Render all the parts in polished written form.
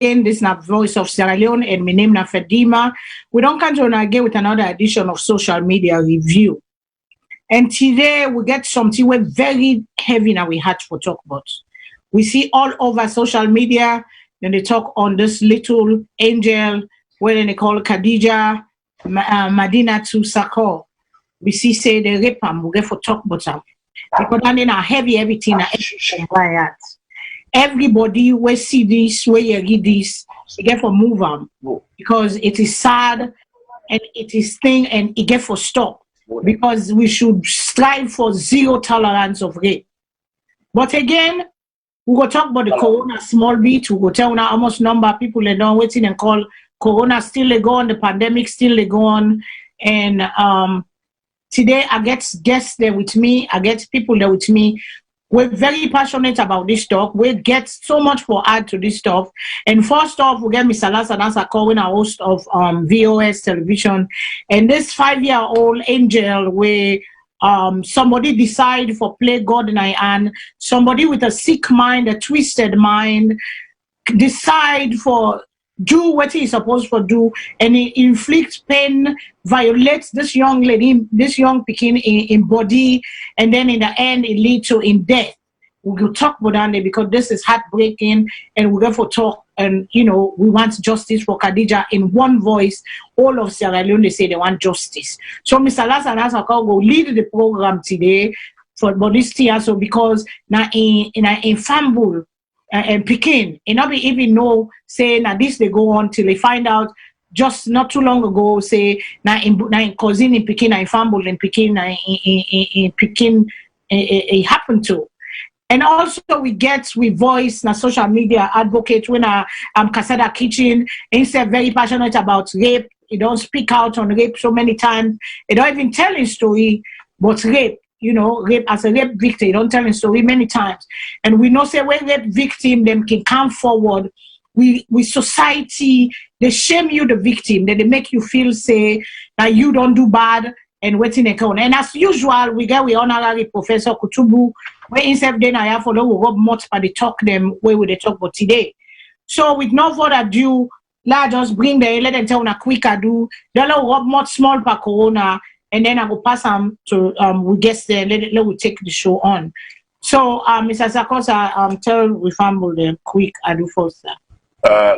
This is not Voice of Sierra Leone, and my name is Fadima. We don't come to again with another edition of Social Media Review. And today we get something we're very heavy now we had to talk about. We see all over social media, then they talk on this little angel, where they call Khadija, Madintu Saccoh. We see say they rape them, we get for talk about them. Because then are heavy everything, everybody will see this, where you read this, you get for move on. Because it is sad and it is thing and it get for stop. Because we should strive for zero tolerance of rape. But again, we go talk about the corona small bit, we go tell now almost number of people they don't waiting and call corona still they go on, the pandemic still they go on. And today I get guests there with me, I get people there with me. We're very passionate about this talk. We get so much for add to this stuff. And first off, we get Mr. Saccoh, a host of VOS Television. And this 5-year-old angel where somebody decide for play God in I hand, somebody with a sick mind, a twisted mind, decide for do what he's supposed to do, and he inflicts pain, violates this young lady, this young pekin in body, and then in the end it leads to in death. We will talk about that because this is heartbreaking, and we're going to talk, and you know, we want justice for Khadija in one voice. All of Sierra Leone, they say they want justice. So Mr. Saccoh will lead the program today for this year, so because now in Fambul, and Pekin, and not even know say now this they go on till they find out just not too long ago say now in cousin in Pekin in Fambul in Pekin in Pekin it happened to. And also we voice na social media advocate when Kasada Kitchen, instead very passionate about rape. He don't speak out on rape so many times. He don't even tell his story, but rape. You know, rape as a rape victim, you don't tell a story many times. And we know say when rape victim them can come forward, we society, they shame you the victim, then they make you feel say that you don't do bad and waiting account. And as usual, we honorary Professor Kutubu, where instead then I have follow Rob Mott but they talk them where would they talk about today. So with no further ado, let's just bring the let them tell a quick ado, the Rob Mott small pa corona. And then I will pass them to we guess there. Let we take the show on. So Mr. Saccoh, tell we fumble the quick ado first.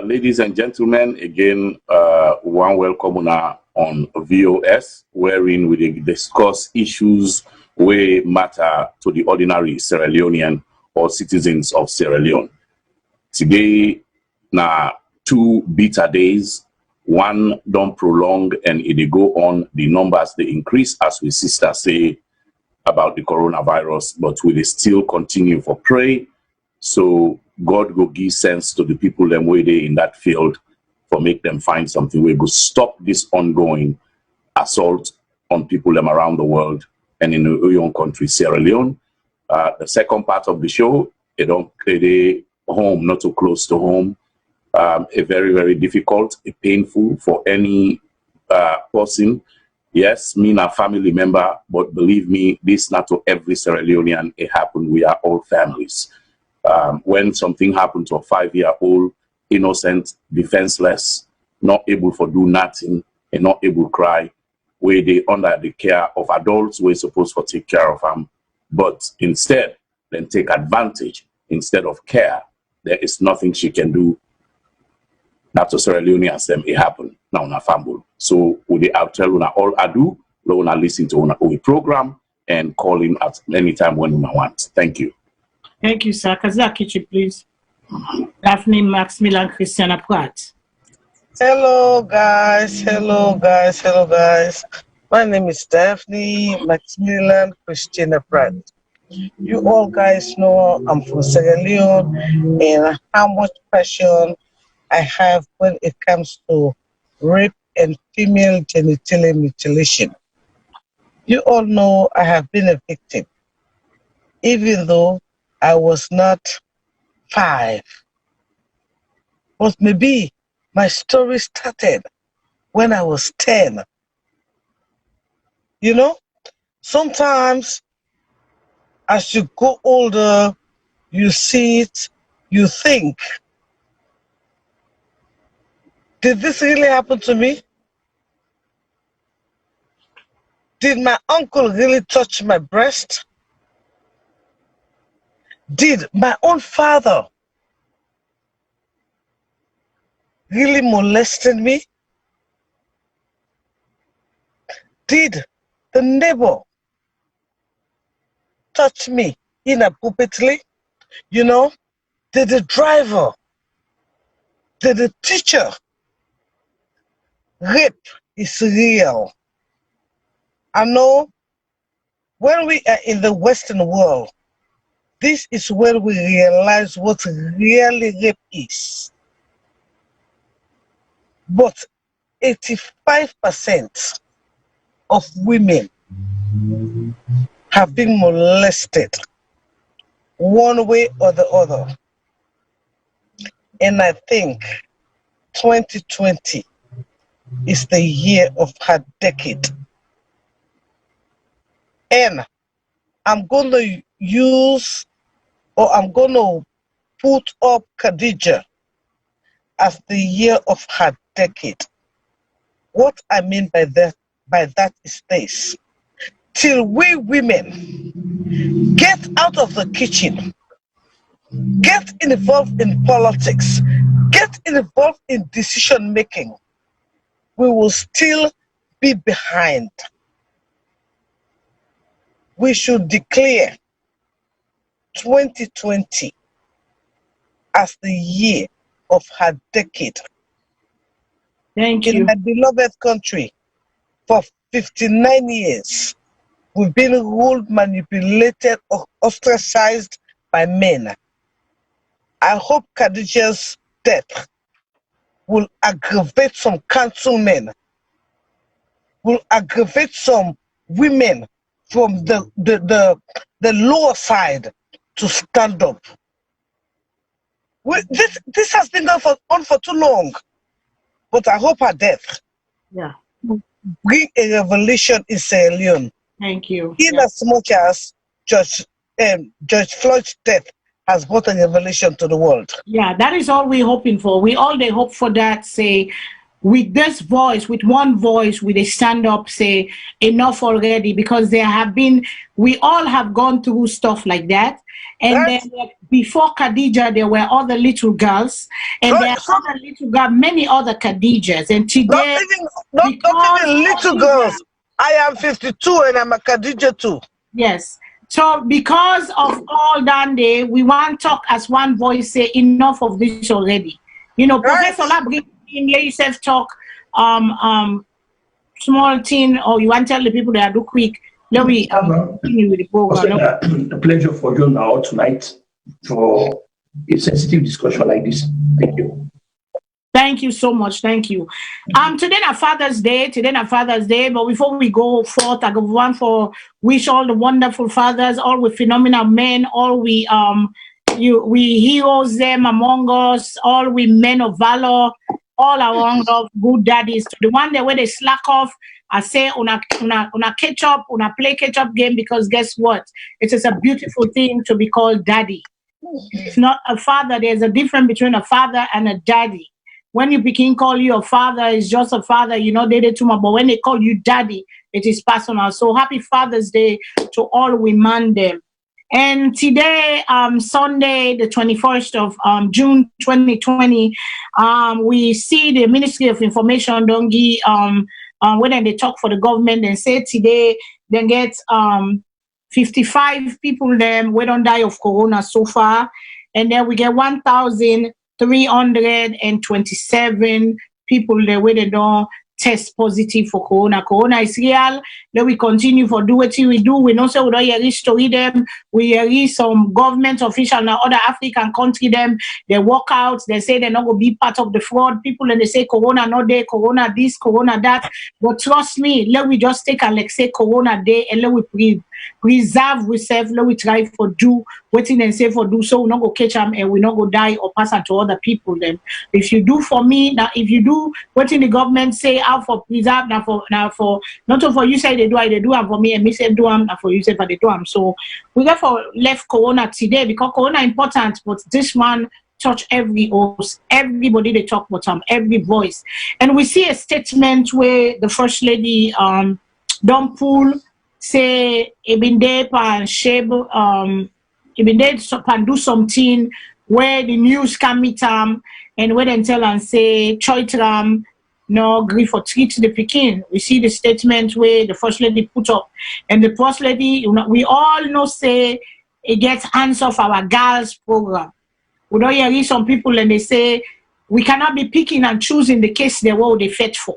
Ladies and gentlemen, again one welcome on VOS, wherein we discuss issues where matter to the ordinary Sierra Leonean or citizens of Sierra Leone. Today, now 2 bitter days. One don't prolong and it go on, the numbers they increase as we sister say about the coronavirus, but we still continue for pray. So God will give sense to the people them way they in that field for make them find something we go stop this ongoing assault on people them around the world and in our own country, Sierra Leone. The second part of the show, they don't play home, not too close to home. A very, very difficult, painful for any person. Yes, me and a family member, but believe me, this not to every Sierra Leonean, it happened. We are all families. When something happened to a 5-year-old, innocent, defenseless, not able to do nothing, and not able to cry, where they under the care of adults, we're supposed to take care of them, but instead, then take advantage instead of care. There is nothing she can do. That's a Sierra Leoneans them it happened now in a family. So we the tell una all I do, we wanna listen to our program and call in at any time when we want. Thank you. Thank you, sir. Khadija Kitchen, please. Daphne Maximilian Christiana Pratt. Hello guys, hello guys, hello guys. My name is Daphne Maximilian Christiana Pratt. You all guys know I'm from Sierra Leone and how much passion I have when it comes to rape and female genital mutilation. You all know I have been a victim, even though I was not 5. But maybe my story started when I was 10. You know, sometimes as you go older, you see it, you think, Did this really happen to me? Did my uncle really touch my breast? Did my own father really molested me? Did the neighbor touch me inappropriately? You know, did the driver, did the teacher? Rape is real. I know when we are in the Western world, this is where we realize what really rape is. But 85% of women have been molested one way or the other. And I think 2020 is the year of her decade. And I'm going to use, or I'm going to put up Khadija as the year of her decade. What I mean by that is this. Till we women get out of the kitchen, get involved in politics, get involved in decision making, we will still be behind. We should declare 2020 as the year of her decade. Thank you. In my beloved country, for 59 years, we've been ruled, manipulated, or ostracized by men. I hope Khadija's death will aggravate some councilmen, will aggravate some women from the lower side to stand up. This has been going on for too long, but I hope her death bring a revelation in Sierra Leone. Thank you. In as much as Judge Floyd's death has brought a revelation to the world. Yeah, that is all we're hoping for. We all they hope for that, say, with this voice, with one voice, with a stand up, say, enough already, because there have been, we all have gone through stuff like that. And then before Khadija, there were other little girls, and there are other little girls, many other Khadijas. And today, not even little girls. I am 52 and I'm a Khadija too. Yes. So because of all that day, we want to talk as one voice, say enough of this already. You know, Professor Labri, in yourself talk small thing, or you want to tell the people that do quick. Let me continue with the program. A pleasure for you now tonight for a sensitive discussion like this. Thank you. Thank you so much. Thank you. Today is Father's Day. But before we go forth, I want for wish all the wonderful fathers, all with phenomenal men, all we heroes them among us, all we men of valor, all around of good daddies. To the one that where they slack off, I say una catch up, una play catch up game, because guess what? It is a beautiful thing to be called daddy. It's not a father. There's a difference between a father and a daddy. When you begin call you a father, it's just a father, you know, they too much. But when they call you daddy, it is personal. So happy Father's Day to all we man them. And today, Sunday, the 21st of June 2020, we see the Ministry of Information Dongi when they talk for the government and say today they get 55 people them we don't die of corona so far, and then we get 1,327 people there where they don't test positive for corona. Corona is real. Then we continue for do what we do. We know say we don't hear story them. We hear some government official in other African country them. They walk out. They say they're not gonna be part of the fraud. People and they say corona not there, corona this, corona that. But trust me, let we just take and like say corona day and let we preserve ourselves. Let we try for do what and say for do, so we not go catch them and we not go die or pass it to other people. Then if you do for me now, if you do what in the government say out for preserve now for not for you say they do and for me and me say do them now for you say for they do them. So we therefore left corona today because corona important, but this one touch every host, everybody they talk about every voice. And we see a statement where the First Lady don't pull say Ebinde and Sheb Ebinde can do something where the news can meet them and where they tell and say Choitram no agree for treat the Pekin. We see the statement where the First Lady put up, and the First Lady, you know, we all know say it gets hands off our girls program. We don't hear some people and they say we cannot be picking and choosing the case they will they fit for.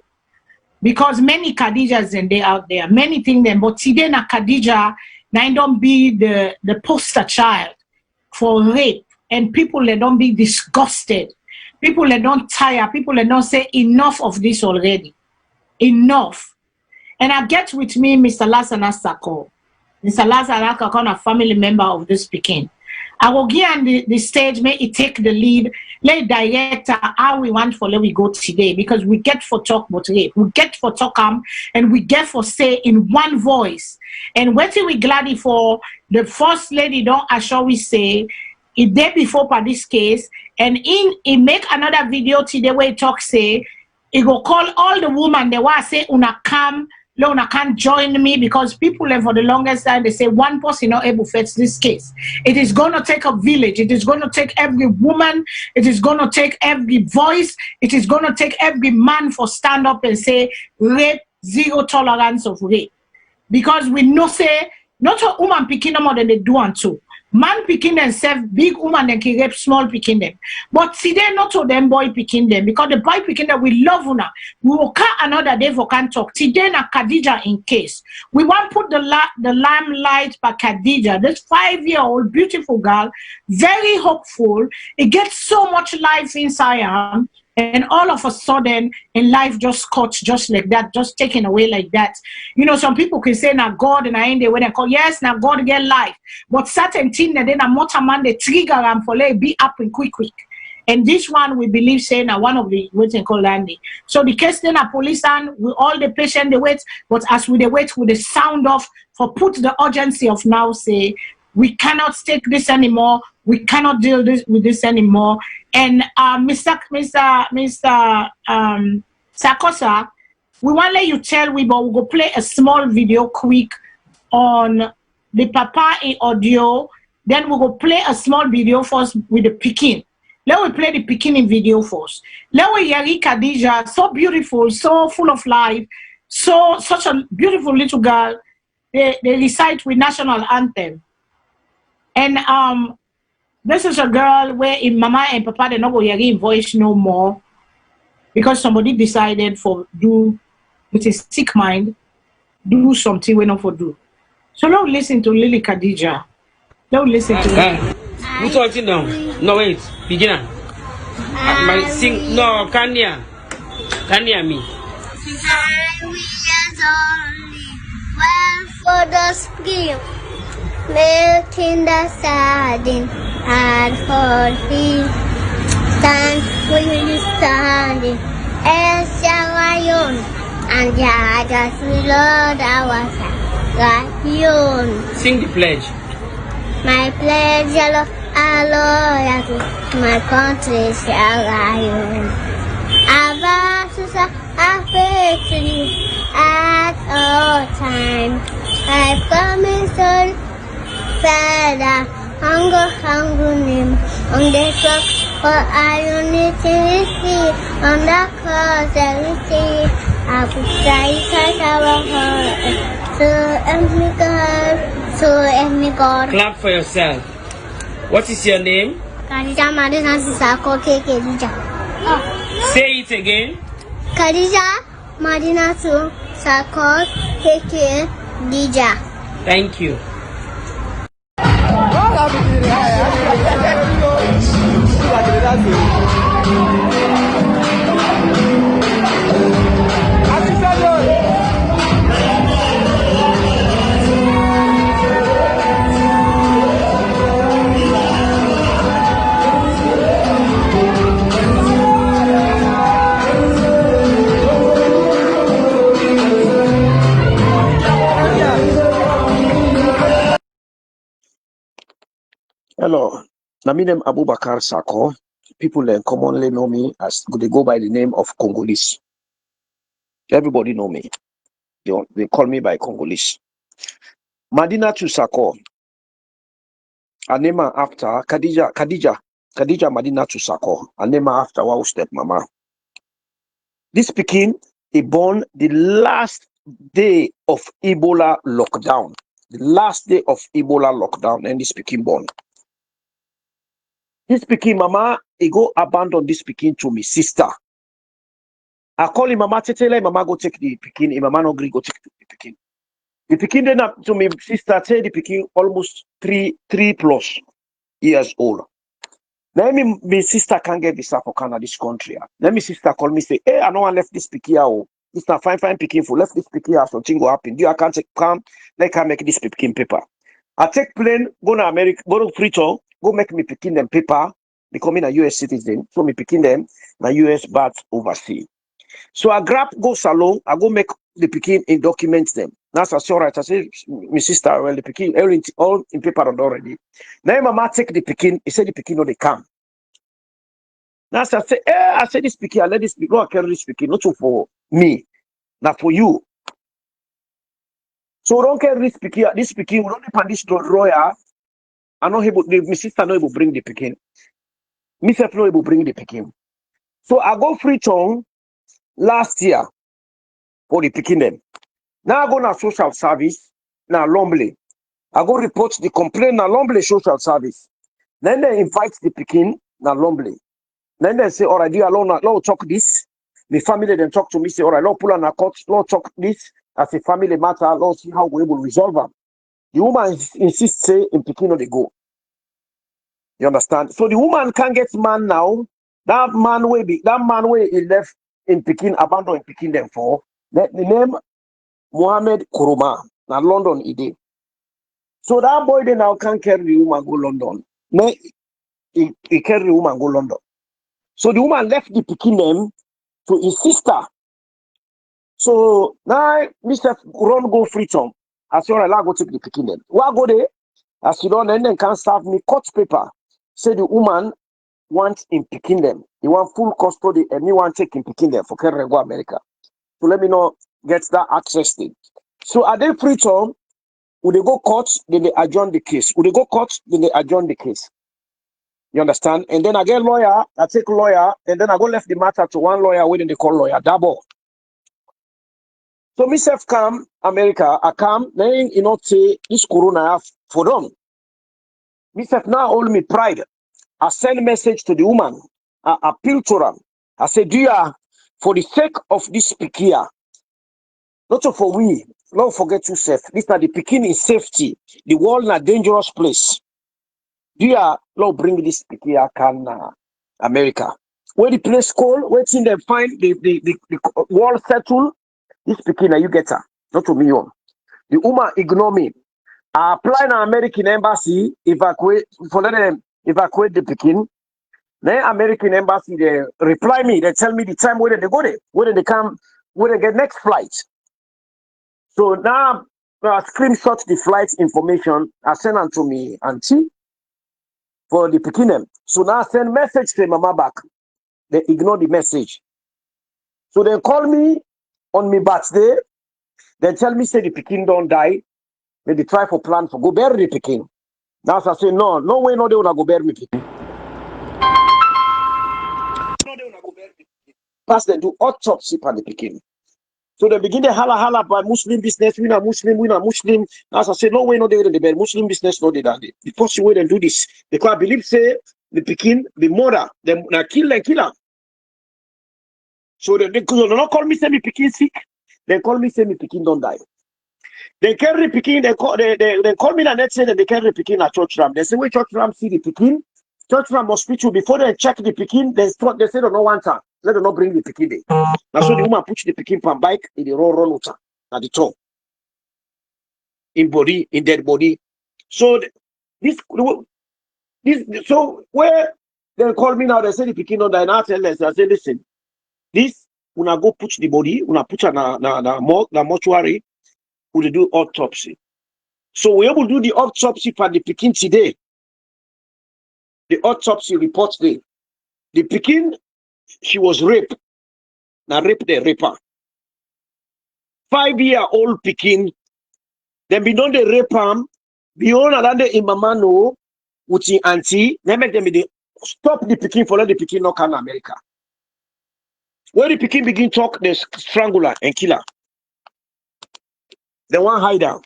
Because many Khadijas and they out there, many things them, but today na Khadija, now don't be the poster child for rape, and people they don't be disgusted. People they don't tire, people they don't say enough of this already. Enough. And I get with me Mr. Lasana Saccoh. Mr. Lasana Saccoh, a family member of this Pekin. I will give on the stage, may it take the lead, let direct how we want for let we go today, because we get for talk about rape, we get for talk and we get for say in one voice. And what we glad for the First Lady don't assure we say it day before for this case, and in make another video today where it talk say it go call all the women they want say una come. Lona can't join me because people for the longest time they say one person not able to fix this case. It is going to take a village. It is going to take every woman. It is going to take every voice. It is going to take every man for stand up and say rape, zero tolerance of rape. Because we know say not a woman picking them more than they do and too. Man picking themselves, big woman and can rape small picking them. But today not all them boy picking them because the boy picking them we love una. We will cut another day for can talk. Today na Khadija in case. We want put the limelight by Khadija, this 5-year-old beautiful girl, very hopeful. It gets so much life inside her. And all of a sudden, in life just cut just like that, just taken away like that. You know, some people can say, now God, and I ain't there when they call, yes, now God get life. But certain things, then a motor man, they trigger them for let be up and quick. And this one, we believe, say, now one of the waiting call landing. So the case then a police and with all the patient, they wait. But as we they wait with the sound off, for put the urgency of now, say, we cannot take this anymore. We cannot deal with this anymore. And Mr. Saccoh, we want to let you tell we, but we'll go play a small video quick on the Papa in audio. Then we'll go play a small video first with the Pekin. Let we play the Pekin in video first. Let we hear Khadija, so beautiful, so full of life, such a beautiful little girl. They recite with national anthem. And this is a girl where in Mama and Papa they not go hear voice no more because somebody decided for do with a sick mind do something we not for do. So now listen to Lily Khadija. Now listen to who talking now? No wait, begin. My sing no Kanya me. I was only well for the spring. Making the sardine and for him stand with standing as Lion and just Lord our Lion. Sing the pledge. My pledge are loyal to my country, Lion. I faith in you at all times. I promise all. Father, hunger name on the cross for our unity on the cross everything. I put Christ our heart. So help me God. Clap for yourself. What is your name? Khadija Madintu Saccoh Khadija. Say it again. Khadija Madintu Saccoh Khadija. Thank you. Hello, my name is Abubakar Saccoh. people commonly know me as they go by the name of Congolese. Everybody know me. They call me by Congolese. Madintu Saccoh. I name her after Khadija Madintu Saccoh. I name her after our step mama. This Pekin, he born the last day of Ebola lockdown. The last day of Ebola lockdown, and this Pekin born. This Pekin, mama, he go abandon this Pekin to my sister. I call him mama, tell mama go take the Pekin. Him mama no agree go take the Pekin. The Pekin then up to my sister, say the Pekin almost 3+ years old. Now my sister can't get visa for Canada, this country. Then my sister call me say, hey, I know I left this Pekin out. It's not fine Pekin for left this Pekin out, something go happen. Do I can't take come, they can make this Pekin paper. I take plane, go to America, go to Freetown, go make me Pekin them paper, becoming a US citizen. So me Pekin them, my US birth overseas. So I grab, go Salone, I go make the Pekin in documents them. That's all right. I say, my sister, well, the Pekin, all in paper already. Now mama take the Pekin, he said the Pekin no they come. Now I say, I said this Pekin, I let this Pekin, I carry this Pekin, not for me, not for you. So don't carry this Pekin, we don't depend this lawyer. I know my sister no able bring the Pekin. Myself no able bring the Pekin. So I go Freetown last year for the Pekin them. Now I go na social service, na Lomble. I go report the complaint na Lomble social service. Then they invite the Pekin na Lomble. Then they say, all right, dear Lord, talk this. The family then talk to me, say, all right, Lord, pull on a court, Lord, talk this as a family matter, Lord, see how we're able to resolve them. The woman insists, say, in Pekin, no, they go. You understand? So the woman can't get man now. That man way he left in Pekin, abandoned in Pekin them for. The name Mohammed Kuruma, na London ide. So that boy they now can't carry the woman go London. No, he carry the woman go London. So the woman left the Pekin them to his sister. So now Mr. Run go Freetown. I say, all right, I go take the Pekin them. Why go there? As you don't, and then can serve me court paper. Say the woman wants in Pekin them. He want full custody and he want take in Pekin them for carry go America. So let me know get that access thing. So are they Freetown? Would they go court? Then they adjourn the case. Would they go court? Then they adjourn the case. You understand? And then I get lawyer, I take lawyer, and then I go left the matter to one lawyer, waiting they call lawyer, double. So myself come, America, I come, then you know, say this corona have for them. Myself now hold me pride. I send a message to the woman. I appeal to them. I say, dear, for the sake of this Pekin, not for we, don't forget yourself. This is the Pekin is safety. The world is a dangerous place. Dear, Lord, bring this Pekin can America. Where the place call, waiting them find the world settle. This Pekin, you get her. Not to me on. The woman ignore me. I apply na American embassy, evacuate for them evacuate the Pekin. Then American embassy they reply me. They tell me the time where they go there, where they come, where they get next flight. So now I screenshot the flight information. I send them to me auntie for the Pekin. So now I send message to mama back. They ignore the message. So they call me on my birthday. They tell me say the Pekin don't die. They try for plan for go bury the Pekin. Now I say no way, no they wanna go bury me Pekin. No they wanna go bury the Pekin. Pass they do autopsy on the Pekin. So they begin to holla by Muslim business. We not Muslim. Now I say no way, no they bury Muslim business. No they done it. The first way they do this because I believe say the Pekin, the mother, them na kill them. So they don't call me say me Pekin sick. They call me say me Pekin don't die. They carry Pekin, they call me the next day that they carry Pekin at church ram. They say, wait, church ram see the Pekin. Church ram hospital, before they check the Pekin, they say, they don't want her. Let them not bring the Pekin there. That's so the woman puts the Pekin on bike in the roll water at the top. In dead body. So so where they call me now, they say the Pekin don't die. And I tell them, I say, listen, this, when I go put the body, when I put her na mortuary, we do autopsy. So we able to do the autopsy for the Pekin today. The autopsy report there. The Pekin, she was raped. Now rape the raper. 5-year-old Pekin, then be done the rape am, be on another imamano with the auntie, then make them stop the Pekin for let the Pekin not come to America. When the Pekin begin talk, they strangle her and kill her. They want hide her.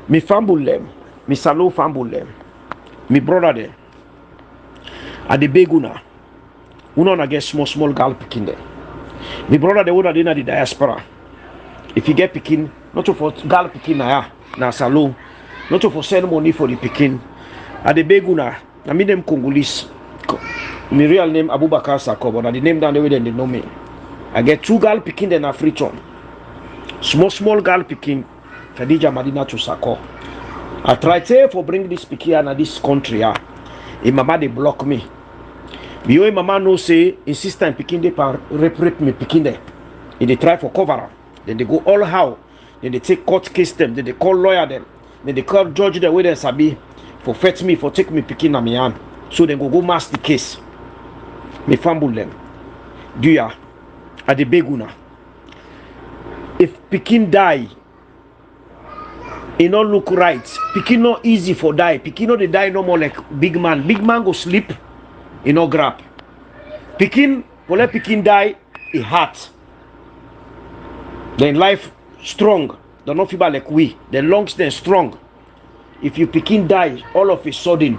Me fumble them, me salo fumble them, me brother there. At the big una na get small girl Pekin there. Me brother the one that in the diaspora. If you get Pekin, not for girl Pekin na Salone, not for send money for the Pekin. At the big una, I mean them Congolese. My real name Abubakar Saccoh, but the name down the way they know me. I get 2 girl Pekin then a free turn. Small girl Pekin, Khadija Madintu Saccoh. I try to for bring this Pekin in this country. And mama they block me. Me mama no say in sister in Pekin they rape me Pekin there. And they try for cover up. Then they go all how. Then they take court case them. Then they call lawyer them. Then they call judge them where they sabi for fetch me for take me Pekin na me hand. So they go mass the case. Me fumble them. Do ya? At the beguna. If Pekin die, it not look right. Pekin not easy for die. Pekin not they die no more like big man. Big man go sleep, it no grab. Pekin, for let Pekin die, it hurt. Then life strong. They not feel like we. The lungs then strong. If you Pekin die, all of a sudden,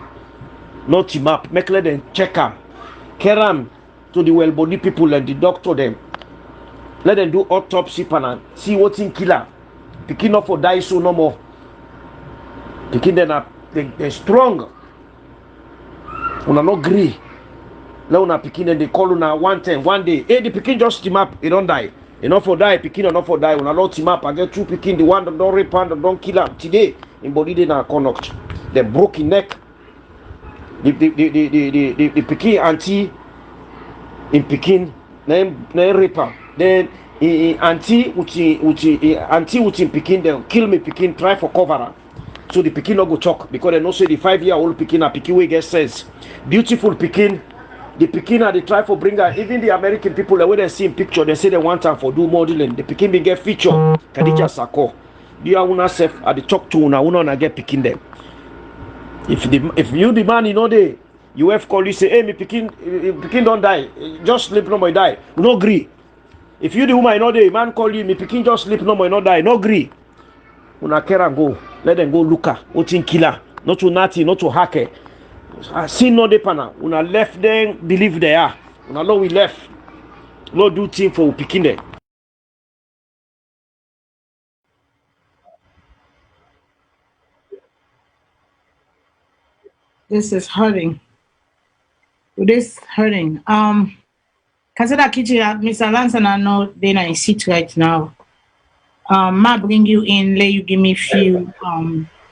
not him up. Make let them check him. Carry him to the well body people and the doctor them. Let them do autopsy and see what's in killer. Pekin not for die so no more. Pekin then they strong. Una no agree. Let una Pekin then they call una one day. Hey, the Pekin just team up, he don't die. Enough for die, Pekin enough for die. Una lot team up. I get 2 Pekin, the one that don't rape and don't kill him. Today, in body they na conduct. They broke his neck. The Pekin auntie in Pekin, name raper. Then auntie which in Pekin, they'll kill me Pekin, try for cover. So the Pekin not go talk because they know say the 5-year-old Pekin a Pekin we get sense. Beautiful Pekin. The Pekin they try for bring her. Even the American people when they see in picture, they say they want her for do modeling. The Pekin be get feature. Khadija Saccoh. You are una self at the talk to una get Pekin them. If you the man you know the UF call you say, hey me Pekin don't die. Just sleep no more die. No agree. If you the woman you know the man call you, me Pekin just sleep no more no die. No agree. Una care and go. Let them go look at what in killer. Not to natty, not to hacker. I see no de pana. Una left them, believe they are. Una know we left. No do thing for Pekin there. This is hurting. This hurting. Consider kitchen, Mr. Lanson, I know they're in seat right now. Ma bring you in, let you give me a few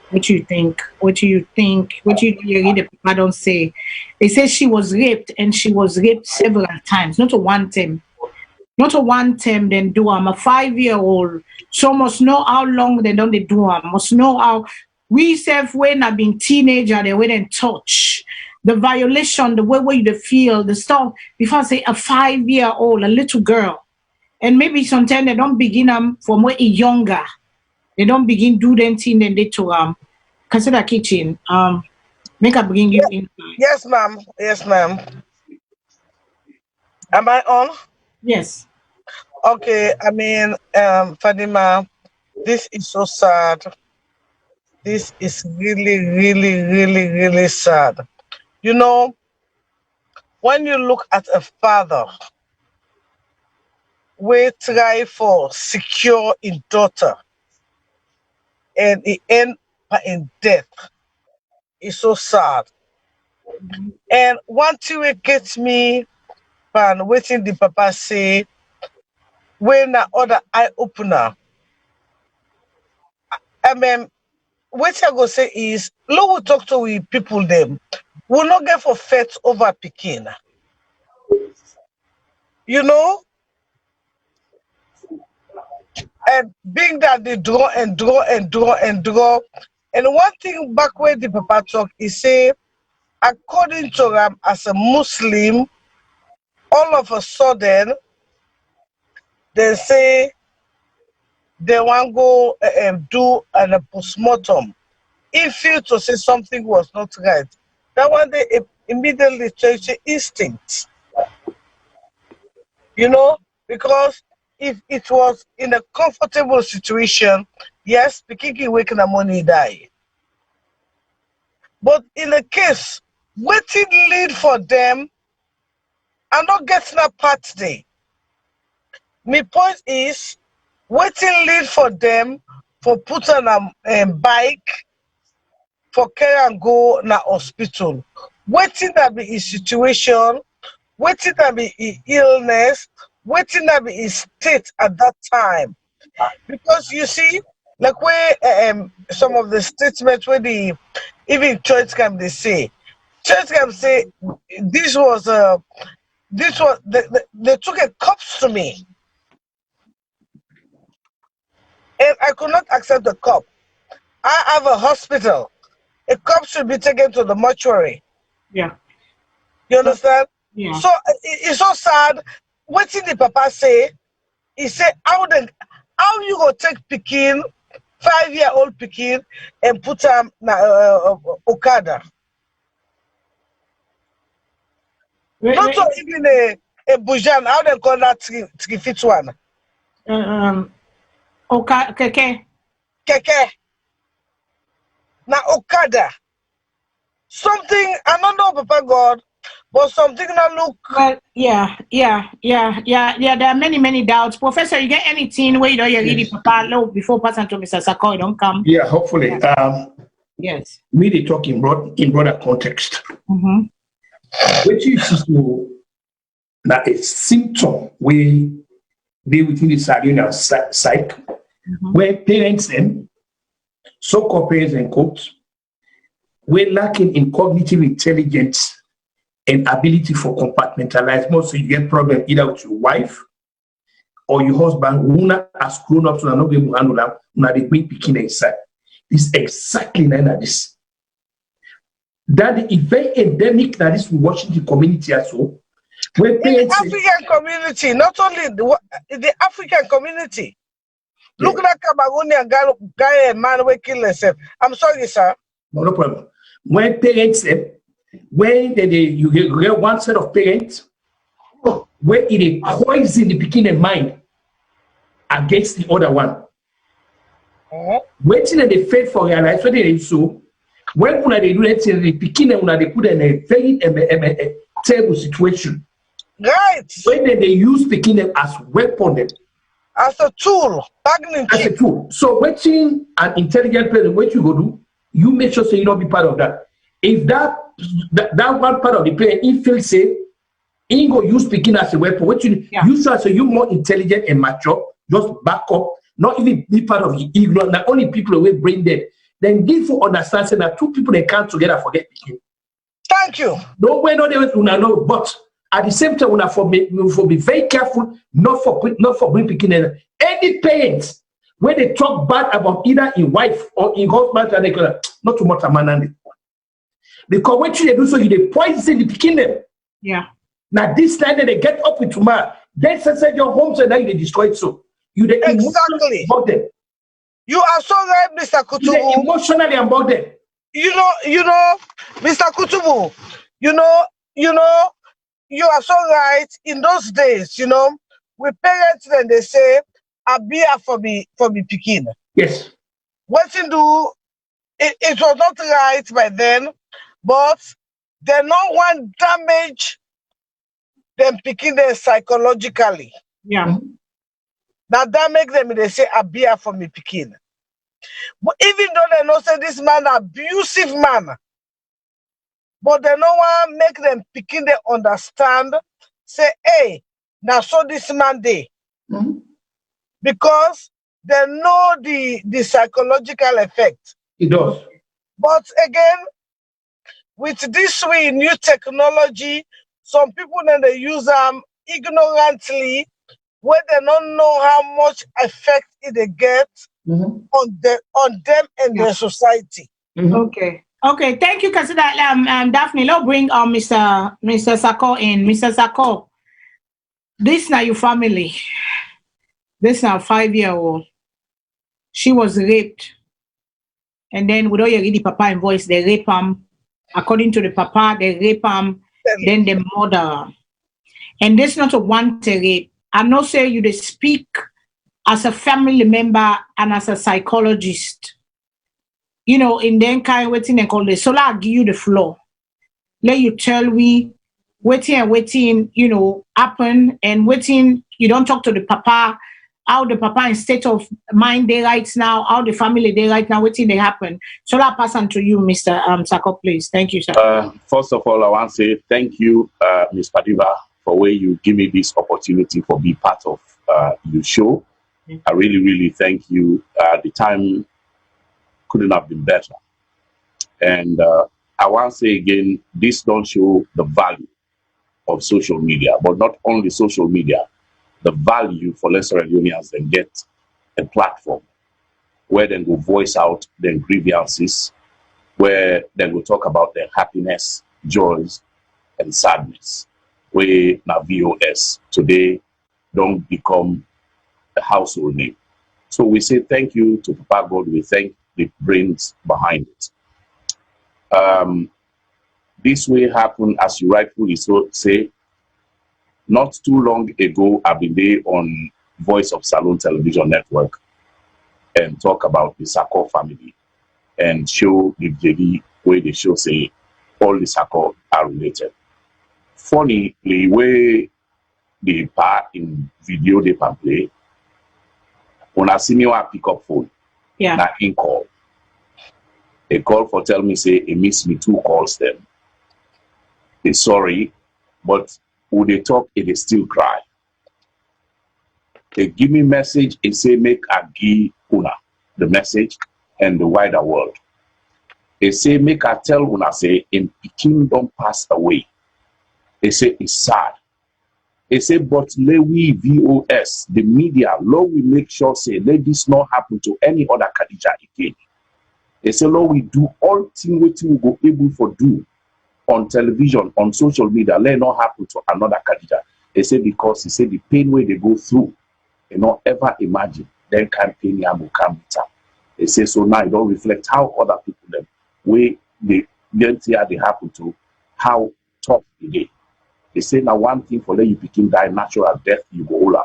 what you think, what you read the paper don't say. They say she was raped and she was raped several times, not a one time. Not a one time then do a 5-year-old. So must know how long they don't do must know how we self when I've been teenager, they went and touch. The violation, the way you feel, the stuff, before I say a 5-year-old, a little girl. And maybe sometimes they don't begin from way younger. They don't begin do them thing and they to consider kitchen. Make I bring you in. Yes, ma'am. Yes, ma'am. Am I on? Yes. Okay. I mean, Fadima, this is so sad. This is really sad. You know, when you look at a father, we try for secure in daughter, and it end in death. It's so sad. And one thing it gets me, and waiting the papa say, when the other eye opener. I mean, what I go say is, look, we talk to we people them. We'll not get for fat over Pekin. You know? And being that they draw. And one thing back where the papa talk is say, according to them as a Muslim, all of a sudden they say they want to go and do a postmortem. If feel to say something was not right, that one they immediately change the instinct. You know, because if it was in a comfortable situation, yes, Pikiki waking the money die. But in a case, waiting lead for them and not getting a part day. My point is, waiting lead for them for putting a bike for care and go na hospital. Waiting that be his situation, waiting that be his illness, waiting that be his state at that time. Because you see, like where some of the statements where the even church camp they say this was they took a cups to me and I could not accept the cup. I have a hospital. A cup should be taken to the mortuary. Yeah. You understand? Yeah. So it's so sad. What did the papa say? He said, how you go take Pekin, 5-year-old Pekin, and put him na Okada? Not so even a Bujan, how they call that 3 feet one? Keke. Keke. Na Okada. Something, I don't know, Papa God, but something that look. Well, yeah. There are many doubts. Professor, you get anything where you don't really Papa low before passing to Mr. Saccoh, don't come? Yeah, hopefully. Yes. Me, they talk in broader context. Mm-hmm. Which is now a symptom where they within the Salone and psych, where parents and so-called parents and coach, we're lacking in cognitive intelligence and ability for compartmentalize. Most you get problem either with your wife or your husband who has grown up to not be able to handle them. Now they bring picking inside. It's exactly like this. That is very endemic that is Washington community as well. Where in the African community, not only the African community. Yeah. Look like Cameroonian guy and man will kill himself. I'm sorry, sir. No problem. When parents, when you get one set of parents, where it poison the beginning mind against the other one. Waiting at the faith for realize what they so when they do that, the beginning they put in a very terrible situation. Right. When they use beginning as weapon, as a tool, as a tool. So waiting an intelligent person, what you go do, you make sure so you don't be part of that. If that one part of the player, he feels safe, he go use speaking as a weapon. What you use as you more intelligent and mature, just back up, not even be part of the ignorant. Not only people who brain dead. Then give for understanding that two people they can't together forget picking. Thank you. No way, no, they will know, but at the same time, we have to be very careful, not for bring picking any parents when they talk bad about either in wife or in husband, and they go not too much a man. Because what they do so you they poison the beginning. Yeah. Now this time that they get up with tomorrow, then say your homes and now they destroy it. So you the exactly about them. You are so right, Mr. Kutubu. You emotionally about them. You know, Mr. Kutubu. You know, you are so right. In those days, we parents then they say, "Abia for me picking." Yes. What you do? It was not right by then, but they not want damage them picking them psychologically. Yeah. That make them they say Abia for me picking. But even though they know say this man abusive man, but they no want make them picking they understand, say, hey, now so this man they. Because they know the psychological effect. It does. But again, with this way new technology, some people then they use them ignorantly, where they don't know how much effect it they get on them and their society. Okay. Okay, thank you, consider Daphne. Let's bring Mr. Saccoh in. Mr. Saccoh, this now your family. This now 5-year-old. She was raped. And then with all your the papa and voice, they rape him. According to the papa, they rape him, then they murder. And this not a wanted rape. I know say you they speak as a family member and as a psychologist. You know, in then kind of waiting and call this. So I'll give you the floor. Let you tell me waiting, you know, happen and waiting. You don't talk to the papa. How the papa in state of mind they right now, how the family they right now, waiting they happen. So I'll pass on to you, Mr. Saccoh, please. Thank you, sir. First of all, I want to say thank you, Ms. Khadija, for where you give me this opportunity for be part of your show. I really, really thank you. The time couldn't have been better. And I want to say again, this don't show the value of social media, but not only social media, the value for Sierra Leoneans then get a platform where they will voice out their grievances, where they will talk about their happiness, joys, and sadness. Where now VOS today don't become a household name. So we say thank you to Papa God. We thank the brains behind it. This way happened, as you rightfully so say. Not too long ago, I've been there on Voice of Salone Television Network and talk about the Saccoh family and show the JD where they show say all the Saccoh are related. Funny, the way the part in video they can play, when I see me I pick up phone, Yeah. in call. They call for tell me say he missed me 2 calls them. They sorry, but when they talk, they still cry. They give me message and say make I give una the message and the wider world. They say make I tell una say in Peking don't pass away. They say it's sad. They say but let we VOS, the media, Lord we make sure say let this not happen to any other Khadija again. They say Lord we do all things what we go able for do on television, on social media, let it not happen to another Khadija. They say because he said the pain where they go through, they not ever imagine then can pain will come with. They say so now it don't reflect how other people them way they happen to how tough it is. They say now one thing for let you begin die natural death you go older.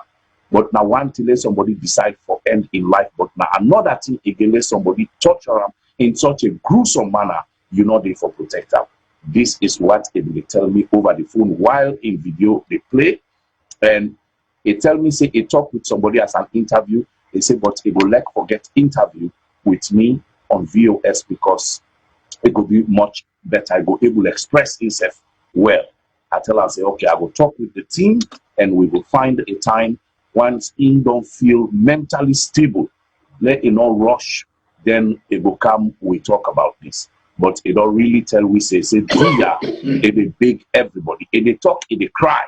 But now one thing let somebody decide for end in life, but now another thing again let somebody torture them in such a gruesome manner, you know they for protect them. This is what they tell me over the phone while in video they play. And they tell me, say, they talk with somebody as an interview. They say, but it will like forget interview with me on VOS because it will be much better. I go able to express himself well. I tell her, say, okay, I will talk with the team and we will find a time once he don't feel mentally stable. Let it not rush. Then it will come, we talk about this. But it don't really tell we say do ya, it beg everybody. It they talk, it they cry.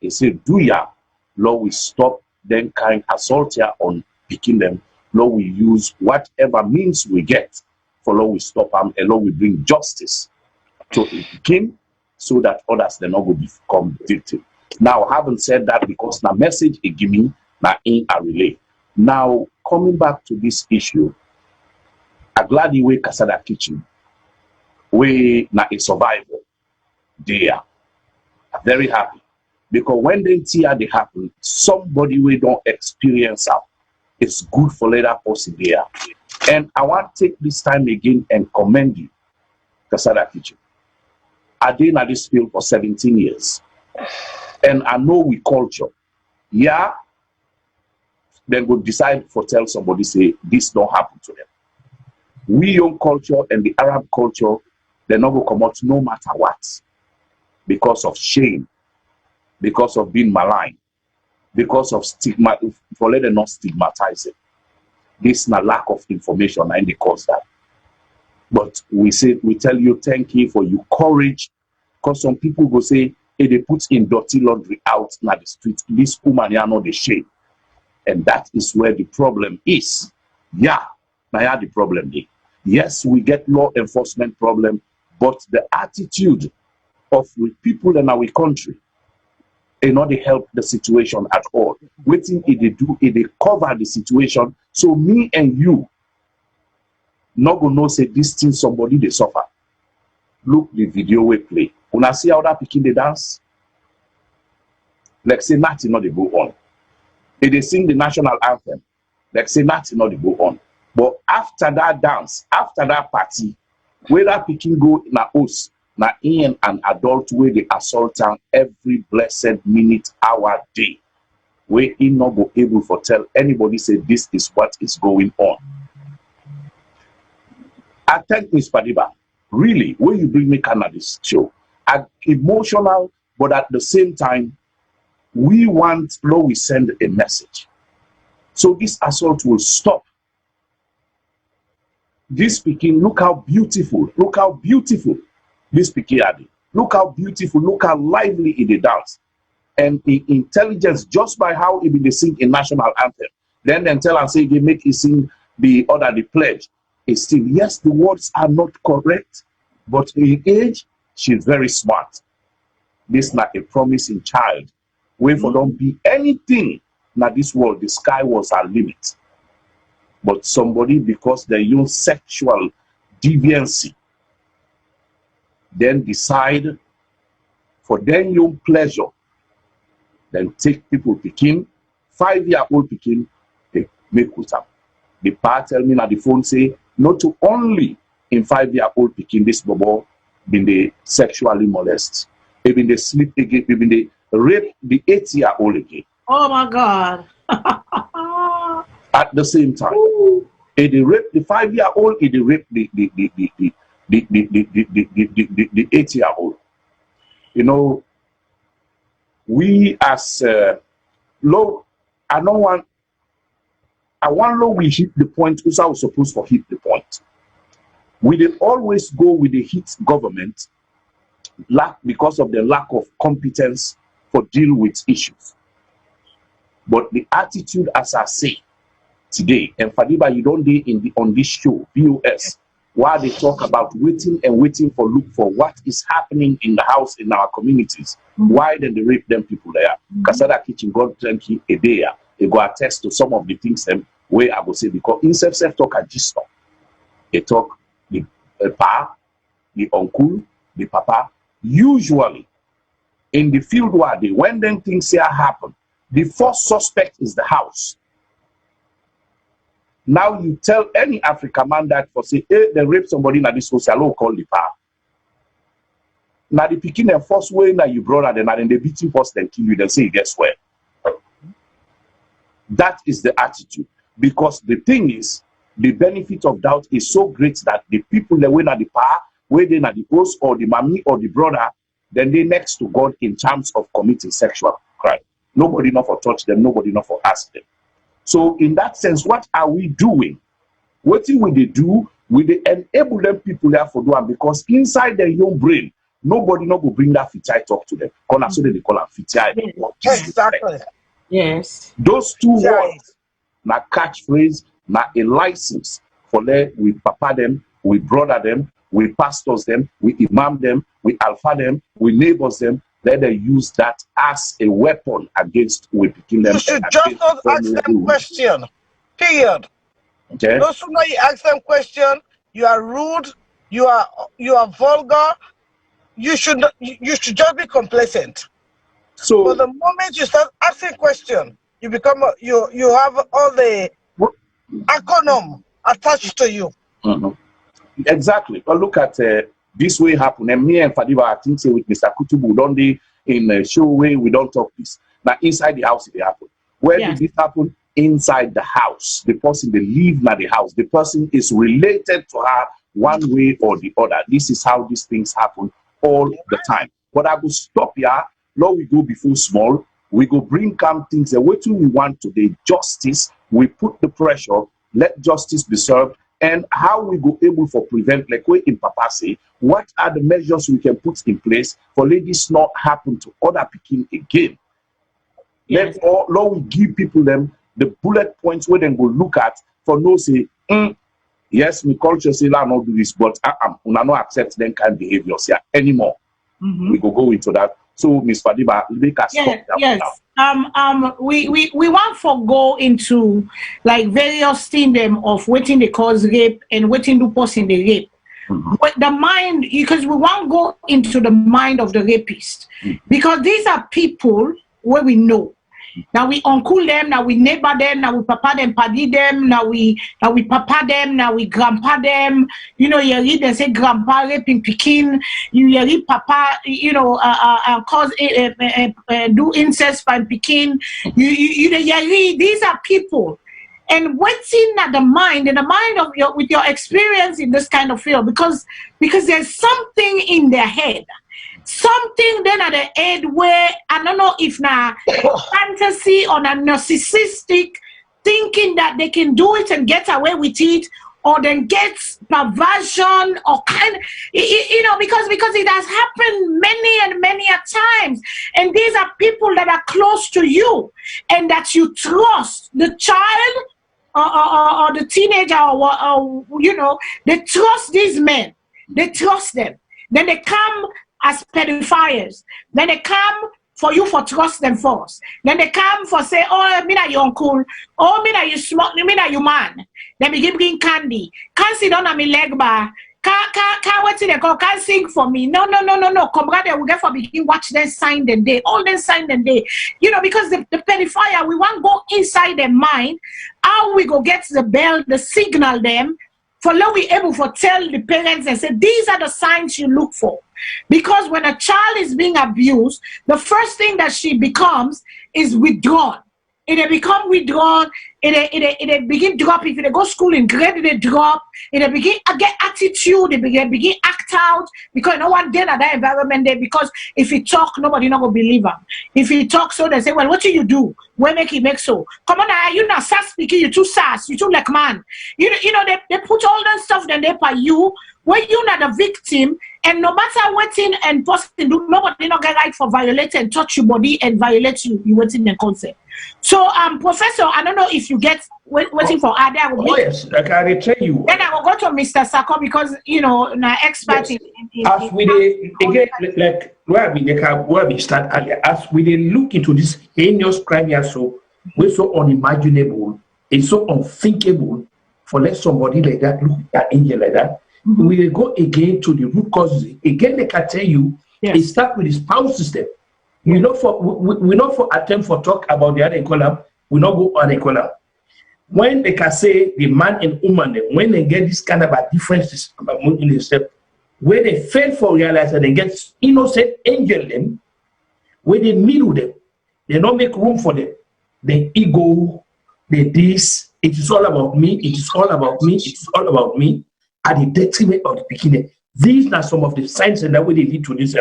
They say do ya, Lord we stop then kind assault ya on picking them. Lord we use whatever means we get for Lord we stop them and Lord we bring justice to the king so that others they not will become victim. Now I haven't said that because the message it give me now in a relay. Now coming back to this issue, I'm glad you wake Kasada kitchen. We na a survival there. I'm very happy because when they see how they happen, somebody we don't experience out. It's good for later person there. And I want to take this time again and commend you, Kasada Kitchen. I've been at this field for 17 years. And I know we culture. Yeah, then we'll decide for tell somebody say this don't happen to them. We young culture and the Arab culture, they're not going to come out no matter what because of shame, because of being maligned, because of stigma, for let them not stigmatize it. This is a lack of information and they cause that. But we tell you thank you for your courage, because some people will say, hey, they put in dirty laundry out in the street. This woman are not the shame. And that is where the problem is. Yeah, now the problem is. Yes, we get law enforcement problem, but the attitude of the people in our country not they help the situation at all. Waiting if they do, if they cover the situation, so me and you not gonna know say this thing somebody they suffer. Look the video we play. When I see how that picking the dance, like say nothing not they go on. If they sing the national anthem, like say nothing not they go on. But after that dance, after that party, where that picking go na us, na in an adult way they assault am every blessed minute, hour, day. Where he not go able for tell anybody say this is what is going on. I thank Miss Khadija. Really, when you bring me kind of this show, I'm emotional, but at the same time, we send a message. So this assault will stop. This speaking, look how beautiful this speaking are. Look how beautiful, look how lively it dance. And the intelligence, just by how it be sing a national anthem. Then tell and say they make it sing the pledge. It's still, yes, the words are not correct, but in age, she's very smart. This is not a promising child. Wait for don't be anything. Now this world, the sky was our limit. But somebody, because they use sexual deviancy, then decide for their young pleasure, then take people picking, 5-year-old picking, they make with them. The pa tell me on the phone say, not to only in 5-year-old picking this bubble, been they sexually molest, even they sleep again, even they rape the 8-year-old again. Oh my God. At the same time, if they rape the 5-year-old, if they rape the 8-year-old. You know, we as low, I want low we hit the point because I was supposed to hit the point. We did always go with the hit government because of the lack of competence for deal with issues. But the attitude, as I say today, and Khadija, you don't be on this show, VOS, while they talk about waiting for look for what is happening in the house in our communities. Why then they rape them people there? Kasada kitchen God thank you a day. They go attest to some of the things them where I go say because in self talk a gist. They talk the pa, the uncle, the papa. Usually in the field where they when then things here happen, the first suspect is the house. Now you tell any African man that for say, hey, they rape somebody in this house, I'll call the power. Now the picking the first way now you brother then and they beat you first, then kill you, then say guess where. That is the attitude. Because the thing is, the benefit of doubt is so great that the people that went at the power, where they at the host or the mommy or the brother, then they next to God in terms of committing sexual crime. Nobody not for touch them, nobody not for ask them. So in that sense, what are we doing? What will they do? Will they enable them people there for doing? Because inside their young brain, nobody not will bring that fitai talk to them. So they call them fitai. Exactly. Yes. Those two words, na catchphrase, na a license for them. We papa them, we brother them, we pastors them, we imam them, we alpha them, we neighbors them. Let them use that as a weapon against we picking them. You should just not ask them question. Period. Okay. No sooner you ask them question, you are rude, you are vulgar. You should just be complacent. So but the moment you start asking question, you become you have all the acronym attached to you. Exactly. But look at this way happen. And me and Khadija, I think say with Mr. Kutubu, don't they in a show way we don't talk this. Now inside the house it happen. Where did this happen? Inside the house. The person they live in the house. The person is related to her one way or the other. This is how these things happen all the time. But I will stop here. Now we go before small. We go bring calm things. The way we want today justice. We put the pressure. Let justice be served. And how we go able for prevent, like we in Papa say, what are the measures we can put in place for ladies not happen to other picking again? Yes. Let we give people them the bullet points where they go look at for no say, yes, we culture say not do this, but we not accept them kind of behaviors here anymore. We go into that. So, Ms. Fadiba, make us stop that. Yes. We want to go into like various things of waiting they cause rape and waiting to person the rape. But the mind, because we want to go into the mind of the rapist, because these are people where we know. Now we uncle them, now we neighbor them, now we papa them, paddy them, now we papa them, now we grandpa them. You know, you read they say grandpa raping Pekin, you read papa, you know, cause do incest by Pekin. You read these are people. And what's in the mind of your with your experience in this kind of field, because there's something in their head. Something then at the head where I don't know if now fantasy or a narcissistic thinking that they can do it and get away with it, or then get perversion or kind of, you know, because it has happened many and many a times. And these are people that are close to you and that you trust. The child or the teenager or you know, they trust these men. They trust them. Then they come as pedophiles. Then they come for you for trust them first. Then they come for say, oh, me na you uncle. Oh, me na you smart. Me na you man. Then me give green candy. Can't sit down on me leg bar. Can't wait till they go. Can't sing for me. No. Come brother, we get for begin watch them sign the day. All them sign the day. You know, because the pedophile, we want to go inside their mind. How we go get the bell, the signal them. For now we able to tell the parents and say, these are the signs you look for. Because when a child is being abused, the first thing that she becomes is withdrawn. It become withdrawn. It begin drop. If they go school in grade, they drop. It begin get attitude. They begin act out because no one did at that environment there. Because if he talk, nobody not gonna believe him. If he talk, so they say, well, what do you do? Where make he make so? Come on, you not sass speaking. You too sass. You too like man. You know they put all that stuff then they by you. When you not the victim, and no matter what in and person do, nobody not get right for violate and touch your body and violate you. You waiting the concept. So, Professor, I don't know if you get waiting for Ada. Yes, I can tell you. Then I will go to Mr. Saccoh because you know, an expert yes. in as we again, like where we start earlier, as we look into this heinous crime here, so we're so unimaginable, it's so unthinkable for let somebody like that look at an angel like that. We will go again to the root causes. Again, they can tell you it starts with the spouse system. We not for attempt for talk about the other column. We not go on a column. When they can say the man and woman, when they get this kind of a differences among themselves, where they fail for realize and they get innocent angel them, where they middle them, they don't make room for them. The ego, the this, it is all about me. It is all about me. It is all about me. At the detriment of the beginning. These are some of the signs and that way they lead to this.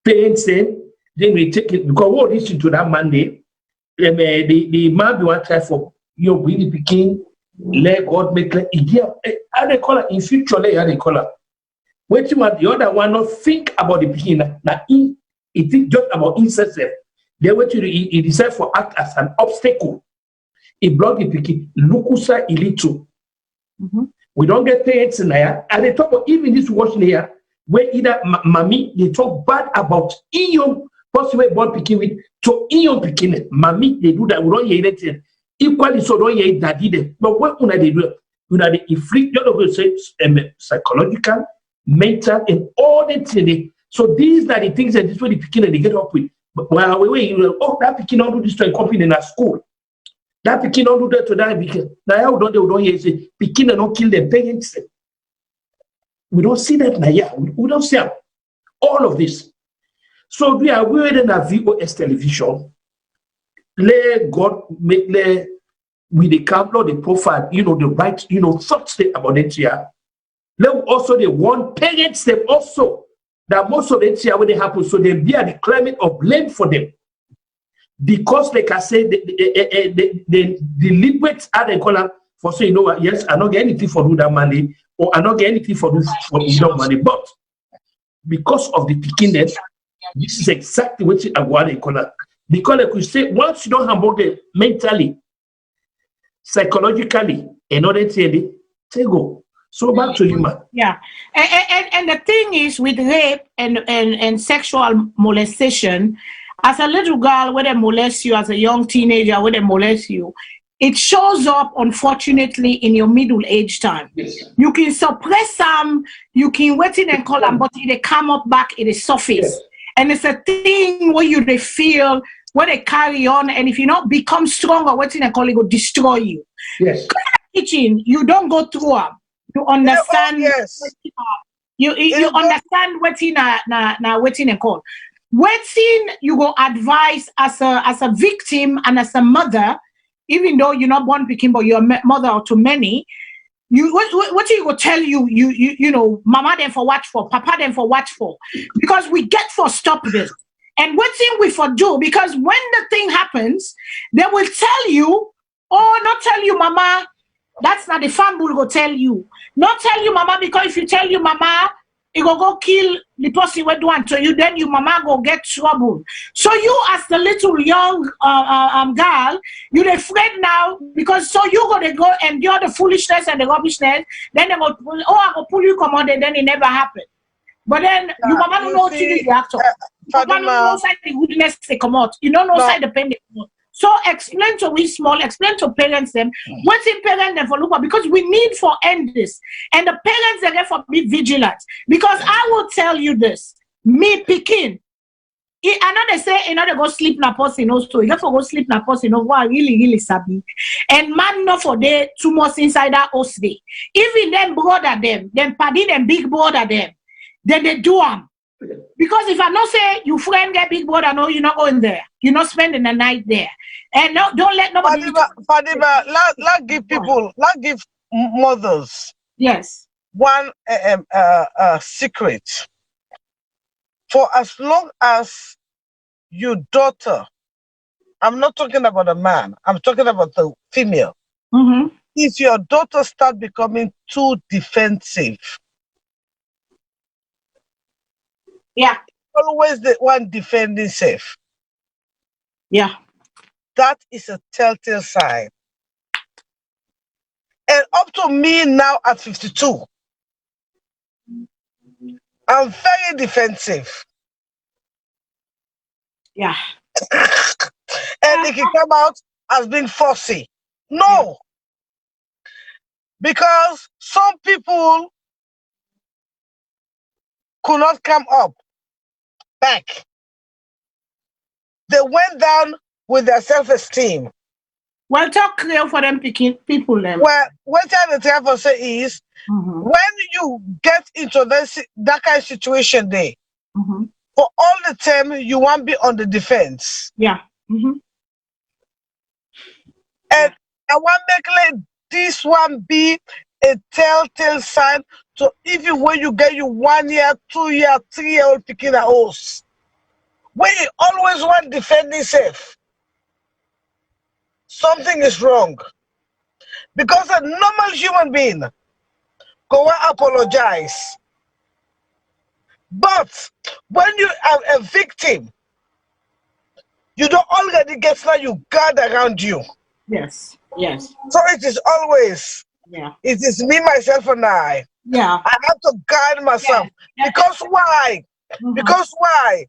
Parents say, then we take it because what listen to that Monday, the man be want try for you know really begin let God make like how they call it in future how they call it. Wait you want the other one not think about the beginning that it is just about incest. They wait to he decide for act as an obstacle. He block the picking lukusa ilito. We don't get parents in there. And they talk about even this watch here, where either mommy, they talk bad about Iyon, possibly born picking with, to Iyon picking it. Mommy, they do that. We don't hear anything. Equally, so don't hear daddy. But what when they do? You know, they inflict, you know, say, psychological, mental, and all that things. So these are the things that this way the picking and they get up with. But while we you know, oh, that picking don't do this to a company in a school. That Pekin don't do that to that because now we don't hear say Pekin don't kill their parents. We don't see that now. Yeah, we don't see all of this. So we are wearing a VOS television. Let God make with the camera, the profile, you know, the right, you know, thoughts about it here. Let also the one parents them also that most of it here when they happen, so they be at the climate of blame for them. Because like I say, the deliberate are they call them for saying, you know what, yes, I don't get anything for do that money, or I don't get anything for do that money. But because of the pickiness, this is exactly what they call it. Because like we say, once you don't handle them mentally, psychologically, and all that say go. So back to you, man. Yeah, and the thing is with rape and sexual molestation, as a little girl, when they molest you, as a young teenager, when they molest you, it shows up, unfortunately, in your middle age time. Yes. You can suppress some, you can wait in and call them, but they come up back, it is surface. Yes. And it's a thing where you they feel, where they carry on, and if you not become stronger, waiting and call it will destroy you. Yes. Kitchen, you don't go through them. You understand. Yes. You understand waiting na waiting and call. Waiting, you go advise as a victim and as a mother, even though you're not born picking, but you're a mother to many. What you go tell you know, mama them for watch for, papa them for watch for, because we get for stop this. And what thing we for do, because when the thing happens, they will tell you, oh, not tell you, mama. That's not the family will go tell you. Not tell you, mama, because if you tell you, mama, it go kill the person we do to you, then you, mama, go get trouble. So you, as the little young girl, you're afraid now, because so you gonna go endure the foolishness and the rubbishness, then they go, I go pull you, come on, and then it never happened. But then your mama don't know what to do, the actor. Papa don't know side the goodness they come out. You don't know side the pain they come out. So explain to we small, explain to parents them, what's in parent them for look, because we need for end this. And the parents are there for be vigilant. Because I will tell you this, me picking, I know they say, you know, they go sleep na person also. You have to go sleep na person, you know, really sabi. And man, not for day, 2 months inside that house day. Even them brother them paddy them big brother them, then they do them. Because if I not say you friend get big brother, no, you're not going there. You're not spending the night there. And no, don't let nobody. Fadiba, let give people, let give mothers. Yes. One secret. For as long as your daughter, I'm not talking about a man, I'm talking about the female. Mm-hmm. If your daughter start becoming too defensive, yeah, always the one defending safe. Yeah. That is a telltale sign. And up to me now at 52, I'm very defensive. Yeah. And it can come out as being fussy. No. Because some people could not come up back. They went down with their self-esteem. Well, talk clear for them people then. Well, what I'm trying to say is, when you get into that kind of situation there, for all the time, you want to be on the defense. Yeah. And I want to make this one be a telltale sign to even when you get you 1 year, 2 year, 3 year old picking a horse. When you always want defending safe, something is wrong. Because a normal human being go and apologize. But when you are a victim, you don't already get that you guard around you. Yes. Yes. So it is always, it is me, myself, and I. Yeah. I have to guard myself. Because why? Because why?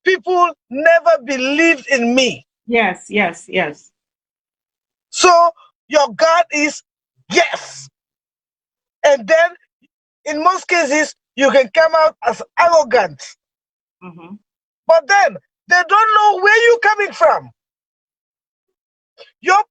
People never believed in me. Yes, yes, yes. So your guard is yes. And then in most cases, you can come out as arrogant. But then they don't know where you're coming from. Your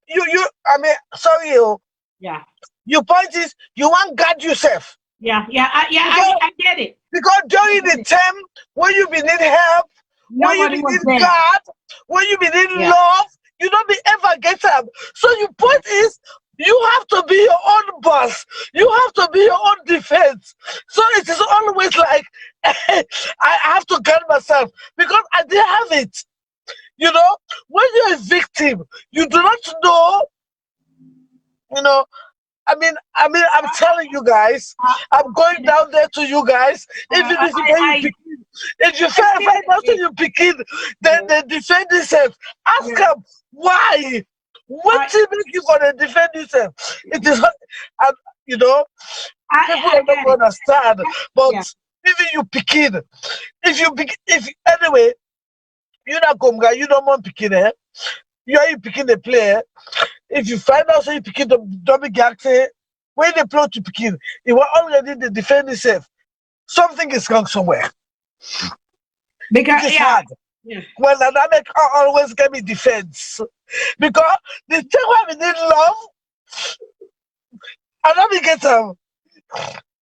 point is you want to guard yourself. I get it. Because during the time when you be need help, when you be need God, when you be need love, you don't be ever get up. So your point is you have to be your own boss. You have to be your own defense. So it is always like I have to guard myself because I didn't have it. You know, when you're a victim, you do not know. You know, I mean, I'm telling you guys, I'm going down there to you guys. Even if you find out you begin, then they defend themselves. Ask them why. What do you make you gonna defend yourself? It is. you know, people I don't get it. understand. But Yeah. even you picking, if anyway, you not come guy, you don't want picking eh? You picking the player. If you find out so you picking the dummy gangster, when they plot to picking, you were already the defend itself. Something is wrong somewhere. Because It is yeah. hard. Yeah. Well, dynamic always get me defense. Because the thing why we need love, I don't get them.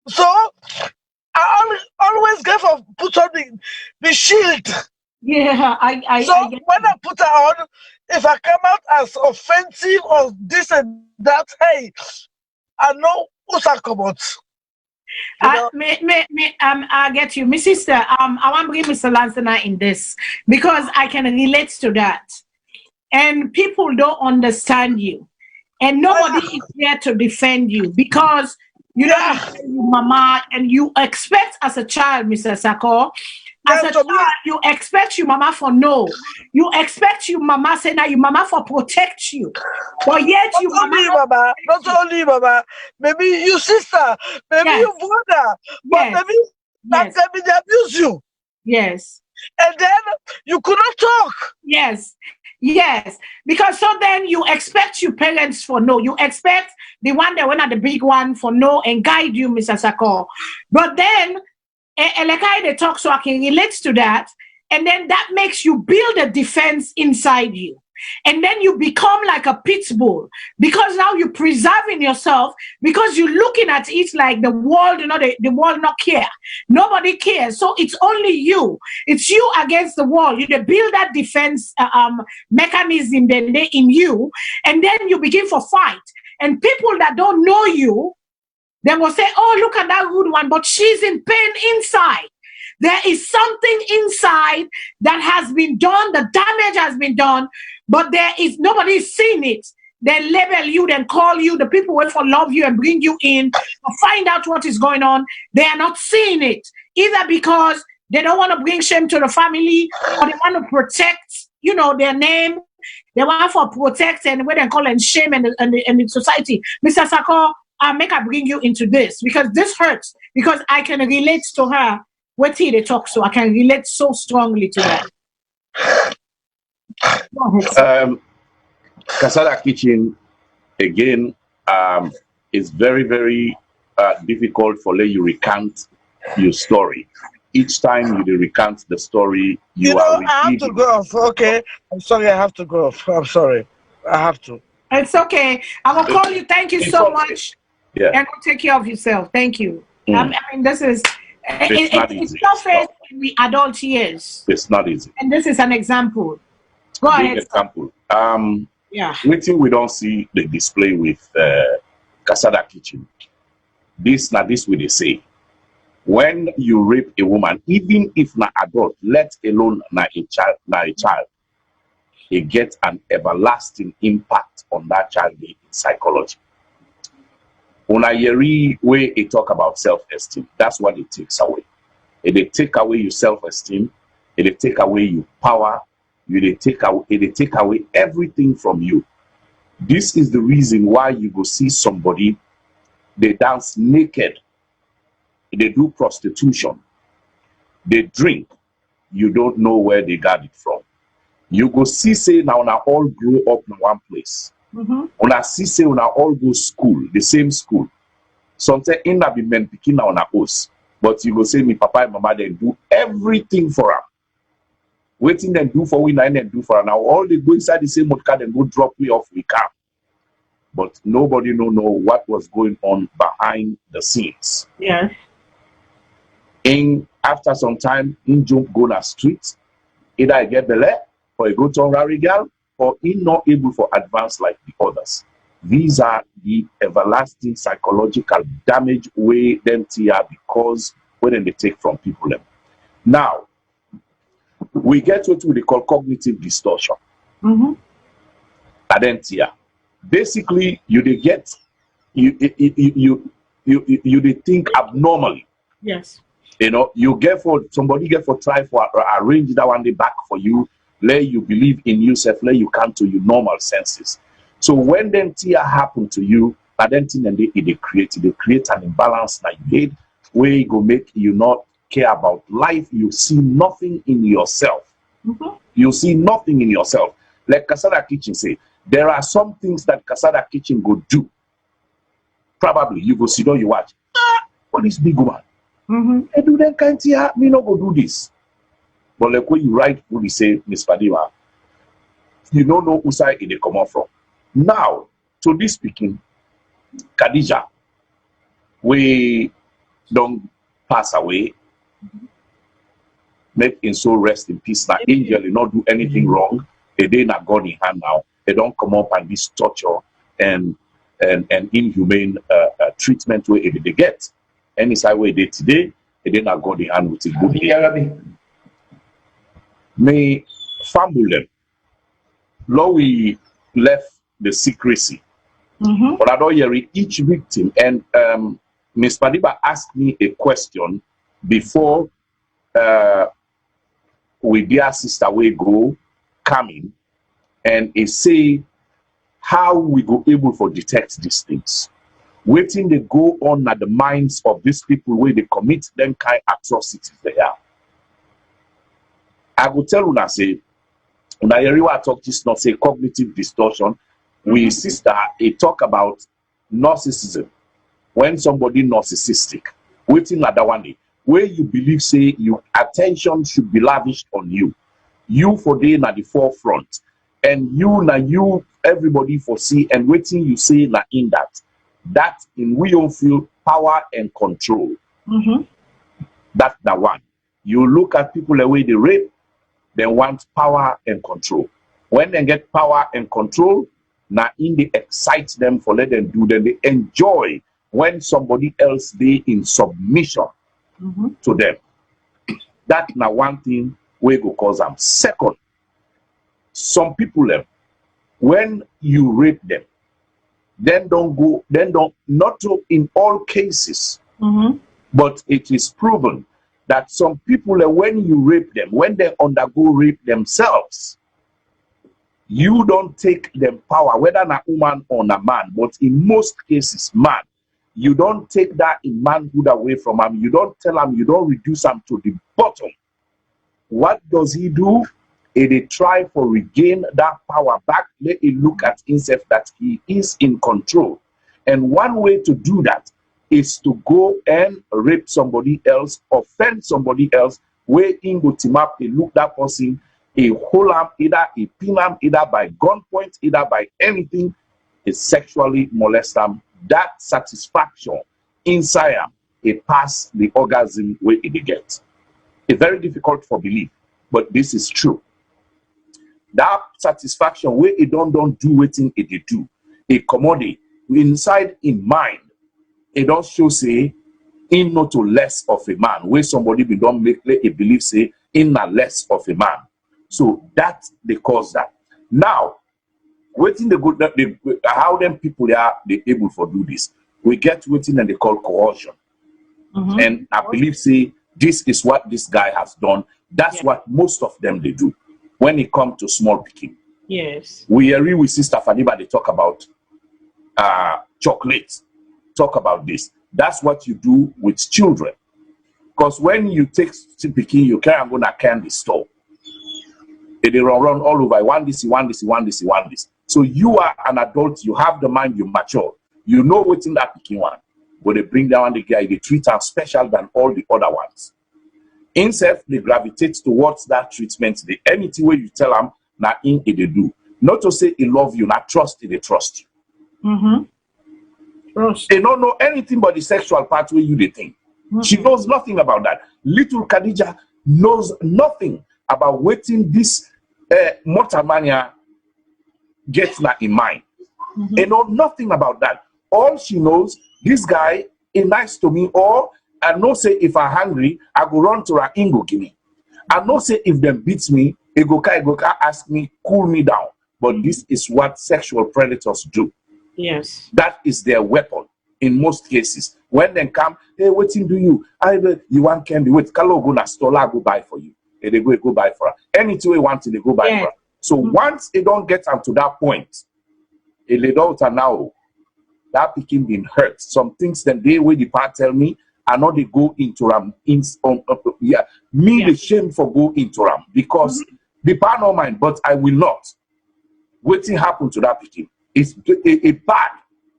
So I always get for put on the shield. Yeah, So I get when I put her on, if I come out as offensive or this and that, hey, I know who's I come out. You know? I get you, my sister. I want to bring Mr. Lansana in this because I can relate to that. And people don't understand you, and nobody is there to defend you because you don't defend your mama, and you expect as a child, Mr. Saccoh, as a child, you expect your mama for no. You expect your mama say now your mama for protect you. But yet not you only mama, not only mama, maybe your sister, maybe your brother, but maybe that maybe they abuse you. Yes. And then you could not talk. Yes. Yes. Because so then you expect your parents for no. You expect the one that went at the big one for no and guide you, Mr. Saccoh. But then like I talk so I can relate to that. And then that makes you build a defense inside you. And then you become like a pit bull because now you're preserving yourself because you're looking at it like the world, you know, the world not care. Nobody cares. So it's only you. It's you against the world. You build that defense mechanism then they in you, and then you begin for fight. And people that don't know you, they will say, oh, look at that good one, but she's in pain inside. There is something inside that has been done, the damage has been done, but there is nobody's seen it. They label you, then call you, the people wait for love you and bring you in, or find out what is going on. They are not seeing it, either because they don't want to bring shame to the family, or they want to protect, you know, their name. They want to protect and what they call it shame and the society. Mr. Saccoh, I'll make her bring you into this because this hurts, because I can relate to her. What they talk, so I can relate so strongly to that. Kasada Kitchen, again, is very, very difficult for you recount your story. Each time you recount the story, you are I have to go off. Okay, I'm sorry, I have to go off. I'm sorry, I have to. It's okay. I will call you. Thank you so much. Yeah. And take care of yourself. Thank you. I mean, this is it's not fair in the adult years. It's not easy. And this is an example. Go ahead. Example. Yeah. Waiting, we don't see the display with Kasada Kitchen. This will they say. When you rape a woman, even if na adult, let alone na a child, it gets an everlasting impact on that child in psychology. Una yeri way it talk about self-esteem, that's what it takes away. It take away your self-esteem, it take away your power, it take away everything from you. This is the reason why you go see somebody, they dance naked, they do prostitution, they drink, you don't know where they got it from. You go see say now all grow up in one place. Una see say una all go school, the same school. Sometimes in that be men picking on a house, but you go say me papa and mama they do everything for them. Waiting them do for we nine and do for her. Now all they go inside the same motor car and go drop we off we car. But nobody know what was going on behind the scenes. Yeah. In after some time, in jump go na street, either I get belay or I go to rary girl, or in not able for advance like the others. These are the everlasting psychological damage way them tear because when they take from people. Now, we get what we call cognitive distortion. Adentia. Basically, you think abnormally. Yes. You know, somebody get for try for arrange that one day back for you, let you believe in yourself, let you come to your normal senses. So when them tear happen to you, But then thing and they create an imbalance like that where you go make you not care about life. You see nothing in yourself. You see nothing in yourself. Like Kasada Kitchen say, there are some things that Kasada Kitchen go do. Probably you go sit down, you watch. What is big woman? I do that kind of thing. Me not go do this. But like when you write, when you say Miss Padima, you don't know who side it come out from. Now, to this speaking, Khadija, we don't pass away. Make him so rest in peace. Now, angel did not do anything wrong. They not God in hand now. They don't come up and this torture and inhumane treatment where they get. Any side way they today, they not God in hand with a good year. May family, Lord, we left the secrecy. But I don't hear each victim. And Ms. Padiba asked me a question before we dear sister we go coming, and it say how we go able to detect these things. Waiting they go on at the minds of these people where they commit them kind of atrocities they are. I will tell you say, when I talk this not say cognitive distortion. We sister talk about narcissism. When somebody narcissistic, waiting at that one day, where you believe say you attention should be lavished on you. You for day at the forefront, and you everybody foresee and waiting you say na in that in we all feel power and control. That's the one. You look at people the way they rape, they want power and control. When they get power and control, now in they excite them for let them do, then they enjoy when somebody else they in submission to them. That's now one thing we go cause them. Second, some people when you rape them, then don't not to in all cases, but it is proven that some people when you rape them, when they undergo rape themselves, you don't take them power, whether a woman or a man, but in most cases, man, you don't take that in manhood away from him. You don't tell him, you don't reduce him to the bottom. What does he do? He try for regain that power back. Let him look at himself that he is in control. And one way to do that is to go and rape somebody else, offend somebody else, where in go team up, he look that person, a hold him, either a pin him, either by gunpoint, either by anything, he sexually molest him. That satisfaction inside him, it pass the orgasm where it get. It's very difficult for belief, but this is true. That satisfaction where it don't do waiting it do. A commodity inside in mind, it don't show say in not to less of a man, where somebody be don't make a belief say in a less of a man. So that they cause that. Now, waiting the good how them people they able to do this. We get waiting and they call coercion. And I believe say this is what this guy has done. That's what most of them they do when it comes to small picking. Yes. We agree with Sister Fadiba, they talk about chocolate, talk about this. That's what you do with children. Because when you take picking, you can't go to candy store. They run all over. Want this. So you are an adult, you have the mind, you mature. You know what's in that picking one. But they bring down the guy, they treat him special than all the other ones. Instead, they gravitate towards that treatment. The anything where you tell them, now in it they do. Not to say he love you, not trust it, they trust you. Trust. They don't know anything but the sexual part where you they think. She knows nothing about that. Little Khadija knows nothing about waiting this mortal mania gets that in mind. They know nothing about that. All she knows, this guy is nice to me, or I know say if I'm hungry, I go run to her Ingo give me. I know say if them beats me, they go ask me, cool me down. But this is what sexual predators do. Yes. That is their weapon in most cases. When they come, hey, what thing do you? You want candy? Wait, Kalo go na store, go buy for you. And they go buy for her. Anything they want, they go buy for her. So once they don't get up to that point, they don't now. that pikin been hurt. Some things the day where the part tell me, I know they go into ram the shame for go into ram because the part no mind, but I will not. Waiting happen to that pikin. It's a bad.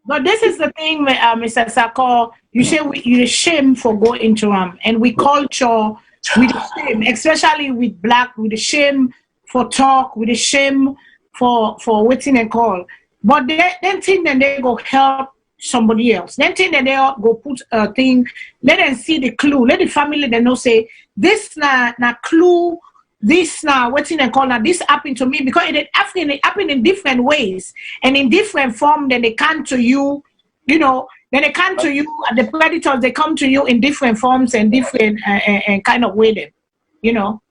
But this is the thing, Mr. Saccoh. You say you shame for go into ram, and we culture with shame, especially with black, with the shame for talk, with the shame for waiting and call. But then think that they go help somebody else. Then think that they go put a thing. Let them see the clue. Let the family they know say this na clue. This now waiting and call now this happened to me because it happened in different ways and in different form. Then they come to you, you know. Then they come to you. The predators they come to you in different forms and different and kind of way. Then, you know.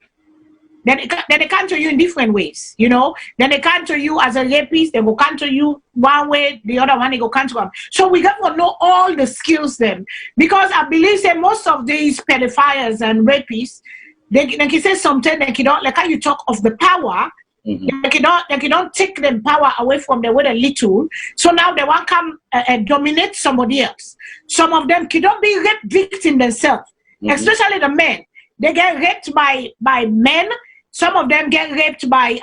Then they come to you in different ways, you know. Then they come to you as a rapist. They will come to you one way, the other one they go come to them. So we got to know all the skills then, because I believe that most of these pedophiles and rapists, they like you say something like you don't like how you talk of the power. Like you don't take the power away from them with a little. So now they want to come dominate somebody else. Some of them can don't be rape victim themselves, especially the men. They get raped by men. Some of them get raped by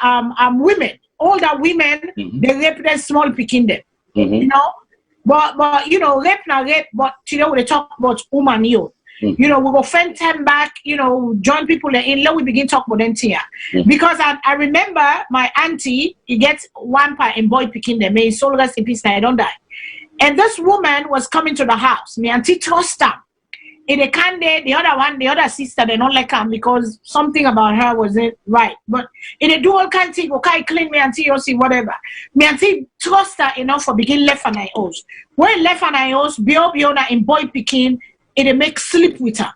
women, older women. They rape them small picking them, you know. But you know, rape now rape. But you know, when they talk about woman, you know, we go fend them back. You know, join people in. Let we begin talk about them here, because I remember my auntie. You get one part in boy picking them. May soul rest in peace. I don't die. And this woman was coming to the house. My auntie trust her. In the candidate, the other sister, they don't like her because something about her wasn't right. But in a dual can't okay, clean me auntie, you see whatever. Me auntie trust her enough for begin left and I house. When left and I house, Biona in boy picking, it make sleep with her.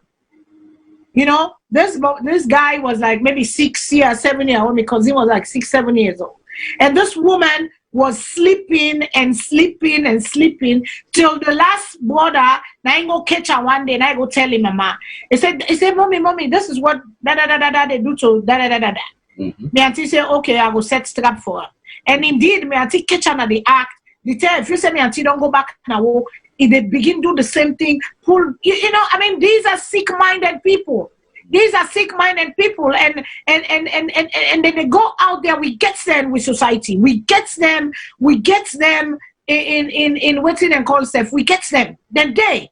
You know, this guy was like maybe 6 years, 7 years old because he was like 6, 7 years old. And this woman was sleeping and sleeping and sleeping till the last brother. Now I go catch her one day and I go tell him, mama. He said, mommy, this is what they do to da. My auntie said, okay, I will set strap for her. And indeed, my auntie catch her at the act. They tell if you say my auntie don't go back now, if they begin do the same thing, pull. You know, I mean, these are sick-minded people. These are sick-minded people, and then they go out there. We get them with society. We get them in waiting and call stuff. We get them. Then they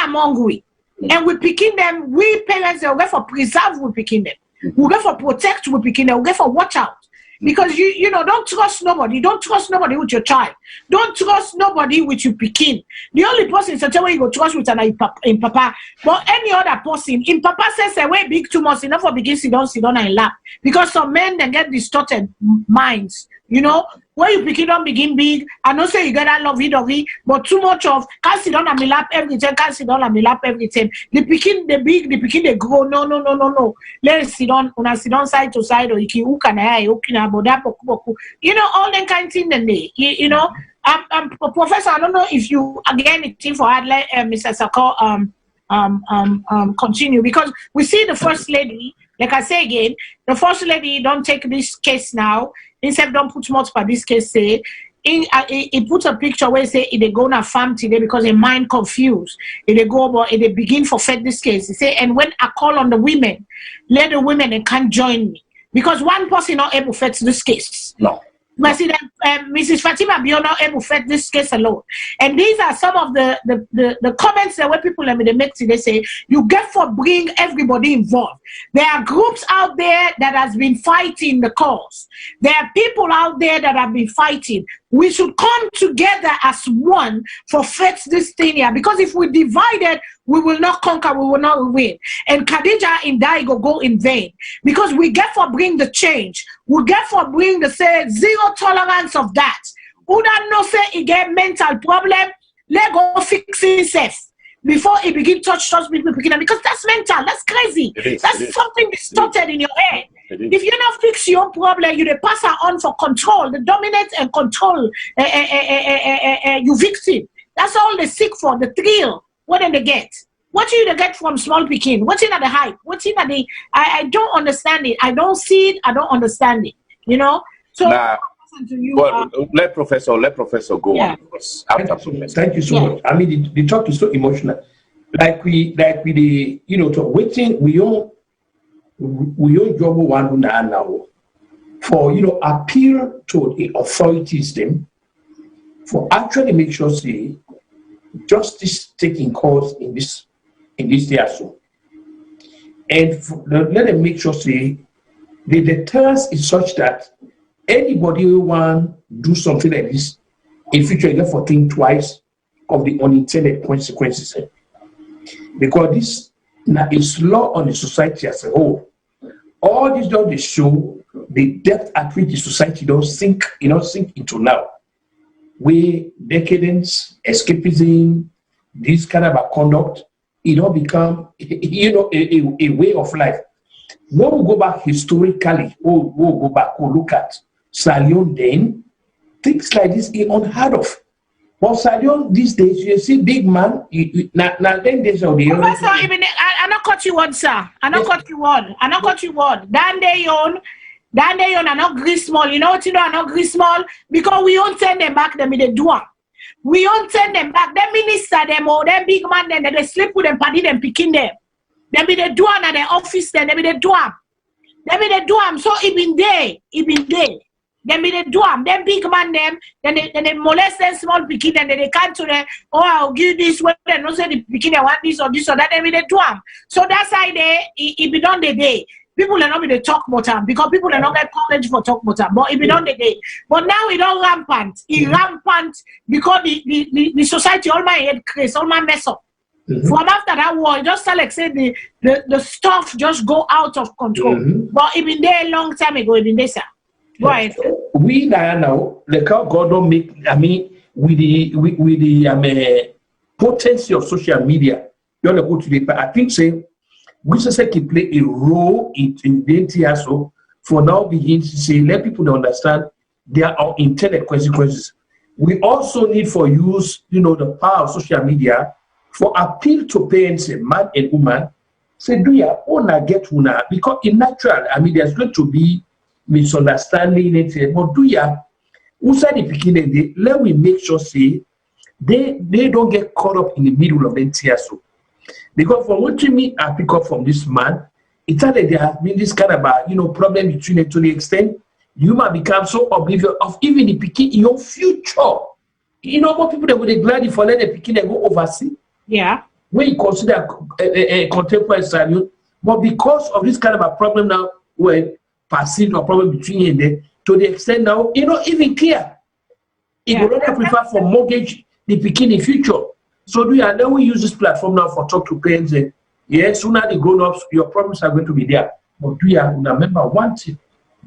among we, and we picking them. We parents are going for preserve. We picking them. We go for protect. We picking them. We go for watch out. Because you know, don't trust nobody. Don't trust nobody with your child. Don't trust nobody with your pikin. The only person is the way you go trust with in papa. But any other person, in papa says away big too much, enough for begin sit down and laugh. Because some men they get distorted minds. You know, when you pick it up, begin big. I know say you get that lovey-dovey, but too much of can't sit down and me lap every time, can't sit down and me lap every time. The picking the big, the picking they grow. No. Let's sit down, when I sit down side to side, or you can you know, all them kind of things then they, you know. Professor, I don't know if you again it's for let Mr. Saccoh continue, because we see the first lady, like I say again, the first lady don't take this case now. Instead, don't put much for this case. Say, he put a picture where say they go na farm today because their mind confused. They go about they begin for fed this case. He say, and when I call on the women, let the women they can't join me because one person not able to fetch this case. No. But see, Mrs. Fatima be not able to fetch this case alone. And these are some of the comments that where people they make today say you get for bring everybody involved. There are groups out there that has been fighting the cause. There are people out there that have been fighting. We should come together as one for fetch this thing here, because if we divided, we will not conquer, we will not win. And Khadija in Daigo go in vain, because we get for bring the change. We get for bring the say zero tolerance of that. Who don't know say he get mental problem, let go fix himself before he begin touch people, because that's mental, that's crazy. That's something distorted in your head. If you not fix your problem, you pass her on for control, the dominate and control you victim. That's all they seek for, the thrill. What do they get? What do you get from small picking? What's in at the hype? What's in at the I don't understand it. I don't see it, I don't understand it. You know? So listen to you. Well, let Professor go on first. After Professor. Thank you so much. I mean, the talk is so emotional. Like we to waiting, we own job one now for appeal to the authorities them for actually make sure say justice taking course in this year so, and let them make sure say the deterrence is such that anybody who want do something like this in future you for think twice of the unintended consequences. Because this now is law on the society as a whole. All these don't show the depth at which the society don't sink into now. Where decadence, escapism, this kind of a conduct, it all become a way of life. When we go back historically, we'll go back, we'll look at Salone then, things like this are unheard of. But Salone these days, you see big man, now then there's all the Professor, I not cut you word, sir. I not cut you word. Dan day on, I not grease small. You know what you know, I not grease small because we don't send them back, them in the door. We don't send them back. Them minister them or them big man then they sleep with them, party them, picking them. Them be the door at the office then, they be the door. They be the door. So it been there. Them be the dwarf, them big man them, then they molest them small picking and then they come to them, oh I'll give this one, they don't say the picking I want this or that, they be the dwarf. So that's how it be done the day. People are not be the talk about them because people are not get courage for talk about them, but it be done the day. But now it all rampant. It rampant because the society all my head crazy, all my mess up. From after that war, just like say the stuff just go out of control. But it been there a long time ago, it been there, sir. Right. We now, like how God don't make, I mean, with the potency of social media, you want to go to the, I think say, we just can play a role in the entire so for now begin to say, let people understand there are intended consequences. We also need for use, the power of social media for appeal to parents, man and woman, say, do you own get una? Because in natural, I mean, there's going to be misunderstanding it, but do ya inside the beginning let we make sure say they don't get caught up in the middle of the entire so because from what I pick up from this man, it's that there has been this kind of problem between them to the extent you might become so oblivious of even the picking in your future. What people that would gladly for let the picking and go overseas. Yeah. When you consider a contemporary Salone, but because of this kind of a problem now where perceived or problem between you and them, to the extent now, even clear. It would not prefer for mortgage the beginning future. So then we use this platform now for talk to parents and yes, sooner the grown-ups, your problems are going to be there. But remember one thing,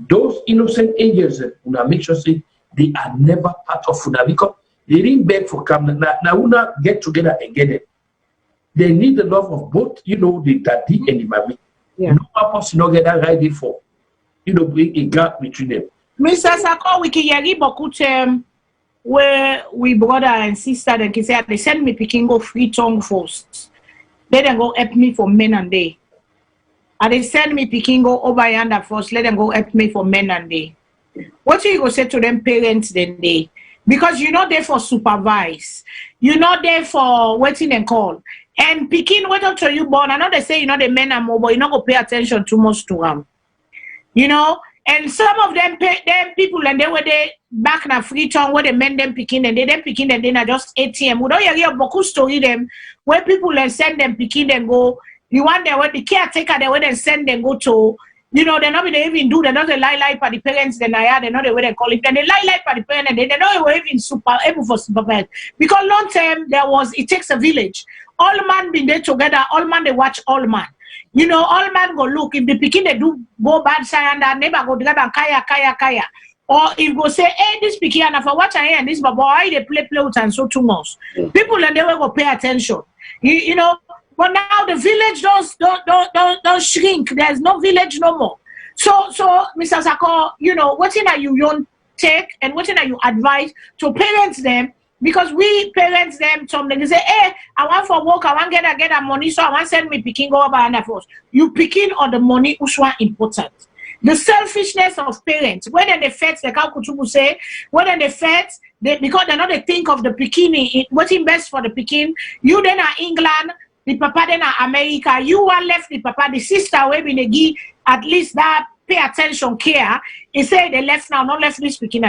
those innocent angels, make sure say they are never part of Funa because they didn't beg for come now una get together and get it. They need the love of both, the daddy and the mommy. No purpose not get that right for. Bring a gap between them. Mr. Saccoh, we can yagi bokutem where we brother and sister then say they send me picking go free tongue first. Let them go help me for men and day. And they send me picking go over yonder first. Let them go help me for men and day. What you go say to them parents then they? Because you're not there for supervise. You're not there for waiting and call. And picking wait until you born. I know they say the men are mobile. You're not gonna pay attention too much to them. And some of them people and they were there back in a free town where they men them picking and they them picking and then are just ATM. We don't hear beaucoup story them where people and send them picking and go. You want them where the caretaker they where they send them go to. They're not they even do. They're not the lie for the parents. Then they're not the way they call it. Then they lie for the parents. And they're not even able for supervise because long term it takes a village. All man been there together. All man they watch all man. All man go look if the pikin they do go bad side and that neighbor go grab and kaya. Or if go say, hey, this pikin and for what I hear and this but why they play with and so too much. People and they will go pay attention. But now the village don't shrink. There's no village no more. So Mr. Saccoh, what are you don't take and what are you advise to parents them? Because we parents them some they say, hey, I want for work, I want get a money, so I want send me picking go over and force. You picking on the money which one important. The selfishness of parents. When they fetch, like how Kutubu say, when they fetch, because they're not they think of the bikini, what's best for the Pekin. You then are England, the papa then are America. You one left the papa, the sister will be the give at least that pay attention, care. He say they left now, not left this Pekin.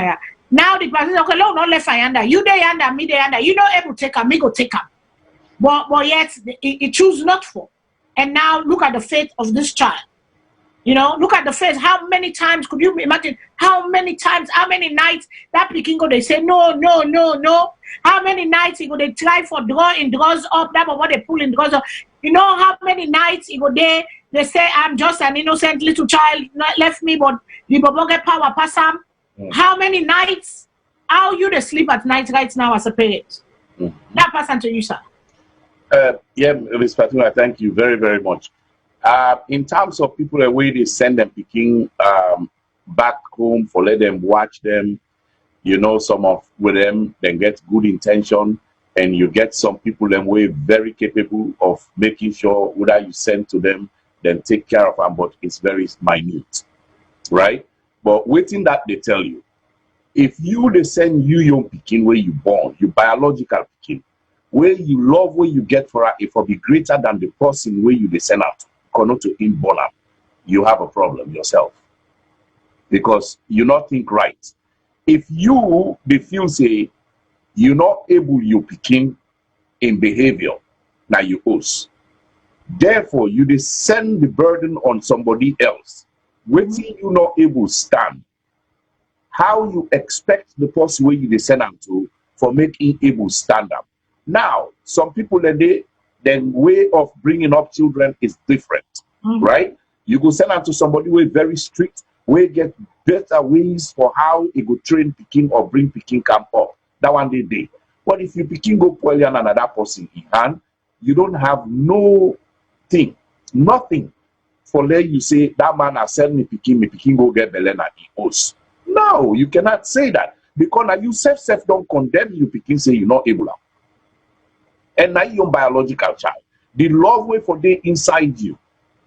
Now the person okay, no, not left I under. You they under, me they under. You don't able to take her, me go take her. But yet he choose not for. And now look at the fate of this child. You know, look at the face. How many times could you imagine? How many times, how many nights that Pekin go, they say no, no, no, no. How many nights he go, they try for draws up, that what they pull in draws up. You know how many nights he go there, they say, I'm just an innocent little child, not left me, but the Bobo get power pass him. How many nights, how you they sleep at night right now as a parent? That person to you, sir. Yeah, Ms. Fatuma, thank you very, very much. In terms of people away, they send them picking back home for let them watch them, you know, some of with them then get good intention, and you get some people them way very capable of making sure whether you send to them, then take care of them, but it's very minute, right? But waiting that they tell you, if you they send you young picking where you born, you biological picking, where you love where you get for it will be greater than the person where you they send out. Not to inborn, you have a problem yourself because you not think right. If you they feel say you're not able you picking in behavior, now you ose. Therefore, you they send the burden on somebody else. Waiting you not able stand. How you expect the person where you they send them to for making able stand up? Now, some people then way of bringing up children is different, right? You go send them to somebody who is very strict, we get better ways for how he go train Peking or bring Peking camp up. That one day. But if you Peking go poorly and another person in hand, you don't have no thing, nothing for let you say that man has sent me Peking go get Belena he owes. No, you cannot say that because now you self don't condemn you Peking say you're not able. And now your biological child, the love way for they inside you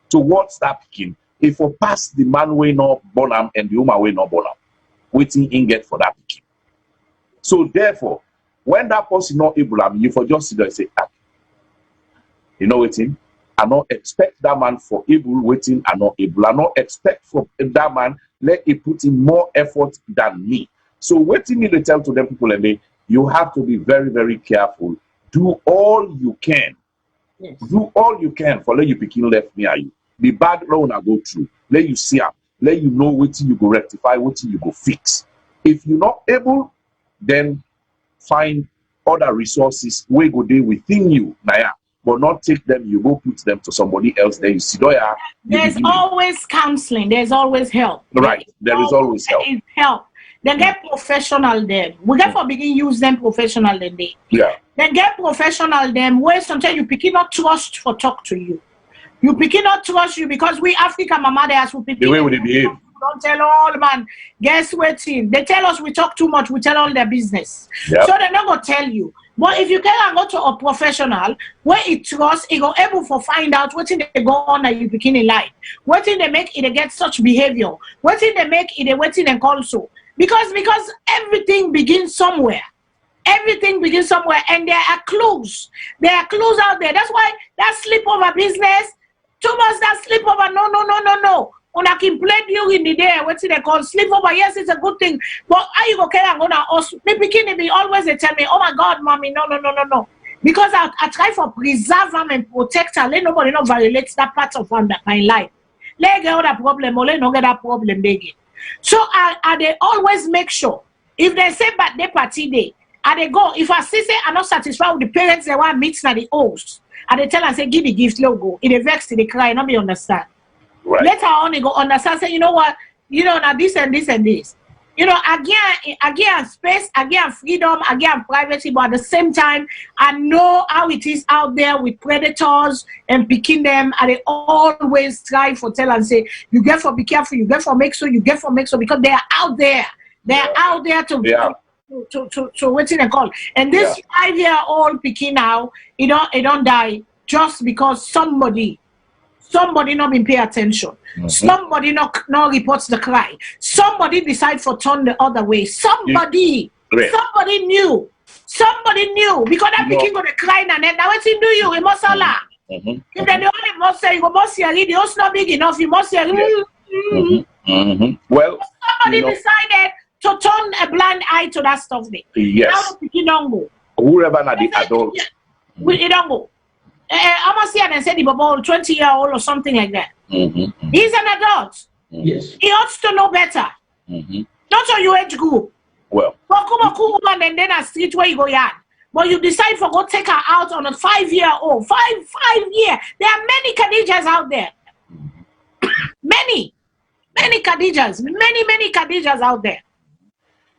towards that Peking, if you pass the man way not born and the woman way not born, waiting in get for that Peking. So therefore, when that person not able, you for just sit there and say, ah, you know waiting, I not expect that man for able waiting, I not able, I not expect for that man let it put in more effort than me. So waiting me to tell to them people and they, you have to be very, very careful. Do all you can. Yes. Do all you can for let you Peking left near you. The bad road I go through. Let you see up. Let you know what you go rectify, what you go fix. If you're not able, then find other resources where go there within you, Naya. But not take them, you go put them to somebody else. Then you see, there's always counseling. There's always help. Right. There is always help. There is help. Then get professional then. We get for begin use them professional then they. Yeah. Then get professional them where sometimes you pick not trust for talk to you. You pick not trust you because we African mama they ask people. The way we behave. Don't tell all man. Guess what team? They tell us we talk too much, we tell all their business. Yep. So they're not gonna tell you. But if you can go to a professional where it trust, it go able to find out what thing they go on that you begin in life. What thing they make it they get such behavior. What thing they make it they waiting and call so. Because everything begins somewhere. Everything begins somewhere, and there are clues. There are clues out there. That's why that sleepover business, too much that sleepover. No. When I can play during the day, what's it they call sleepover? Yes, it's a good thing. But are you okay? I'm gonna also me bikini be always they tell me, oh my God, mommy, no. Because I try for preserve them and protect her. Let nobody not violate that part of my life. Let get that problem or let not get that problem they get. So I they always make sure if they say birthday party day, and they go, if I see say I'm not satisfied with the parents they want meet na the host, and they tell and say give the gift, let go. It they vex, they cry, not be understand. Right. Later on they go understand, say, you know what, you know, now this and this and this. You know, again space, again freedom, again privacy, but at the same time, I know how it is out there with predators and picking them, and they always try for tell and say, you get for be careful, you get for make sure, because they are out there. They are out there to what's in a call. And this 5-year-old picking now, it don't die just because somebody Somebody not been pay attention. Somebody not reports the cry. Somebody decide for turn the other way. Somebody knew. Somebody knew because that picking gonna cry and then now what do you? You must allow. If they only must say you must hear it, it's not big enough. You must hear. Well, somebody decided to turn a blind eye to that stuff. Yes. Now the picking don't go. Whoever not the adult. It don't go. I must hear and say the bubble 20-year-old or something like that. He's an adult. Yes. He ought to know better. Not on your age group. Well, but come on, cool woman, and then a street where you go yard. But you decide for go take her out on a 5-year-old. 5 year. There are many Khadijas out there. many Khadijas. Many Khadijas out there.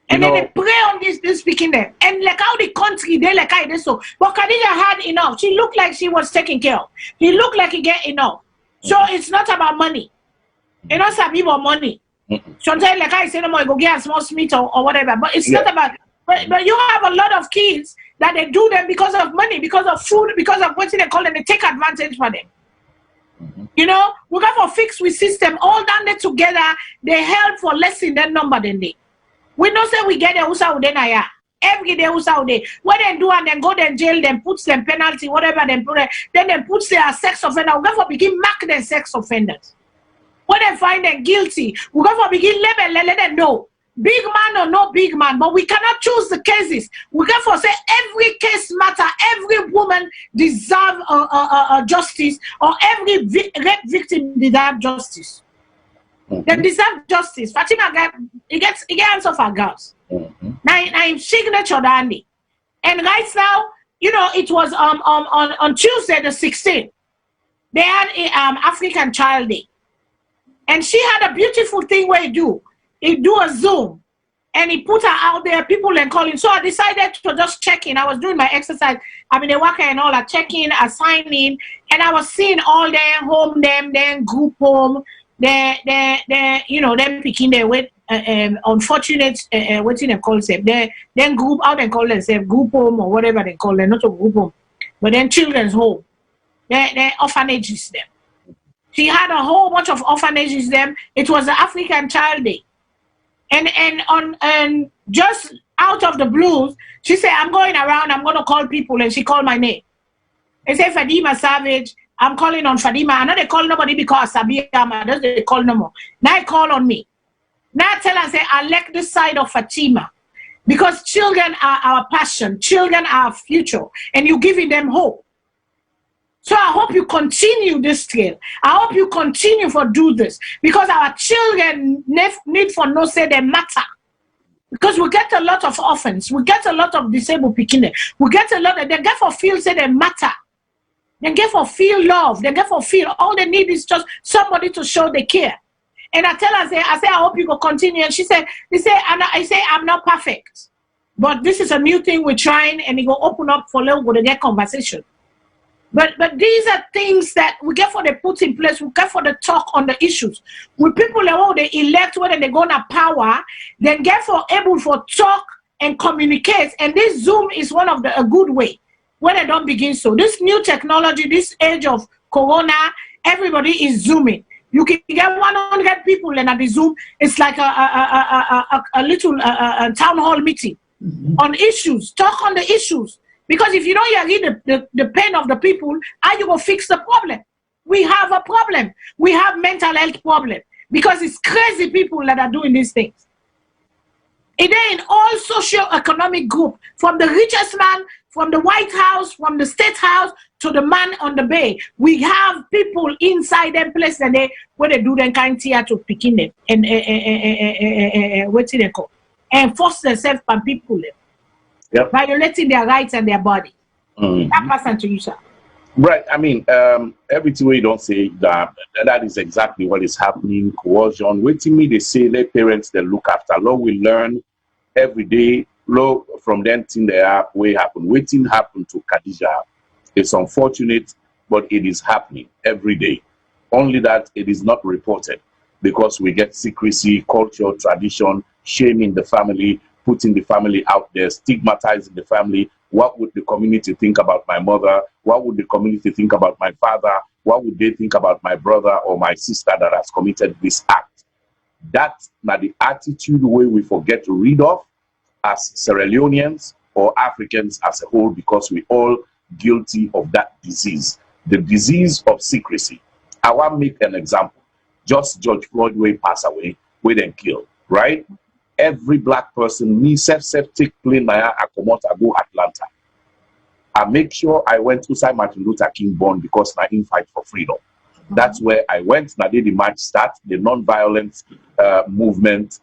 And then they prey on this speaking there. And like how the country, they like how it is so. But Khadija had enough. She looked like she was taken care of. He looked like he get enough. So it's not about money. It's not about money. Sometimes like I say, no more, go get a small meat or whatever. But it's not about, but you have a lot of kids that they do them because of money, because of food, because of what they call them, they take advantage for them. You know, we got for fix with system, all done it together, they help for less in that number than they. We don't say we get a usa udenaya. Every day usa ude. What they do and then go to jail, then puts them penalty, whatever, then they puts their sex offender. We got for begin mark their sex offenders. When they find them guilty, we got for begin label, let them know. Big man or no big man, but we cannot choose the cases. We got for say every case matter, every woman deserve justice, or every rape victim deserve justice. They deserve justice. Fatima gets answer for girls. Now signature Dandy. And right now, you know, it was on Tuesday the 16th. They had a African Child Day. And she had a beautiful thing where he do a Zoom and he put her out there, people and calling. So I decided to just check in. I was doing my exercise. I mean, the worker and all, I check in, I sign in, and I was seeing all their home, them group home, you know, them picking their with unfortunate, what they call them, then group, how they call themselves, group home or whatever they call them, not a group home, but then children's home, they're orphanages them. She had a whole bunch of orphanages them. It was the African Child Day. And just out of the blues, she said, I'm going around, I'm going to call people. And she called my name. They say, Fadima Savage, I'm calling on Fadima. I know they call nobody because Sabia, they call no more. Now I call on me. Now I tell her, say, I like this side of Fatima. Because children are our passion. Children are our future. And you're giving them hope. So I hope you continue this trail. I hope you continue for do this. Because our children need for no say they matter. Because we get a lot of orphans. We get a lot of disabled people. We get a lot of, they get for feel say they matter. They get for feel love. They get for feel. All they need is just somebody to show they care. And I tell her, I say, I hope you will continue. And she said, I say, I'm not perfect. But this is a new thing we're trying, and it will open up for little to get conversation. But these are things that we get for the put in place, we get for the talk on the issues. With people who they elect, whether they go to power, then get for able for talk and communicate. And this Zoom is one of a good way when they don't begin so. This new technology, this age of Corona, everybody is Zooming. You can get 100 people and at the Zoom, it's like a little town hall meeting on issues. Talk on the issues. Because if you don't read the pain of the people, how you will fix the problem? We have a problem. We have mental health problem. Because it's crazy people that are doing these things. It is in all socio-economic group, from the richest man, from the White House, from the State House, to the man on the bay. We have people inside them place and where they do them kind of theater picking them and what they call and force themselves on people. Yep. Violating their rights and their body. That person to you, sir. Right. I mean, everything we don't say that is exactly what is happening. Coercion. Waiting me, they say let parents they look after. Lord, we learn every day. Lord, from them thing they are way happen. Waiting happen to Khadija. It's unfortunate, but it is happening every day. Only that it is not reported because we get secrecy, culture, tradition, shaming the family, putting the family out there, stigmatizing the family. What would the community think about my mother? What would the community think about my father? what would they think about my brother or my sister that has committed this act? That's not the attitude way we forget to read off as Sierra Leoneans or Africans as a whole, because we all guilty of that disease, the disease of secrecy. I want to make an example. Just George Floyd way pass away, we then kill, right? Every black person, me self take plane I come out, I go Atlanta. I make sure I went to Martin Luther King born because I in fight for freedom. That's where I went. Now the march start, the non-violent movement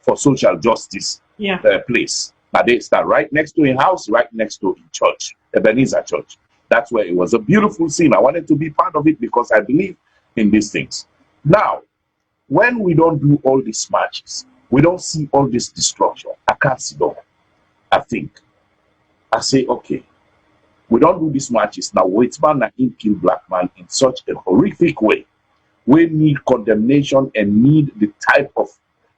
for social justice place. Now they start right next to a house, right next to a church, Ebenezer Church. That's where it was a beautiful scene. I wanted to be part of it because I believe in these things. Now, when we don't do all these marches, we don't see all this destruction. I can't sit down. I think. I say, okay, we don't do these marches. Now, white man and kill black man in such a horrific way. We need condemnation and need the type of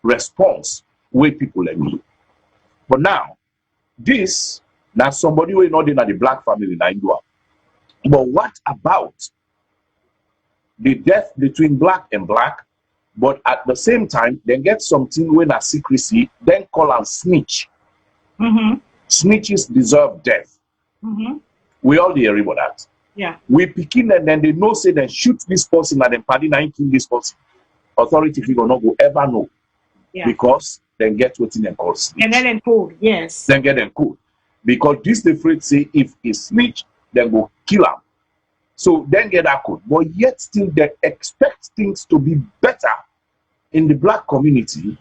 response where people need. But now, this, now somebody we know in the black family in India. But what about the death between black and black? But at the same time, they get something when a secrecy, then call and snitch. Snitches deserve death. We all hear about that. Yeah. We picking and then they know say they shoot this person and then party nine kill this person. Authority figure not go ever know. Yeah. Because then get what in them call snitch. And then code, yes. Then get them code. Because this the afraid say if a snitch, then go kill him. So then get that code. But yet still they expect things to be better in the black community,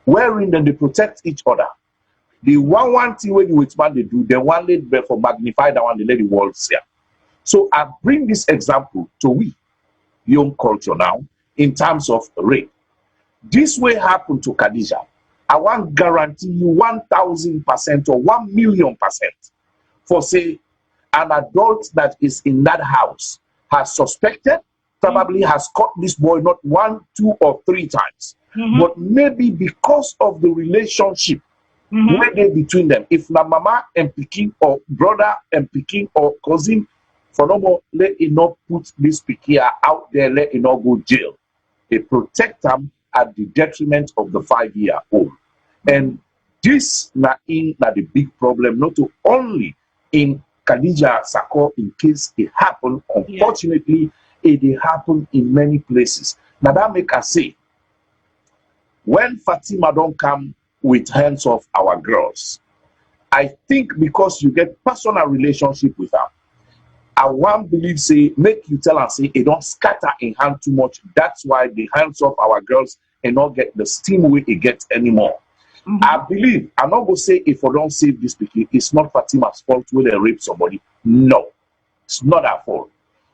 wherein then they protect each other. The one thing when the white man they do, the one let for magnify that one, they let the world see. So I bring this example to we young culture now in terms of rape. This way happen to Khadija. I want guarantee you 1,000% or 1,000,000% for say an adult that is in that house has suspected, probably has caught this boy not 1, 2, or 3 times, but maybe because of the relationship where they between them. If na mama and pikin or brother and pikin or cousin, for no more let it not put this pikin out there, let it not go jail. They protect them at the detriment of the 5-year-old. And this na the big problem, not only in Khadija Saccoh, in case it happened. Unfortunately, it happened in many places. Now that make us say, when Fatima don't come with hands of our girls, I think because you get personal relationship with her, I want believe say make you tell and say it don't scatter in hand too much. That's why the hands of our girls and not get the steam way it gets anymore. I believe I'm not gonna say if I don't save this people, it's not Fatima's fault when they rape somebody. No, it's not our fault.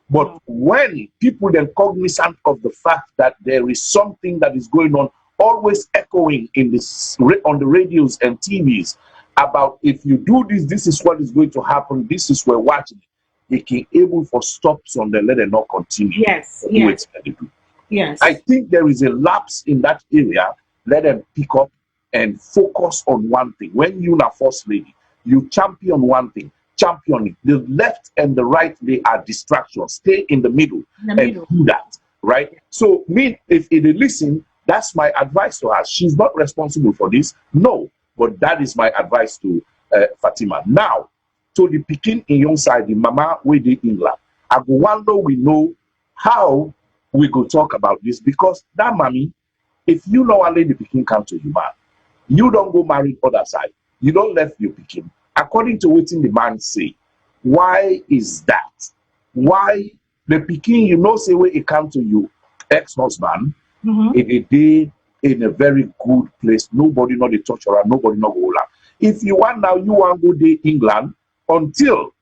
But when people then cognizant of the fact that there is something that is going on, always echoing in this on the radios and TVs about if you do this, this is what is going to happen. This is we're watching. They can able for stops on the let them not continue. Yes. Yes. Yes. I think there is a lapse in that area. Let them pick up and focus on one thing. When you're a first lady, you champion one thing. Champion it. The left and the right, they are distractions. Stay in the middle and do that. Right? So me, if they listen, that's my advice to her. She's not responsible for this. No. But that is my advice to Fatima. Now, to the Pekin in young side, the mama with the England. I go wonder we know how we go talk about this, because that mommy, if you know a lady Pekin come to you, man, you don't go marry other side. You don't left your Pekin. According to what the man say, why is that? Why the Pekin, you know, say where it come to you, ex-husband, in a day in a very good place. Nobody know the touch around, nobody know go around. If you want now, you want go to England until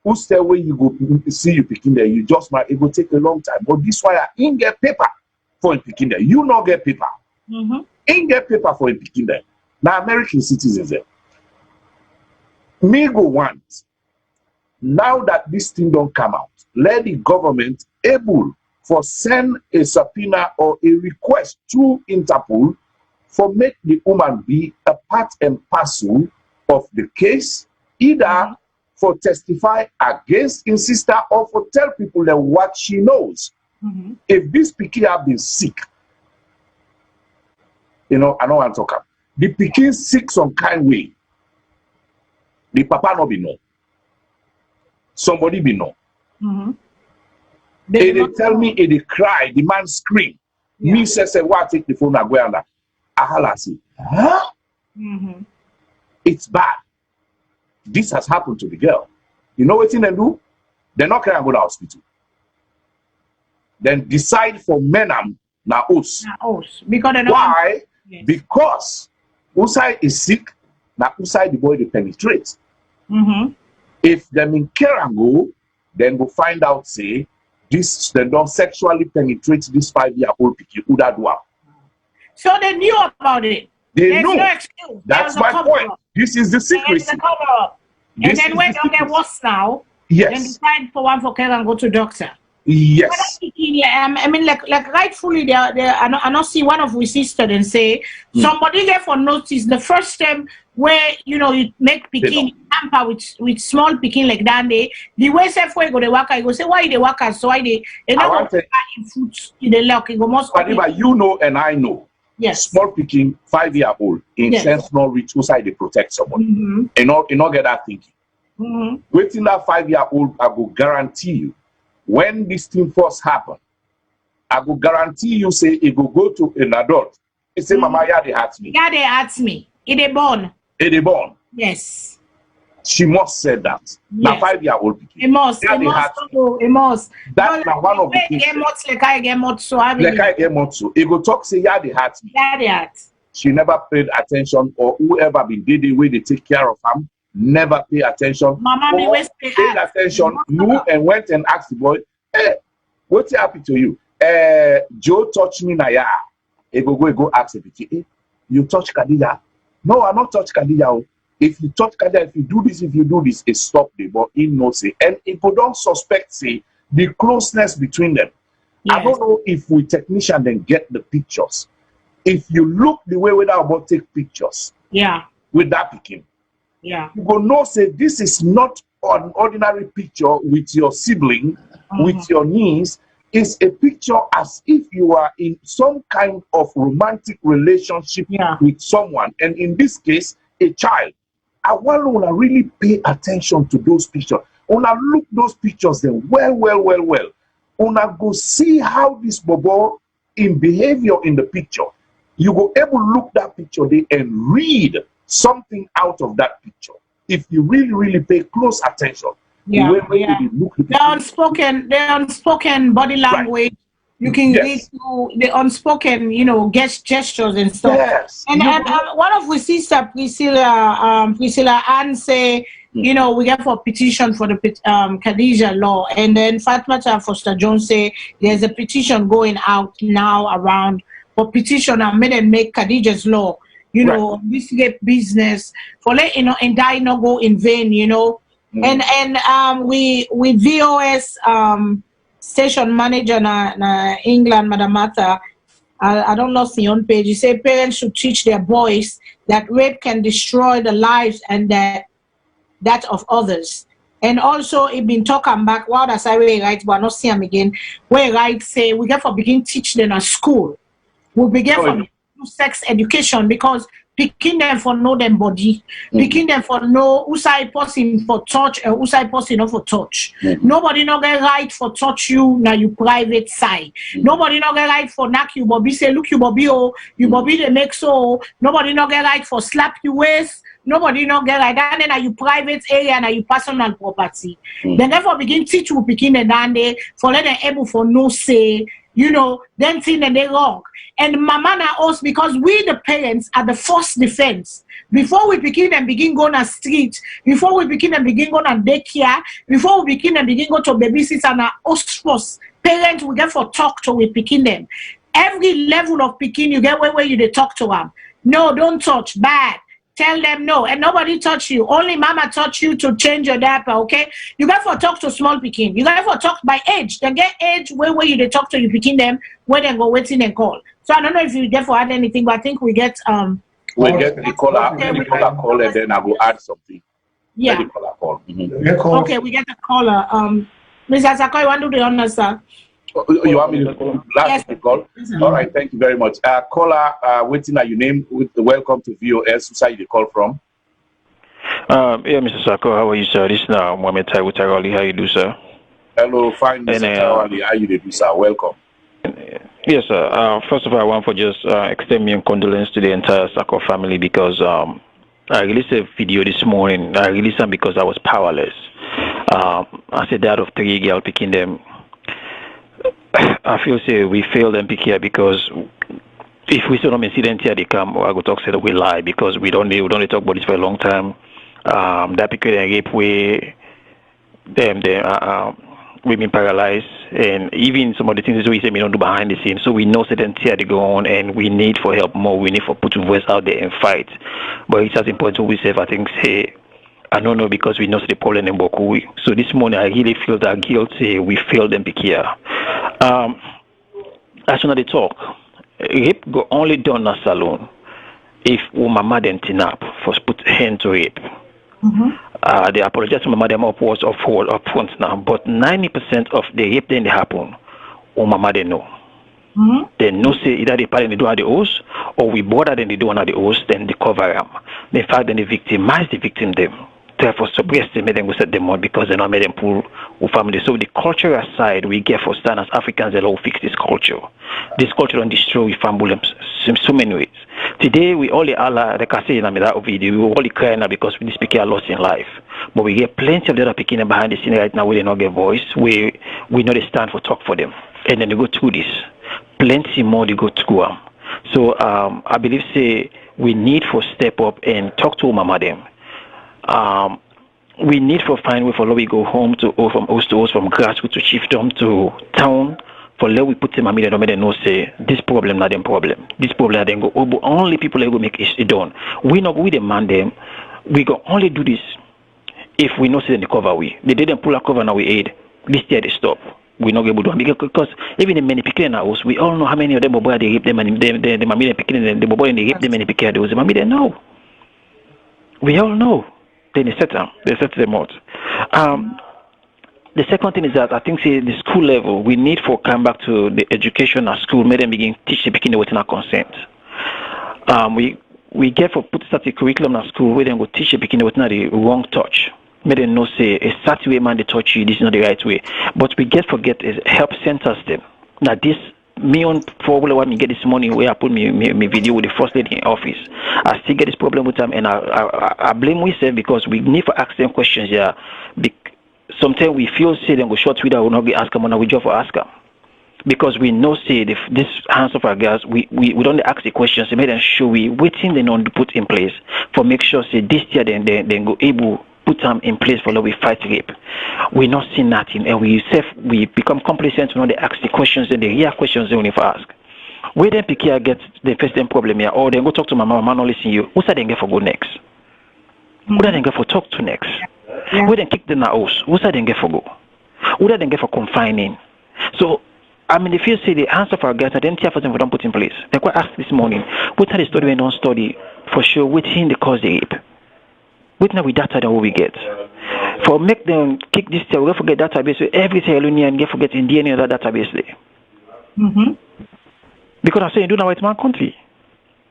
who say where you go see you picking there, you just might it will take a long time. But this why I ain't get paper for picking there. You not get paper. Ain't get paper for picking there. Now American citizens there. Me go want now that this thing don't come out, let the government able for send a subpoena or a request through Interpol for make the woman be a part and parcel of the case, either for testify against his sister or for tell people that what she knows. If this pikin have been sick, you know, I know what I'm talking. The pikin sick some kind way. The papa no be know. Somebody be know. They tell me, they cry, the man scream. Me says, what take the phone and go under. Ahala say, huh? It's bad. This has happened to the girl. You know what they do? They're not going to go to the hospital. Then decide for menam na us. Because why? Yes. Because Usai is sick, na Usai the boy they penetrate. If them in Kerango, then we'll find out say this they don't sexually penetrate this 5-year-old pikin Udadwa. So they knew about it. They knew. No excuse. That's my point. This is the secret. And then when they're worse now, yes. Then decide for one for care and go to doctor. Yes. I mean, like rightfully, they I not see one of we sister and say somebody there for notice the first time where you know you make pikin hamper with small pikin like that. The way self where go the worker, you go say why they worker so why they not in foot in the lock. You go most. But you know and I know. Yes. Small pikin 5-year-old in sense not reach outside they protect someone. And not get that thinking. Waiting that 5-year-old, I will guarantee you. When this thing first happen, I will guarantee you say it will go to an adult. It say, Mama, yeah, they hurt me. Yeah, they hurt me. It is born. It is born. Yes. She must say that. Yes. Now 5-year-old. It must. Yeah, It must. That's now one of the things. It go talk say, yeah, they hurt me. Yeah, they hurt. She never paid attention, or whoever been did the way they take care of him. Never pay attention. Mama paid attention, knew and went and asked the boy, hey, what's happened to you? Joe touched me now. He go ask the pity. Hey, you touch Khadija? No, I not touch Khadija. If you touch Khadija, if you do this, it stop the boy. He knows it. And if you don't suspect, say, the closeness between them. Yes. I don't know if we technician then get the pictures. If you look the way without about take pictures. Yeah. With that picking. Yeah. You go know say this is not an ordinary picture with your sibling, with your niece. It's a picture as if you are in some kind of romantic relationship with someone, and in this case, a child. I want to really pay attention to those pictures. Una look those pictures then well. Una go see how this bobo in behavior in the picture. You go able to look that picture there and read something out of that picture. If you really pay close attention, the unspoken body language, right. You can read through the unspoken, you know, gestures and stuff. Yes. And one of we sister Priscilla Ann say, you know, we get for petition for the Khadija law, and then Fatma Foster Jones say there's a petition going out now around for petition and make Khadija's law. You know, this get business for let you know and die not go in vain, you know. And we VOS station manager na England, Madam Martha, I don't know the on page. You say parents should teach their boys that rape can destroy the lives and that of others. And also it been talking back, wow, that's I really right, but I not see them again. Where right say we get for begin teach them at school. We begin from sex education because picking them for know them body, picking them for know who side person for touch and who side person not for touch. Nobody not get right for touch you now you private side. Nobody not get right for knock you Bobby say look you Bobby oh you Bobby they make so. Nobody not get right for slap you waist. Nobody not get right that then you private area and you personal property. Then therefore begin teach you picking the dande for let them able for no say. You know, them thing and they wrong. And mama na us because we the parents are the first defense. Before we begin and begin going on street, before we begin and begin going on daycare, before we begin and begin go to babysitter and us first. Parents we get for talk to we picking them. Every level of picking you get where you they talk to them. No, don't touch, bad. Tell them no, and nobody touch you. Only mama touch you to change your diaper, okay? You got to talk to small picking. You got to talk by age. They get age where you they talk to you picking them, where they go waiting and call. So I don't know if you get for add anything, but I think we get we get the caller call and then I will add something. Yeah. Let the caller call. Okay, we get a caller. Mr. Saccoh, you want to do the honors, sir? You want me to last the call? All right, thank you very much. Caller, waiting at your name. Welcome to VOS. Who side you call from? Yeah, Mr. Saccoh, how are you, sir? This is now Mohamed Taiwo Tarali. How you do, sir? Hello, fine, Mr. Tarali. How you do, sir? Welcome. Yes, sir. First of all, I want to just extend my condolence to the entire Saccoh family because I released a video this morning. I released them because I was powerless. As a dad of 3 girls picking them, I feel say we failed them pick here because if we still don't incident here, they come, I go talk say that we lie because we don't talk about this for a long time. That because they rape we we've been paralyzed, and even some of the things we say we don't do behind the scenes. So we know certain here they go on, and we need for help more. We need for put voice out there and fight. But it's as important to we say, I think, say, I don't know because we know the problem in Boku. So this morning I really feel that guilt. Say we failed them here. As soon as they talk, rape go only done at Salone if mama then tin up for put hand to rape. They apologize to mama them upwards or forward up front now, but 90% of the rape then they happen, mama they know. They know say either the parent they do at the host or we border then they do one at the host, then they cover them. In fact, then they victimize the victim them. Therefore, suppress them, make them go set them out because they not made them pull family. So the cultural side we get for stand as Africans, they all fix this culture. This culture don't destroy we family in so many ways. Today we only Allah, like I say in that video, we only cry now because we speak a loss in life. But we get plenty of the other picking behind the scene right now where they not get voice. We know they stand for talk for them. And then they go through this. Plenty more they go through them. So I believe say we need for step up and talk to mama them. We need for find way for let we go home to or from host to host, from grassroots to chiefdom to town for let we put them and make them know say this problem not them problem. This problem then go only people that go make it done. We not we demand them. We go only do this if we know say the cover we. They didn't pull a cover now we aid. This year they stop. We not able to do it because even the many people in our house, we all know how many of them boy they rape them and the mammy picking the boy and they rape them and they pick those mammy they know. We all know. Then they set them out. The second thing is that I think say the school level we need for come back to the education at school, make them begin teach the beginning within our consent. We get for put start a curriculum at school where they go teach the beginning within the wrong touch. Make them know say a certain way man they touch you, this is not the right way. But we forget is help centers them. Now this me on formula when me get this morning where I put me video with the first lady in office. I still get this problem with them and I blame myself because we need to ask them questions here. Sometimes we feel say them go short with will not be ask them and we just for ask them. Because we know say this hands of our girls we don't ask the questions, they make them sure we waiting they don't put in place for make sure say this year then go able put them in place for we fight rape. We not see nothing and we become complacent when they ask the questions and the real questions they only for ask. Where then pick here get the first them problem here or then go talk to mama not listen you. Who said they get for go next? Who said they get for talk to next? Where then kick them house? Who said they get for go? Who said they get for confining? So I mean if you say the answer for our girls I didn't hear for them for don't put in place. They quite asked this morning, what are the study when don't study for sure within the cause the rape? With now we data that what we get. For make them kick this year, we forget database so every Salone and get forget in DNA of that database there. Because I'm saying do now it's my country.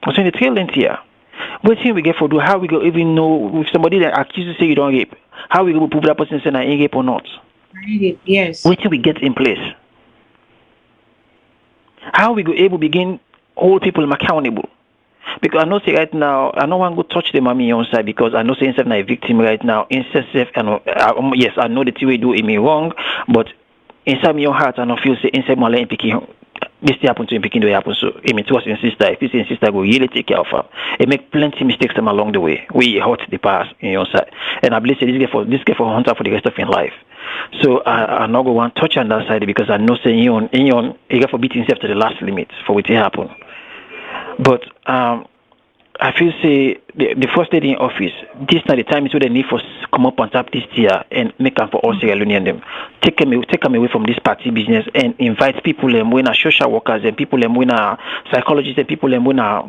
I'm saying the tail end here. What thing we get for do how we go even know if somebody that accuses say you don't rape, how we go prove that person saying I ain't rape or not? Yes. What thing we get in place? How we go able begin hold people accountable? Because I know say right now, I don't want to go touch the mommy on side because I know say instead a victim right now, instead yes, I know the thing we do it me wrong, but inside my heart I don't feel say inside my line picking this thing happen to him picking the way happen. So it means to us in sister, if you say sister go really take care of her. It make plenty mistakes them along the way. We hurt the past in your side. And I believe say this get for hunter for the rest of his life. So I not go want touch on that side because I know say he got for beat himself to the last limit for what happen. But I feel say the first lady in office, this now the time is where they need for come up on top this year and make them for all Sierra Leonean them. Take them away from this party business and invite people when are social workers and people when are psychologists and people when are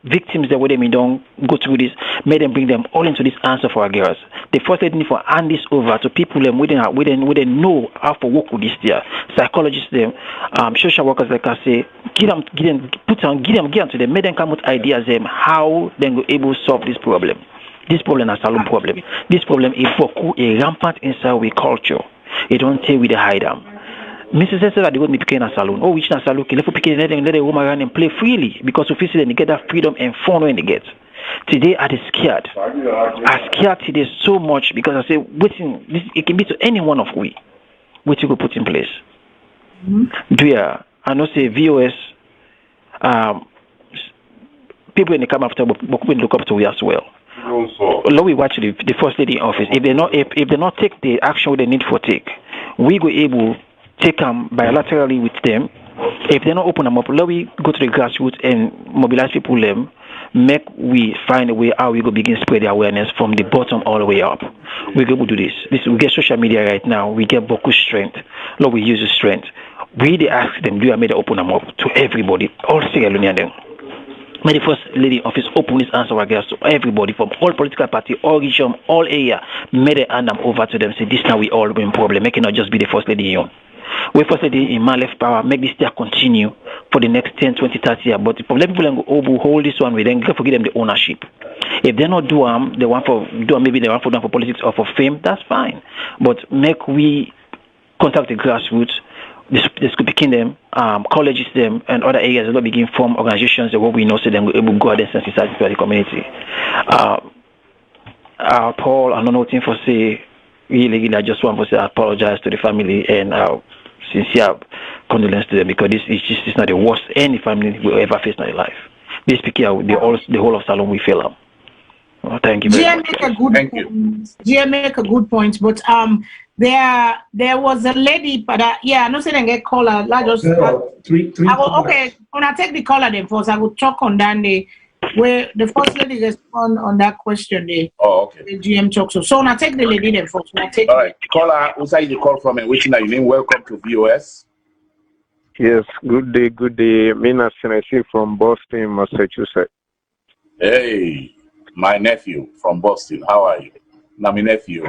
victims that way they don't go through this, make them bring them all into this answer for our girls. the first lady need for hand this over to people them we didn't know how to work with this there. Psychologists them, social workers like I say, give them to them, make them come with ideas them how they go able to solve this problem. This problem is a Salone problem. This problem is for a rampant inside we culture. It don't take with the hide them. Mrs. said that they would be picking a Salone. Oh, which na Salone? Let the woman run and play freely because officially they get that freedom and fun when they get. Today I is scared. I'm scared today so much because I say waiting this it can be to any one of we. What you go put in place. I know say VOS people in the come after but we look up to we as well. Now we watch the first lady in office. If they not take the action they need for take, we go able take them bilaterally with them. If they not open them up, let we go to the grassroots and mobilize people them. Make we find a way how we go begin spread the awareness from the bottom all the way up. We go do this. We get social media right now. We get Boku strength. Lord, we use the strength. We they ask them, do I make them open them up to everybody, all Sierra Leonean them. May the first lady office open this answer against to everybody from all political party, all region, all area. May they hand them over to them. Say this now we all in problem. Make it not just be the first lady in. We first lady in my left power. Make this still continue for the next 10, 20, 30 years. But if let people go hold this one, we then forgive them the ownership. If they not do they want for do maybe they want for them for politics or for fame. That's fine. But make we contact the grassroots. This could begin them, colleges them, and other areas that begin form organizations that what we know so then we able go out and sensitize the community. Paul, I don't know nothing for say. Really, I just want to say I apologize to the family and sincere condolence to them because this is not the worst any family will ever face in their life. This speaking the whole of Salone we fail them. Well, thank you very much. GM make a good point, but there was a lady, but I'm not saying I get caller. Three. Okay, when I take the caller then first, I will talk on that day where the first lady respond on that question there. Oh, okay. The GM talks. So when I take the lady then first, when I take. All right, caller, who's the call from and which name? Welcome to VOS. Yes, good day. Mina Senesi from Boston, Massachusetts. Hey, my nephew from Boston. How are you? Now, my nephew.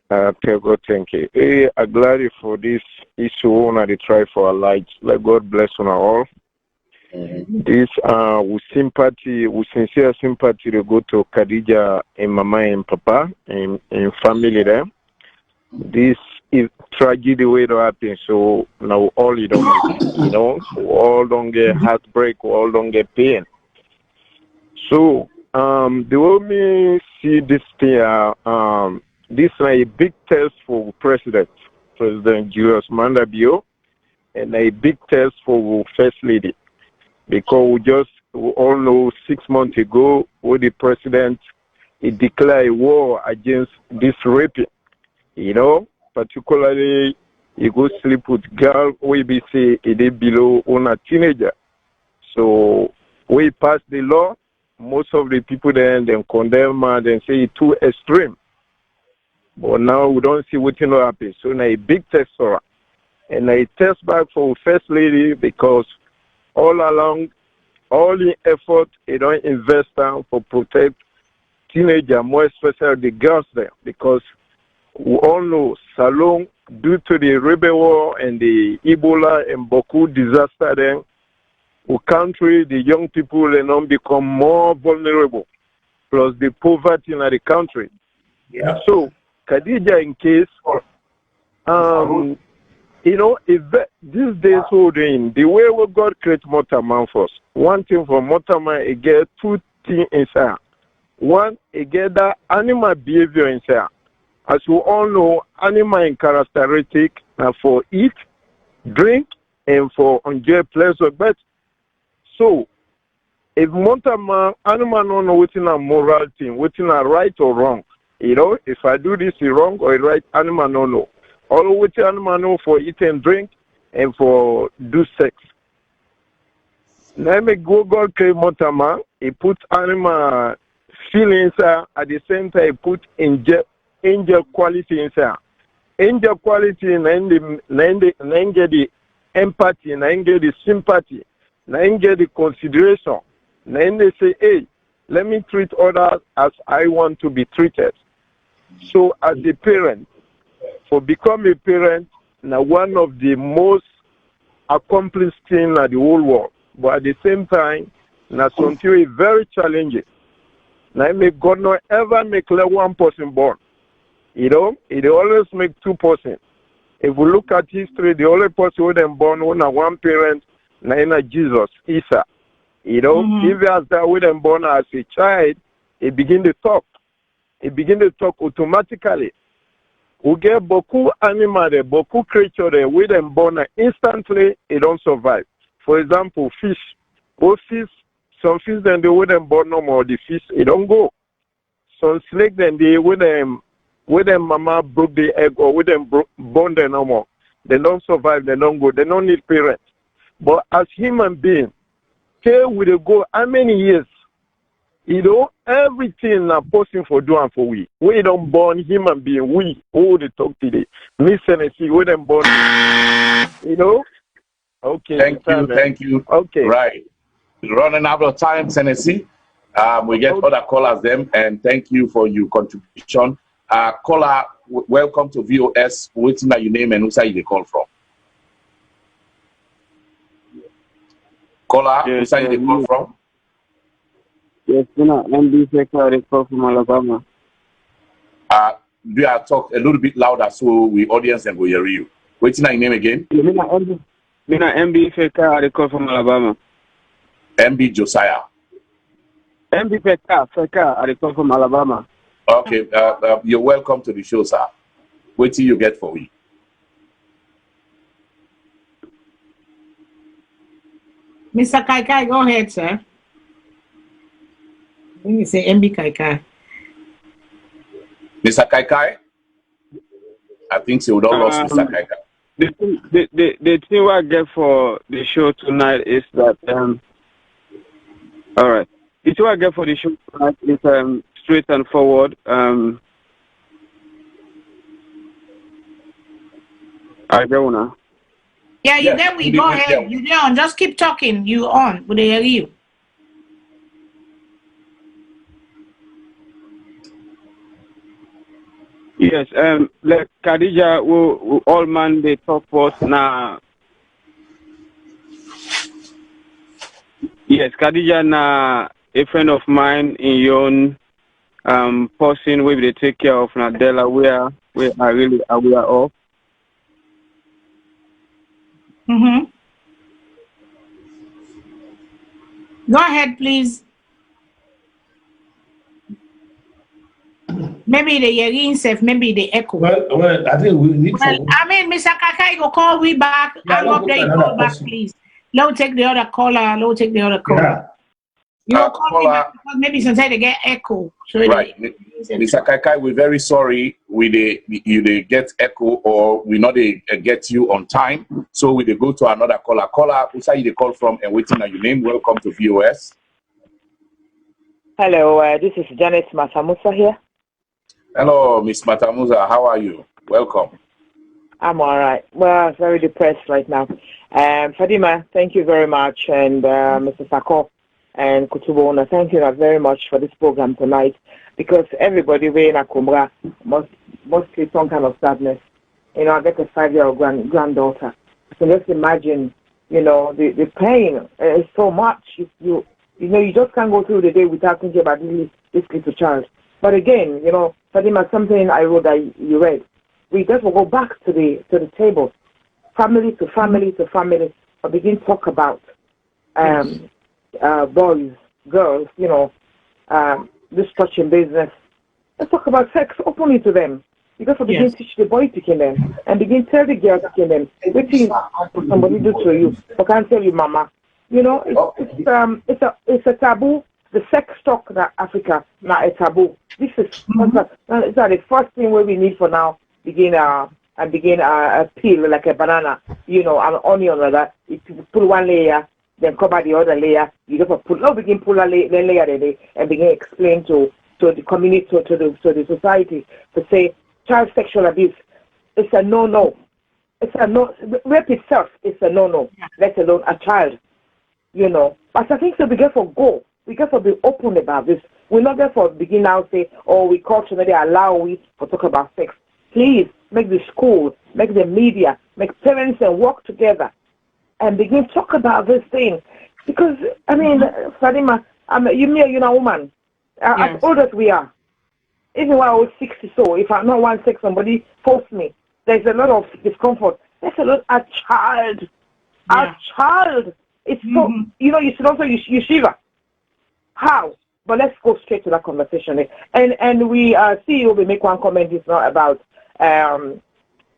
Thank you. Hey, I'm glad for this issue. Una they try for our lives. Let God bless on all. This with sympathy, with sincere sympathy, to go to Khadija and Mama and Papa and family there. This is tragedy way to happen. So now all you don't, all don't get heartbreak, all don't get pain. So the way me see this thing, this is a big test for President Julius Maada Bio, and a big test for First Lady, because we all know 6 months ago, when the President he declared war against this raping, particularly he go sleep with girl, we be say it below on a teenager. So we pass the law, most of the people then condemn and then say it's too extreme. But now we don't see what happen. So now a big test for her. And a test back for First Lady because all along, all the effort they don't invest in for protect teenagers, more especially the girls there. Because we all know Salone, due to the rebel war and the Ebola and Boku disaster then, our country, the young people, they don't become more vulnerable. Plus the poverty in the country. Yeah. So, Khadija, in case, if these days holding the way we God create Motorman first. One thing for Motorman, it get two things inside. One, it get that animal behavior inside. As you all know, animal characteristic for eat, drink, and for enjoy pleasure. But so, if Motorman, animal don't know what's in a moral thing, what's in a right or wrong. If I do this wrong or right, animal no know. All which animal know for eat and drink and for do sex. Now me go God create Motorman, he put animal feelings at the same time he put angel quality inside. Angel quality and the empathy, and the sympathy, and the consideration. And they say, hey, let me treat others as I want to be treated. So as a parent, for become a parent, now one of the most accomplished thing in the whole world. But at the same time, now something is very challenging. Now make God not ever make like one person born. You know, it always make 2 person. If we look at history, the only person who then born one parent, now Jesus, Isa. You know, if as that we then born as a child, it begin to talk. It begin to talk automatically. We get beaucoup animal there, beaucoup creature there, we them born instantly, it don't survive. For example, fish. Some fish then they wouldn't born no more, the fish, it don't go. Some snake then they with them mama broke the egg or with them born them no more. They don't survive, they don't go, they don't need parents. But as human beings, care will they go how many years? You know, everything a person for do and for we. We don't born human being, we who they talk today. Miss Tennessee, we don't born, you know? Okay. Thank you. Okay. Right. Running out of time, Tennessee. We get other callers them, and thank you for your contribution. Caller, welcome to VOS. What's your name and who's you call from? Caller, who's you call from? Yes, MB Feka, call from Alabama. Do you talk a little bit louder so we audience and we hear you? What's your name again? MB Feka, call from Alabama. MB Josiah. MB Feka, I call from Alabama. Okay, you're welcome to the show, sir. Wait till you get for me. Mr. Kaikai, go ahead, sir. I think you say MB Kaikai. Mr. Kaikai? I think so. We don't lost Mr. Kaikai. The thing I get for the show tonight is that all right. The thing I get for the show tonight is straight and forward. I go now. Yeah, you there? We go ahead. You there on? Just keep talking. You on? Would they hear you? Yes. Like Khadija, we all man they talk first now. Yes, Khadija na a friend of mine in yon person where they take care of na Delaware, where I really aware of. Go ahead, please. Maybe the hearing self, maybe the echo. Well, I think we need. I mean, Mr. Kakai, go call we back. Hang up there, you call back, please. Let take the other caller. Let take the other caller. Yeah. You call me back because maybe sometimes they get echo. So right, Mr. Kaikai, we're very sorry. You get echo or we not get you on time. So we go to another caller. Caller, who's you call from and waiting on your name. Welcome to VOS. Hello, this is Janet Matamusa here. Hello, Miss Matamusa. How are you? Welcome. I'm all right. Well, very depressed right now. Fadima, thank you very much, and Mr. Saccoh and Kutubona, thank you very much for this program tonight, because everybody in Akumbra must feel some kind of sadness. You know, I got a 5-year-old granddaughter. So just imagine, you know, the pain is so much. You know, you just can't go through the day without thinking about this little child. But again, you know, Fadima, something I wrote that you read. We just will go back to the table, family to family to family, and begin to talk about boys, girls, you know, this touching business. Let's talk about sex openly to them. You got to begin to teach the boy to them and begin to tell the girl to them. What things somebody do to you? I can't tell you, mama. You know, it's a taboo. The sex talk that Africa now a taboo. This is it's not the first thing where we need for now. Begin a peel like a banana, you know, an onion or that. If you pull one layer, then cover the other layer, you just pull a layer and begin to explain to the community, to the society, to say child sexual abuse, it's a no. It's a no. Rape itself is a no, let alone a child, you know. But I think so we get to be open about this We not therefore begin now say, oh, we culture they allow we to talk about sex. Please make the school, make the media, make parents and work together and begin to talk about this thing. Because I mean, Fadima, you're a woman. As old as we are, even when I was 60, so if I don't want sex, somebody force me. There's a lot of discomfort. There's a lot. A child. It's so you should also you shiver. How? But let's go straight to that conversation. And we CEO will make one comment. It's not about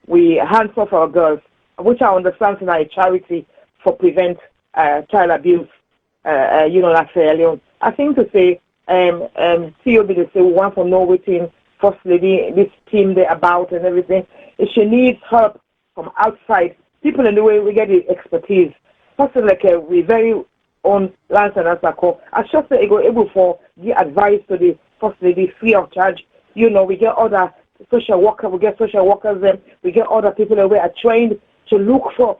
we hands off our girls, which I understand is a charity for prevent child abuse. That's earlier. I think to say CEO will say we want to know within First Lady this team they about and everything. If she needs help from outside, people in the way we get the expertise. Person like we very own Lance and Saccoh. I just say go able for the advice to the First Lady free of charge. We get other social workers, we get other people that are trained to look for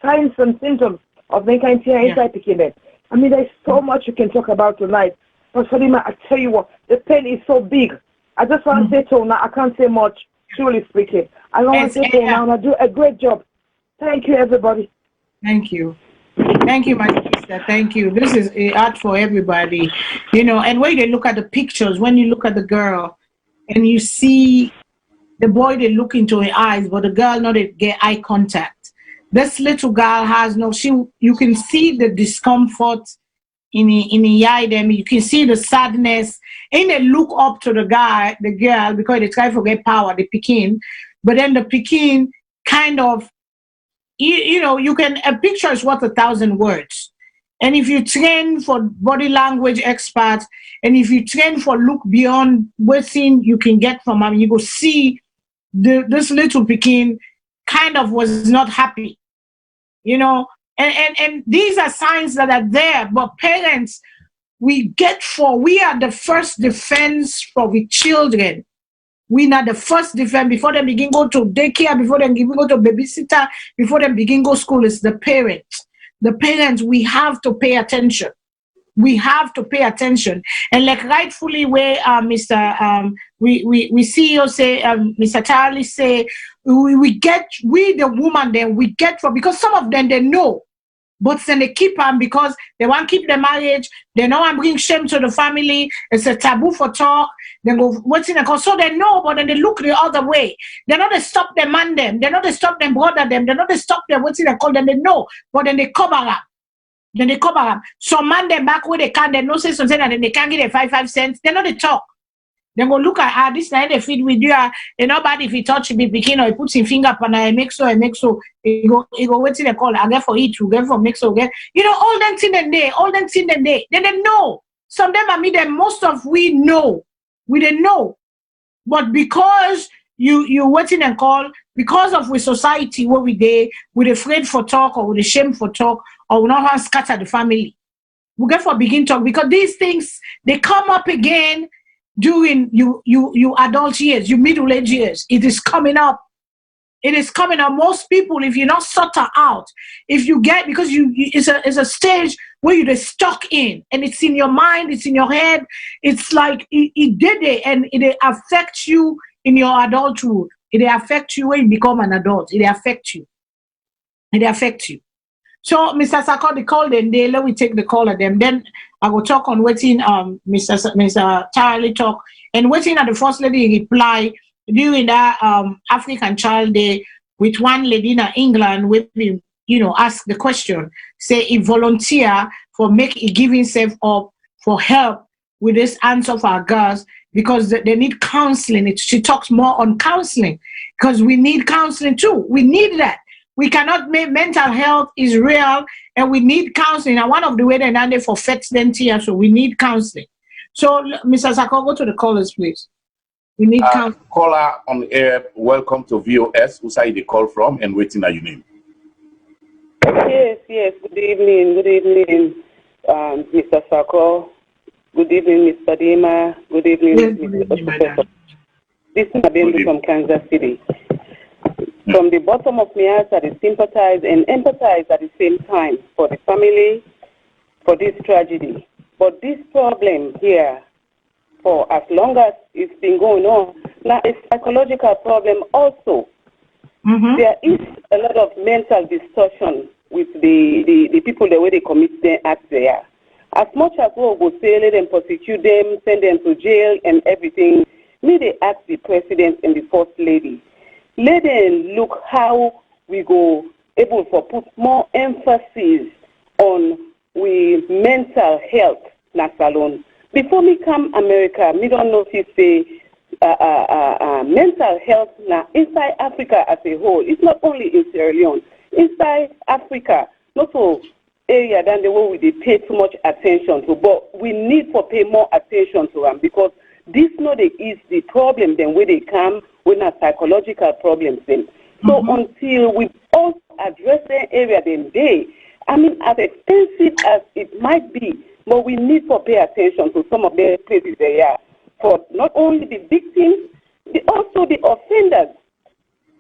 signs and symptoms of mankind picking. I mean, there's so much you can talk about tonight. But Fadima, I tell you what, the pain is so big. I just want to say to now, I can't say much, truly speaking. I want to say to now, I do a great job. Thank you, everybody. Thank you. Thank you, my sister. Thank you. This is art for everybody. And when you look at the pictures, when you look at the girl and you see the boy, they look into her eyes, but the girl not get eye contact. This little girl has you can see the discomfort in the eye them. You can see the sadness. And they look up to the girl, because they try to get power, the Pekin. But then the Pekin kind of, you can, a picture is worth 1,000 words. And if you train for body language experts, and if you train for look beyond what you can get from them, you go see this little Pekin kind of was not happy, and these are signs that are there. But parents, we are the first defense for the children. We are the first defense before they begin go to daycare, before they begin go to babysitter, before they begin go school. It's the parents. The parents, we have to pay attention. We have to pay attention. And like rightfully where we see you say, Mr. Charlie say, we the woman then we get for, because some of them they know, but then they keep them because they want to keep the marriage. They don't want to bring shame to the family. It's a taboo for talk. They go, what's in the cause? So they know, but then they look the other way. They're not to stop them, man them. They're not to stop them, brother them. They're not to stop them, what's in the call them. They know, but then they cover up. Then they cover up. Some man them back where they can, they know say something and then they can't get a 5 cents. They're not to talk. Then go look at this night they feed with you. And nobody if he touch me begin or he puts his finger up and I make so. He go wait till they call. I get for eat, you get for make so get. All them thing and they. Then they know. Some of them I mean them most of we know. We didn't know. But because you waiting and call, because of we society where we're afraid for talk or we're ashamed for talk or we not want to scatter the family. We get for begin talk because these things they come up again during you adult years, you middle age years. It is coming up. It is coming up. Most people, if you're not sorted out, if you get because it's a stage where you're just stuck in, and it's in your mind, it's in your head. It's like it did it, and it affects you in your adulthood. It affects you when you become an adult. It affects you. It affects you. So, Mr. Saccoh, the call then they let me take the call at them. Then I will talk on waiting. Mr. Charlie talk and waiting at the first lady reply during that African Child Day with one lady in England with me, ask the question. Say if volunteer for giving self up for help with this answer for our girls because they need counseling. She talks more on counseling because we need counseling too. We need that. We cannot make mental health is real and we need counseling. And one of the ways they are for feds then here, so we need counseling. So, Mr. Saccoh, go to the callers, please. We need counseling. Caller on air, welcome to VOS. Who's the call from and waiting at your name? Yes. Good evening, Mr. Saccoh. Good evening, Ms. Fadima. Good evening, Mr. Professor. This is Madintu from Kansas City. From the bottom of my heart, I sympathize and empathize at the same time for the family, for this tragedy. But this problem here for as long as it's been going on. Now, it's a psychological problem also. There is a lot of mental distortion with the people, the way they commit their acts there. As much as we will say, let them prosecute them, send them to jail and everything, may they ask the president and the first lady. Let them look how we go able to put more emphasis on we mental health na Salone. Before me come America, me don't notice say mental health now inside Africa as a whole. It's not only in Sierra Leone. Inside Africa, not so area than the way we pay too much attention to, but we need to pay more attention to them because this not is the problem then where they come with a psychological problems then. So until we also address the area then I mean, as expensive as it might be, but we need to pay attention to some of the places they are for not only the victims, also the offenders.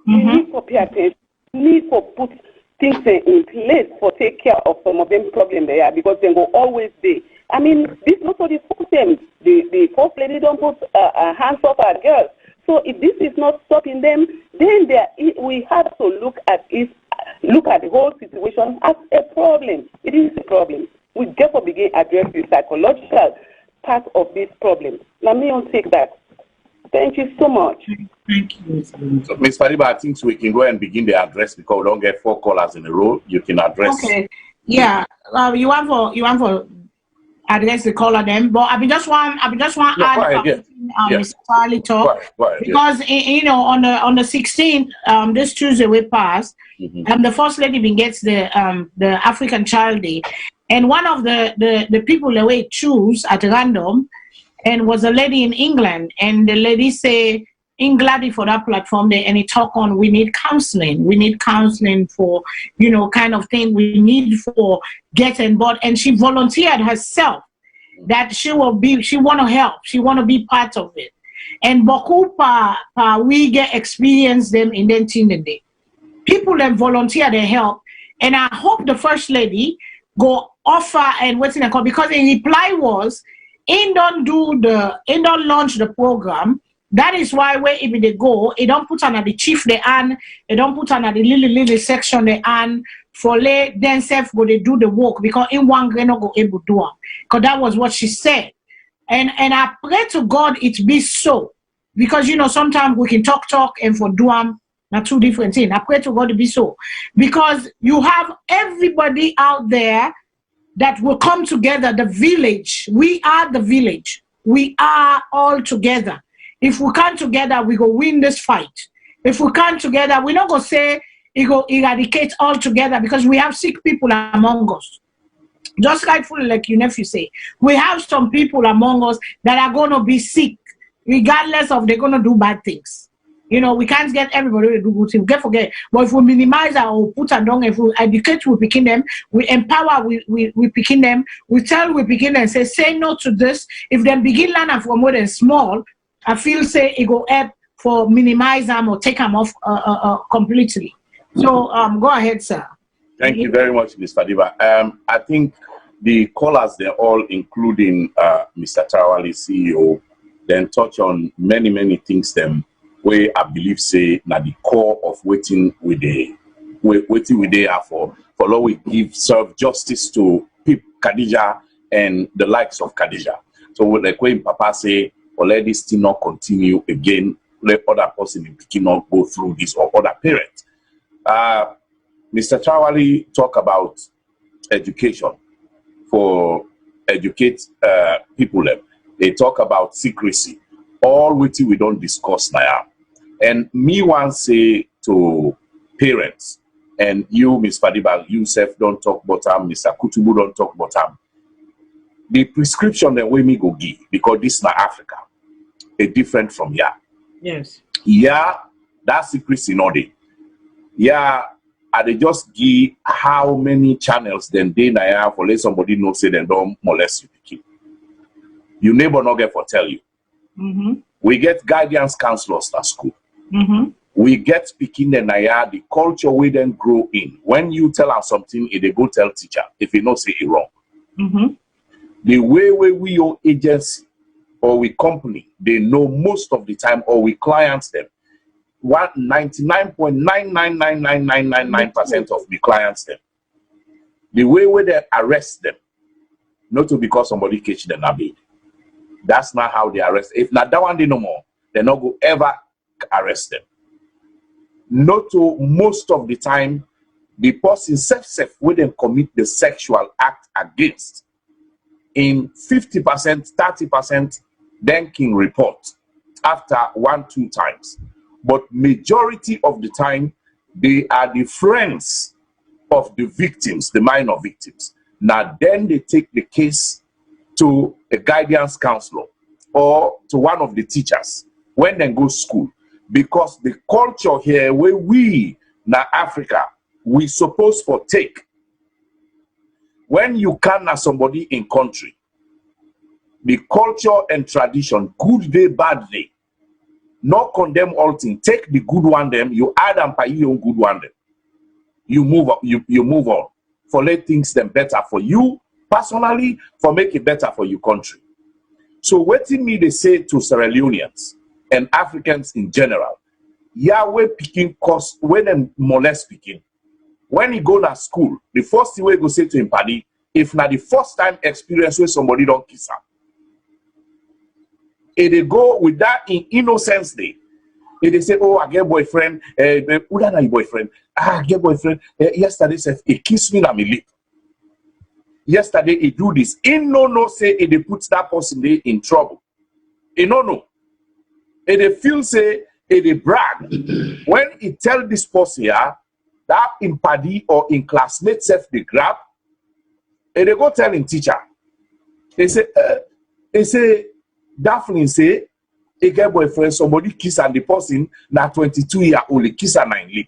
We need to pay attention. We need to put things in place for take care of some of them problems they are because they will always be. I mean, this not for the first time. The first lady don't put hands off our girls. So if this is not stopping them, then we have to look at the whole situation as a problem. It is a problem. We therefore begin to address the psychological part of this problem. Let me take that. Thank you so much. Thank you. So, Ms. Fariba, I think we can go and begin the address because we don't get 4 callers in a row. You can address. Okay. Yeah. You want for address the caller then, but I just want add Mr. Charlie talk because you know on the 16th this Tuesday we passed the first lady even gets the African Child Day, and one of the people that we choose at random and was a lady in England, and the lady say in Glady for that platform there, and he talk on we need counseling for kind of thing we need for getting board, and she volunteered herself that she want to help, she want to be part of it, and boku we get experience them in the day. People that volunteer they help, and I hope the first lady go offer and what's in the call because the reply was don't launch the program. That is why where if they go, it don't put under the chief they an, it don't put under the little section they an for let themselves go they do the work because in one grain not go able to do it. Because that was what she said. And I pray to God it be so. Because sometimes we can talk and for do not two different things. I pray to God it be so. Because you have everybody out there that will come together, the village. We are the village. We are all together. If we come together, we go win this fight. If we come together, we're not going to say it go eradicate all together because we have sick people among us. Just rightfully, like your nephew say, we have some people among us that are going to be sick, regardless of they're going to do bad things. We can't get everybody to do good things. Can't forget. But if we minimize or put them down, if we educate, we picking them, we empower, we picking them, we tell, we picking them, say no to this. If they begin learning from more than small, I feel say it go help for minimize them or take them off completely. So go ahead, sir. Thank you very much, Ms. Fadiba. I think the callers, they're all including Mr. Tarawali, CEO, then touch on many things them where I believe say na the core of waiting we dey are for Lord we serve justice to Khadija and the likes of Khadija. So like when Papa say, or let this thing not continue again, let other person in Pekin not go through this or other parents. Mr. Tarawali talk about education for educate people. They talk about secrecy. All which we don't discuss now. And me want say to parents, and you, Ms. Fadiba, you self don't talk about them, Mr. Kutubu don't talk about them. The prescription that we me go give, because this is not Africa, is different from here. Yes. Yeah, that secrecy not there. Yeah, they just give how many channels then they na for let somebody know say they don't molest you pikin. Your neighbor not get for tell you. We get guidance counselors at school. We get speaking the culture we then grow in. When you tell us something, they go tell teacher if you not say it wrong. The way we your agency or with company, they know most of the time, or with clients them. 99.9999999% of the clients them. The way where they arrest them, not to because somebody catch them a bit. That's not how they arrest. If not that one they no more, they not go ever arrest them. Not to most of the time, the person self when they commit the sexual act against. In 50%, 30%, then can report after 1-2 times. But majority of the time, they are the friends of the victims, the minor victims. Now then they take the case to a guidance counselor or to one of the teachers when they go to school. Because the culture here where we, na Africa, we supposed for take. When you can as somebody in country, the culture and tradition, good day, bad day, not condemn all things. Take the good one them, you add and pay your own good one them. You move up, you move on. For let things them better for you personally, for make it better for your country. So what me they say to Sierra Leoneans and Africans in general, Yahweh picking cost when them molest speaking. When he go to school, the first thing we go say to him, Paddy, if not the first time experience where somebody don't kiss her. If they go with that in innocence day, if they say, oh, I get boyfriend, who that your boyfriend? I get boyfriend. Yesterday said he kissed me on my lip. Yesterday he do this. He no say if they put that person there in trouble. He no. If they feel say if they brag. When he tell this person here, that in paddy or in classmate self they grab, and they go tell him teacher. They say Daphne say, a get boyfriend, somebody kiss and the person na 22-year-old kiss and 9 lip.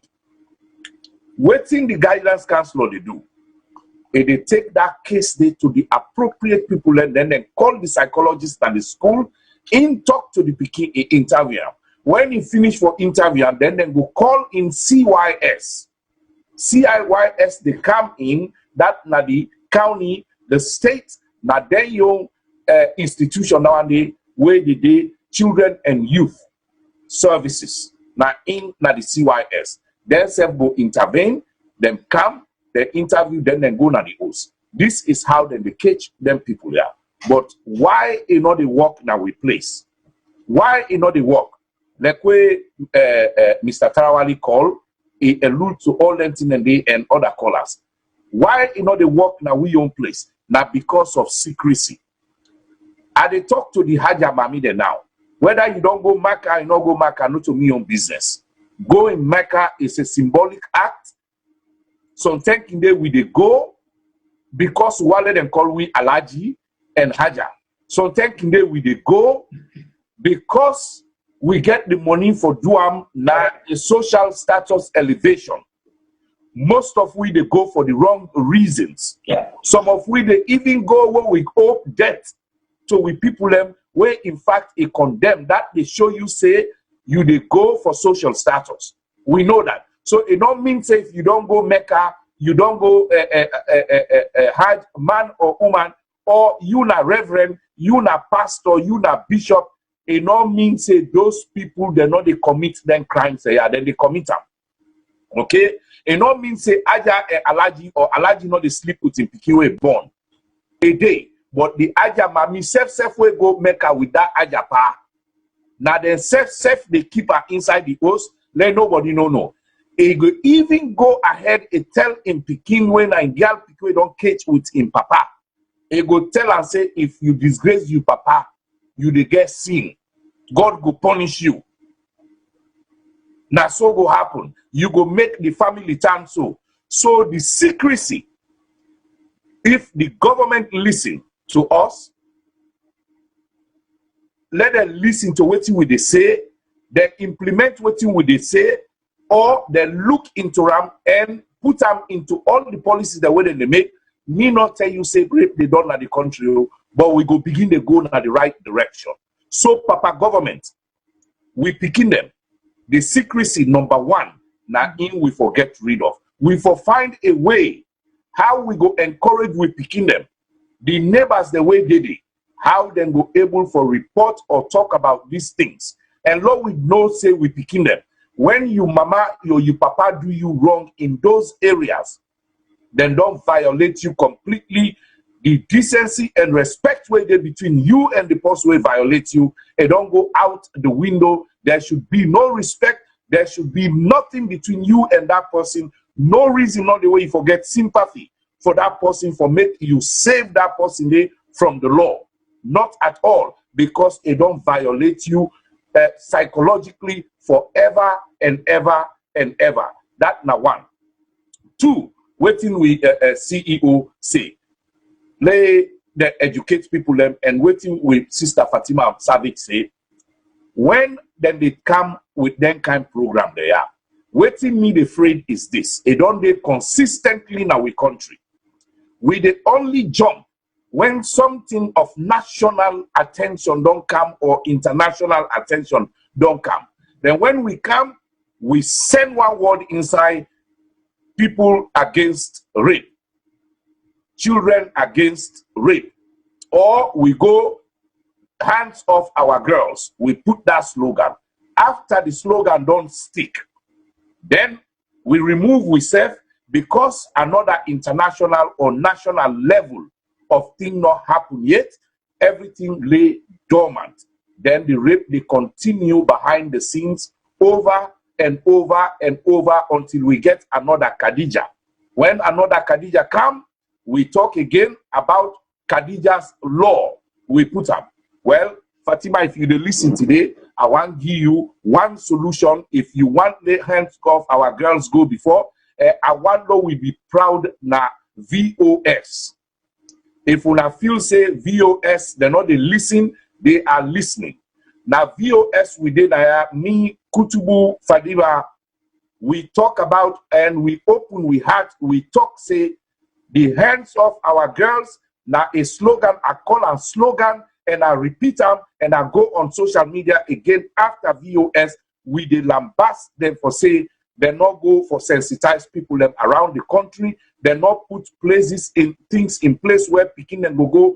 Waiting the guidance counselor they do. If they take that case they to the appropriate people and then they call the psychologist at the school, in talk to the interviewer. When he finish for interview, and then they go call in CYS. CIYS they come in that na the county, the state, na then your institution nowadays where they do children and youth services. Now in na the CYS. Then self go intervene, them come, they interview, then go na the host. This is how then they catch them people there. But why you know they work now we place? Why you know they work? Like way Mr. Tarawali call, he allude to all them things and other callers. Why you know they work now we own place? Now because of secrecy. I they talk to the Haja Mamide now. Whether you don't go Mecca, you don't go Mecca, not to me own business. Going Mecca is a symbolic act. Sometimes in there we they go because wale them call we Alaji and Haja. Sometimes in there we they go because we get the money for Duam na a social status elevation. Most of we they go for the wrong reasons. Yeah. Some of we they even go where we owe debt to we people them where in fact it condemn that they show you say you they go for social status. We know that. So it don't mean say if you don't go Mecca, you don't go Hajj, man or woman, or you na reverend, you na pastor, you na bishop. It don't mean say those people they not they commit them crimes yeah, then they commit them. Okay? It don't mean say Aja Alaji or Alaji not they sleep with him pikiwe born a day. But the Aja Mami self will go Mecca with that Aja pa. Now then self they keep her inside the house, let nobody know. He go even go ahead and tell him Peking when a girl Peking don't catch with him papa. He go tell and say if you disgrace you papa, you dey get sin. God go punish you. Now so go happen. You go make the family turn so. So the secrecy, if the government listen to us, let them listen to what we they say, they implement what we they say, or they look into them and put them into all the policies that way they make. Me not tell you say great they done at the country, but we go begin to go in the right direction. So Papa government, we picking them. The secrecy number one, now in we forget rid of. We for find a way how we go encourage we picking them. The neighbors the way they did. how then go able for report or talk about these things. And Lord, we know say we picking them. When you mama or you papa do you wrong in those areas, then don't violate you completely. The decency and respect way there between you and the person who violate you, and don't go out the window. There should be no respect. There should be nothing between you and that person. No reason, not the way you forget sympathy for that person, for make you save that person there from the law. Not at all, because it don't violate you psychologically forever and ever and ever. That now one. Two, waiting we CEO say. Lay the educate people them, and waiting with Sister Fatima Savage say, when then they come with them kind program they are, waiting me afraid is this. They don't they consistently in our country. We the only jump when something of national attention don't come or international attention don't come. Then when we come, we send one word inside, people against rape, children against rape, or we go hands off our girls. We put that slogan. After the slogan don't stick, then we remove ourselves because another international or national level of thing not happen yet. Everything lay dormant. Then the rape they continue behind the scenes over and over and over until we get another Khadija. When another Khadija come, we talk again about Khadija's law. We put up. Well, Fatima, if you listen today, I want to give you one solution. If you want the hands off our girls go before, I want to we be proud na VOS. If we feel say VOS, they're not they listen, they are listening. Now VOS we did me, Kutubu, Fadiba, we talk about and we open, we had, we talk, say the hands of our girls, now a slogan, I call a slogan, and I repeat them, and I go on social media again after VOS, we they lambast them for say, they not go for sensitize people them around the country, they not put places in things in place where Peking and go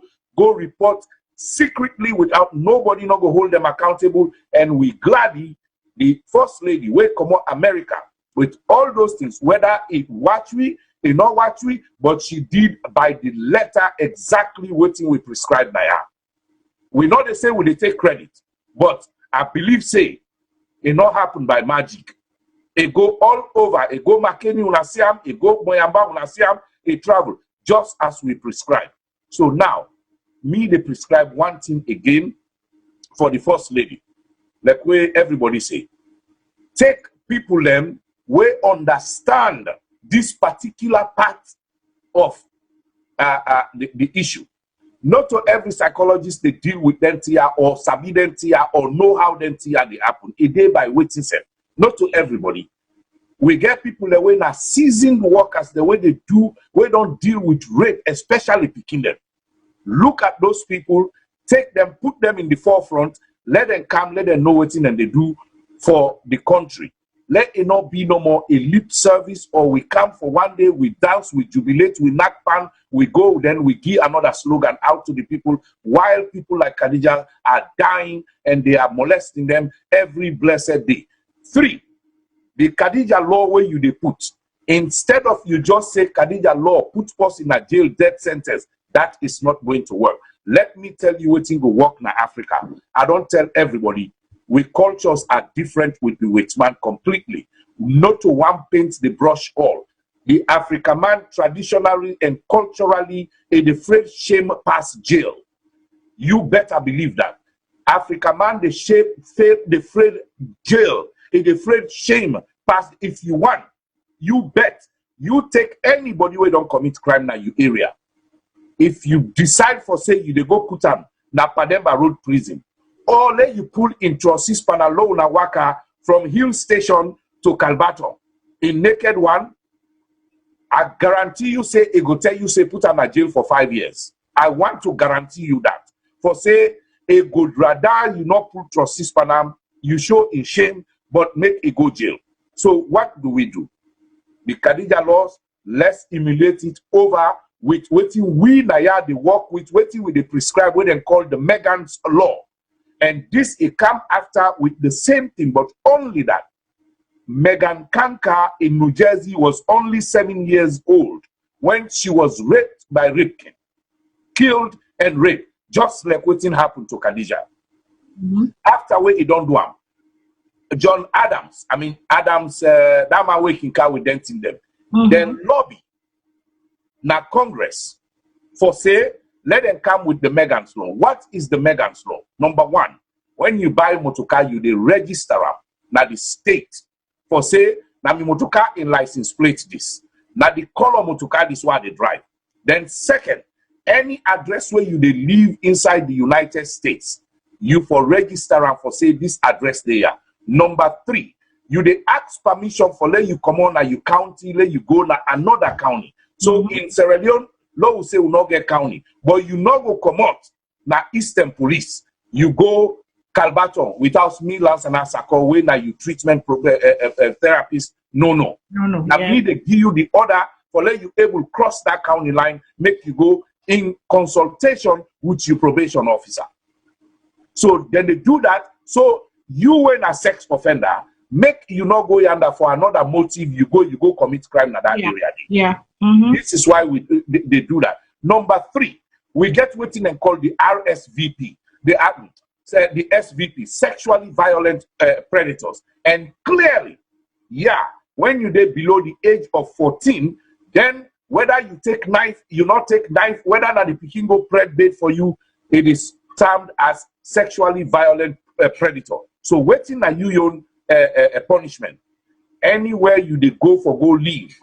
report secretly without nobody not go hold them accountable. And we gladly, the first lady, we come out America with all those things, whether it watch we, it not watch we, but she did by the letter exactly what we prescribed now. We know they say we they take credit, but I believe say it not happen by magic. It go all over. It go Makeni unasiam, it go Moyamba unasiam, it travel just as we prescribe. So now, me they prescribe one thing again for the first lady. Like where everybody say, take people them we understand this particular part of the issue. Not to every psychologist they deal with them tia or sabi them tia or know how them tia they happen. A day by waiting self. Not to everybody. We get people the way now seasoned workers, the way they do, we don't deal with rape, especially picking them. Look at those people, take them, put them in the forefront, let them come, let them know what and they do for the country. Let it not be no more a lip service, or we come for one day, we dance, we jubilate, we knock pan, we go, then we give another slogan out to the people, while people like Khadija are dying and they are molesting them every blessed day. 3, the Khadija law where you they put, instead of you just say Khadija law, put us in a jail death sentence, that is not going to work. Let me tell you what thing will work in Africa. I don't tell everybody. We cultures are different with the white man completely. Not to one paint the brush all. The African man traditionally and culturally is afraid shame past jail. You better believe that. African man the afraid jail, is afraid shame past. If you want, you bet you take anybody who don't commit crime in your area. If you decide for say you they go put them na Pademba Road prison, or let you pull into Sispanalo na Waka from Hill Station to Calvato in naked one, I guarantee you say it go tell you say put them in jail for 5 years. I want to guarantee you that. For say a good radar you not put Sispanam, you show in shame, but make a go jail. So what do? The Khadija laws, let's emulate it over with what we Naya they work with, what they prescribe, what they call the Megan's law. And this it come after with the same thing, but only that Megan Kanka in New Jersey was only 7 years old when she was raped by Ripken, killed and raped, just like what happened to Khadija. After we it don't do am. John Adams, that man waking car with dents in them. Then lobby now Congress for say let them come with the Megan's law. What is the Megan's law? Number one, when you buy motorcar, you they register them. Now the state for say now my motorcar in license plate this. Now the color motorcar this one they drive. Then second, any address where you they live inside the United States, you for register and for say this address there. Number three, you they ask permission for let you come on na you county, let you go na another county. So in Sierra Leone, law will say we not get county, but you not go come out na Eastern Police. You go Calbaton without me Lance and Saccoh way na you treatment therapist. No. Now need to give you the order for let you able cross that county line, make you go in consultation with your probation officer. So then they do that. So you when a sex offender, make you not go yonder for another motive. You go commit crime in that area. This is why they do that. Number three, we get what they call the RSVP, the SVP, sexually violent predators, and clearly, when you dey below the age of 14, then whether you take knife, you not take knife, whether or not the pikin go predate for you, it is termed as sexually violent predator. So waiting at you own a punishment. Anywhere you they go live,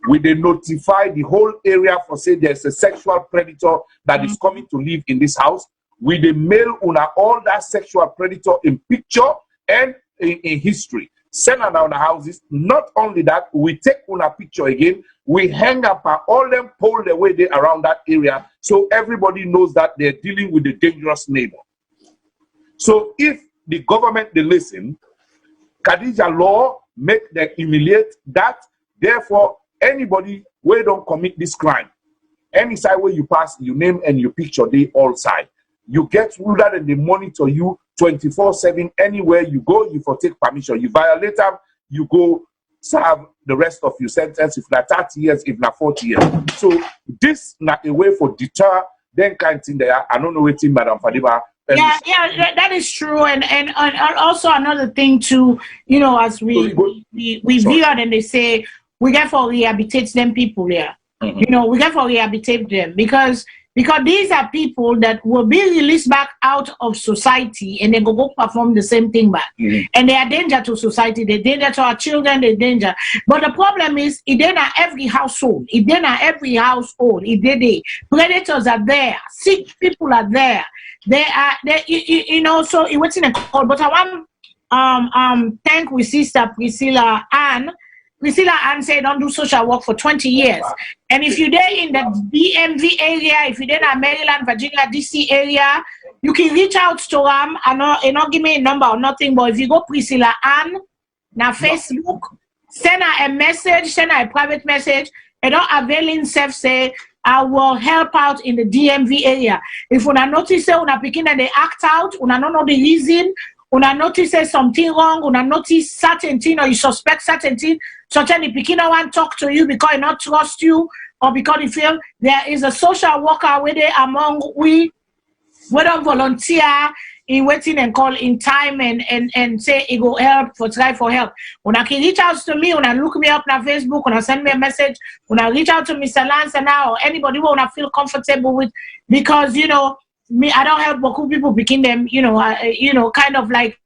we they notify the whole area for say there's a sexual predator that is coming to live in this house. We they mail una all that sexual predator in picture and in history. Send on our houses. Not only that, we take una picture again. We hang up all them pole the way they around that area, so everybody knows that they're dealing with a dangerous neighbor. So if the government they listen, Khadija law make them humiliate that. Therefore, anybody where don't commit this crime, any side where you pass, your name and your picture, they all side. You get ruled and they monitor you 24/7. Anywhere you go, you for take permission. You violate them, you go serve the rest of your sentence. If not 30 years, if not 40 years. So this not a way for deter then kind of thing there. I don't know what thing, Madam Fadiba. Yeah, that is true, and also another thing too. You know, as we view it and they say we get for rehabilitate them people here. You know, we get for rehabilitate them because these are people that will be released back out of society and they go perform the same thing back. And they are danger to society, they're danger to our children, they're danger. But the problem is, it then at every household, predators are there, sick people are there. You know, so it was in a call. But I want thank with Sister Priscilla Ann. Priscilla Ann said don't do social work for 20 years. And if you're there in the DMV area, if you're there in Maryland, Virginia, DC area, you can reach out to them and not give me a number or nothing. But if you go Priscilla Ann na Facebook, send her a message, send her a private message, and don't avail himself say I will help out in the DMV area. If una notice say una picking and they act out, una don't know the reason, una notice say something wrong, una notice certain thing or you suspect certain thing, certain the picking no one talk to you because he not trust you or because he feel there is a social worker where they among we don't volunteer in waiting and call in time and say it go help for try for help. Una can reach out to me, una look me up on Facebook, una send me a message, una reach out to Mr. Lance now or anybody who una feel comfortable with, because you know me, I don't help Boku people picking them, you know, kind of like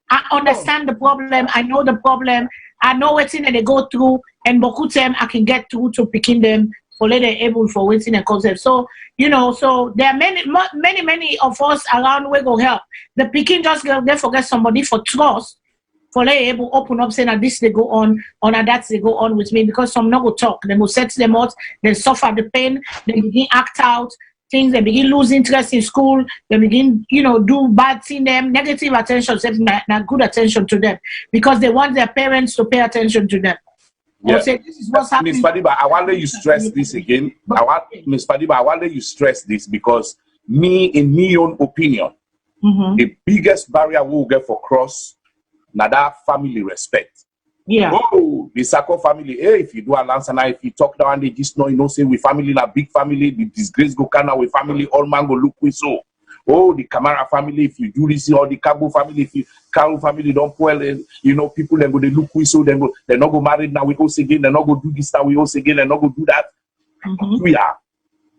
I understand the problem, I know the problem, I know what's in that they go through, and Boku them I can get through to picking them for later able for waiting and concept. So you know, so there are many of us around where go help. The picking just they forget somebody for trust for later able open up saying that this they go on that they go on with me, because some not go talk, they will set them out, they suffer the pain, they begin act out things, they begin lose interest in school, they begin, you know, do bad thing them, negative attention, not good attention to them, because they want their parents to pay attention to them. or say this is what's happening. Ms. Fadiba, I want you stress this again. Ms. Fadiba, I want you stress this because in my own opinion, the biggest barrier we'll get for cross, now that family respect. Yeah. Oh, the Saccoh family. Hey, if you do a lance and if you talk down, they just know, say we family in a big family, the disgrace go kind of we family, all man go look we so. Oh, the Camara family, if you do this, or the Cabo family, if you Carol family don't well, people then go they look we so they not go married now we go again, they not go do this now we also again, they not go do that. We are.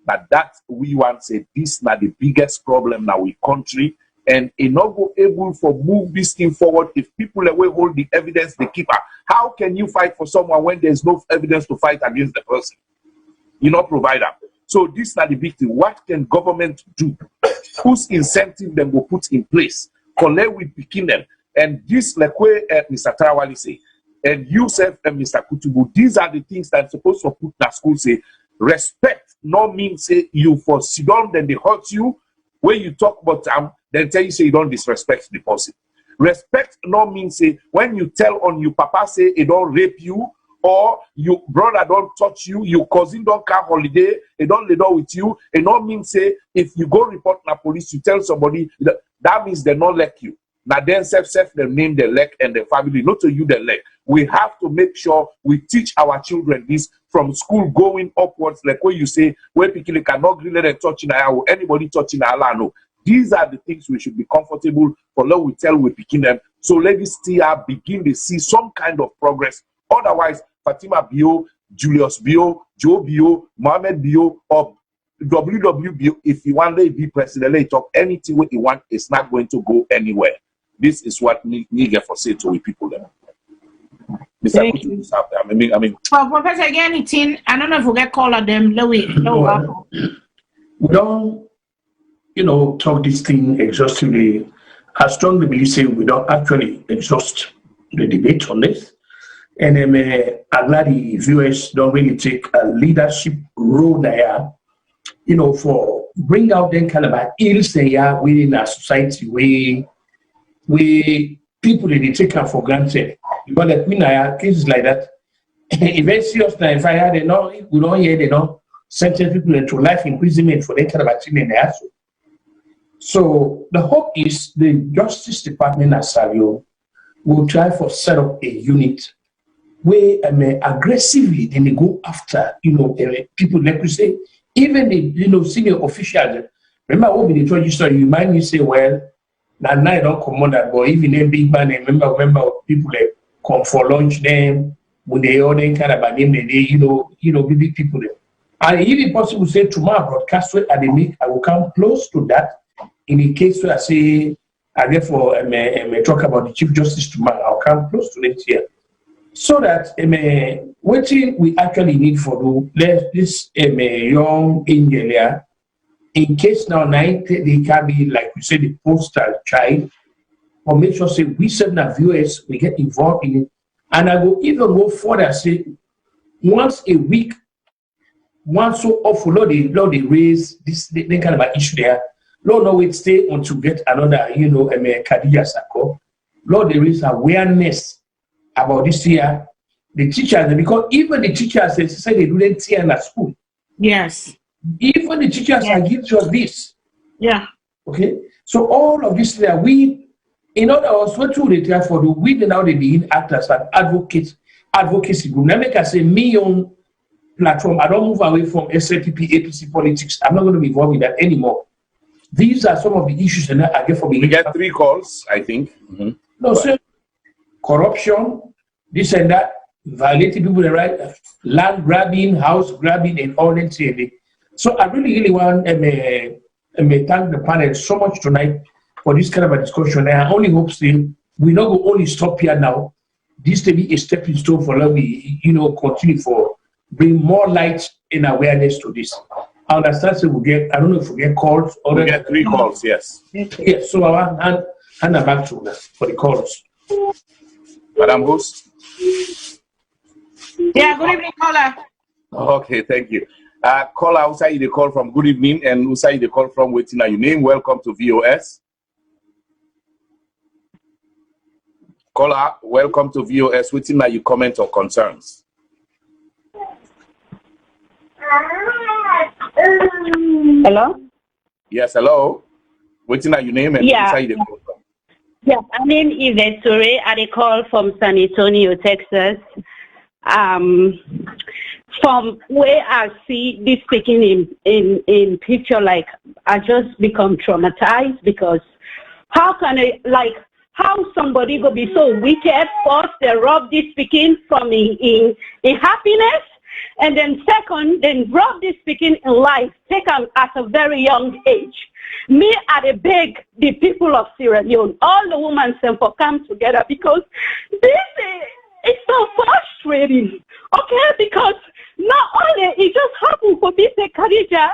But that we want say this now the biggest problem now we country. And it not go able for move this thing forward if people will hold the evidence they keep. How can you fight for someone when there's no evidence to fight against the person? You not provide them. So this is not the big thing. What can government do? Whose incentive them will put in place? Collect with picking them. And this like where Mr. Tarawali say, and you said Mr. Kutubu, these are the things that supposed to put that school say. Respect no means say you for sit down, then they hurt you. When you talk about them, then tell you say you don't disrespect the person. Respect no means say when you tell on you papa say he don't rape you or your brother don't touch you, your cousin don't come holiday, he don't lay down with you. It no means say if you go report na police, you tell somebody that means they not like you. Now then self them name the leg and the family, not to you the leg. We have to make sure we teach our children this from school going upwards, like what you say, where people cannot really touch in our anybody touching our no. These are the things we should be comfortable for. Let we tell we picking them. So let this year begin to see some kind of progress. Otherwise, Fatima Bio, Julius Bio, Joe Bio, Mohammed Bio, or WWBio, if you want to be president, let talk anything what you want, it's not going to go anywhere. This is what me get for say to we people there. Thank you. I mean, Professor, again, I don't know if we get call on them. We don't, talk this thing exhaustively. I strongly believe say we don't actually exhaust the debate on this. And I'm glad the viewers don't really take a leadership role there, for bring out them kind of ills there within our society where people they take them for granted. Because like me now cases like that. Even serious now, if I had we don't hear sentence people into life imprisonment for that kind of thing in there. So the hope is the Justice Department at Savio will try for set up a unit where aggressively then they go after people like you say, even the senior officials. Remember what we told you story, you might me say, well, now I don't command that, but even a big man, remember people like come for lunch them when they all then kind of name they big people there. And if possible say tomorrow broadcast where I make I will come close to that in the case where I say I therefore talk about the Chief Justice tomorrow, I'll come close to it here. So that what we actually need for this young angel here, in case now they can be like we say the postal child, or make sure say we certain viewers we get involved in it. And I will even go further say once a week, once so awful Lord they raise this kind of an issue there. Lord no wait stay on to get another Khadija Saccoh. Lord they raise awareness about this year. The teachers, because even the teachers say they do not see in at school. Yes. Even the teachers are guilty of this. Yeah. Okay. So all of this there, we in other words, what we try for the we now they need actors and advocacy group. Now make us say me on platform. I don't move away from SLPP, APC politics. I'm not going to be involved in that anymore. These are some of the issues that I get from we get 3 calls, I think. No, sir. Corruption, this and that, violating people's rights, land grabbing, house grabbing, and all that. So I really want to thank the panel so much tonight for this kind of a discussion. And I only hope still we not go only stop here now. This to be a stepping stone for let we continue for bring more light and awareness to this. I understand so we get I don't know if we get calls or we get 3 calls, yes. Yes, so I want hand back to them for the calls. Madam Host. Yeah, good evening, caller. Okay, thank you. Caller, outside the call from good evening, and outside the call from waiting your name. Welcome to VOS. Caller, welcome to VOS. Waiting your comment or concerns. Hello? Yes, hello. Waiting at your name and Yeah. inside the call. Yeah, my name is Yvette Toure. I call from San Antonio, Texas. From where I see this speaking in picture, like I just become traumatized because how can how somebody go be so wicked, first they rob this speaking from in happiness, and then second, then rob this speaking in life, take them at a very young age. Me, I beg the people of Sierra Leone, all the women for come together because this is so frustrating. Okay, because not only it just happened for me, say Khadija,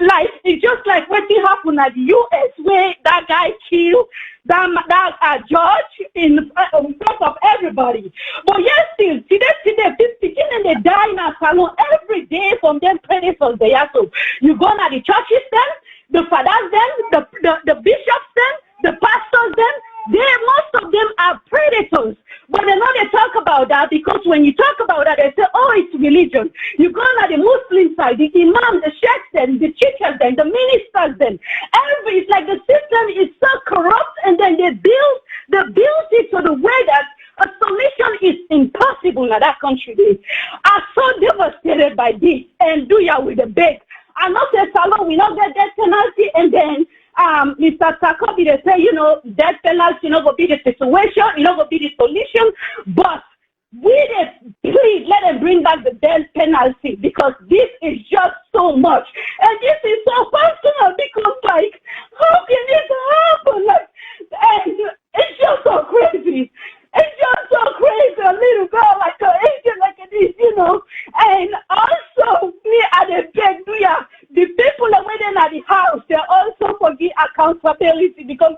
like it's just like what happened at the U.S. where that guy killed that judge in front of everybody. But yes, still today, this beginning they die in a salon every day from them predators they are. So you go to the churches then, the fathers then, the bishops then, the pastors then. Most of them are predators. But they know they talk about that because when you talk about that, they say, oh, it's religion. You go on the Muslim side, the imam, the sheikhs, then the teachers, then the ministers, then it's like the system is so corrupt, and then they build it to the way that a solution is impossible in that country. I'm so devastated by this, and do ya with the beg. I know say Salone, we don't get death penalty, and then Mr. Saccoh, they say, death penalty, go be the situation, go be the solution, but please let them bring back the death penalty because this is just so much. And this is so personal because, like, how can this happen? Like, and it's just so crazy. It's just so crazy. A little girl, like an angel, like this, And also, me at the beg, the people that went in at the house, they also forget accountability because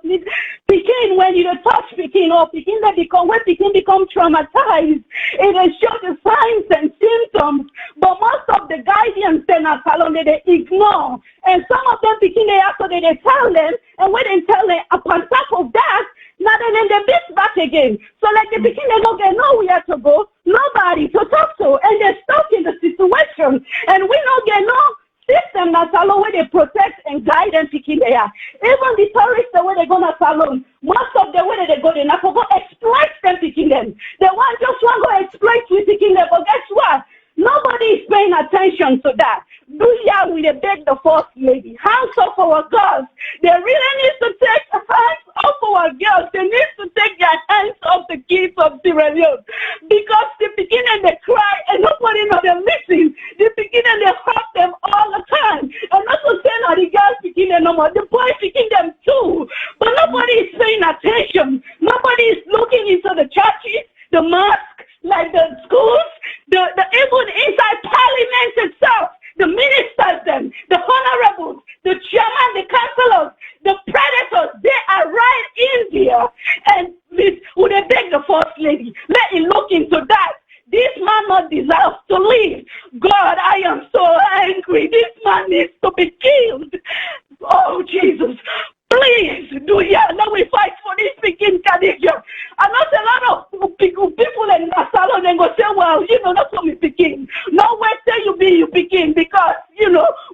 Pekin, when you touch Pekin or Pekin, when Pekin become traumatized, it shows the signs and symptoms. But most of the guidance in a salon they ignore, and some of them Pekin they after they tell them, and when they tell them, upon top of that, now then they beat back again. So like the Pekin they don't get nowhere to go, nobody to talk to, and they're stuck in the situation, and we don't get no system that Salone where they protect and guide them picking there. Even the tourists the way they go to Salone, most of the way they go, they not go exploit them picking them. They want to go exploit with picking them, but guess what? Nobody is paying attention to that. Do ya we beg the first lady, hands off our girls. They really need to take hands off our girls. They need to take their hands off the kids of Sierra Leone because they begin and they cry and nobody know them listen. They begin and they hurt them all the time. And not to say now the girls begin no more, the boys begin them too. But nobody is paying attention. Nobody is looking into the churches, the mosque, like the schools, the even inside parliament itself. The ministers, then, the honorables, the chairman, the councillors, the predators, they are right in there. And would they beg the first lady, let him look into that. This man not deserves to live. God, I am so angry. This man needs to be killed. Oh, Jesus. Please, now we fight for this speaking Khadija. And not a lot of people in the salon and go say, well, that's what we begin. No way say you begin because,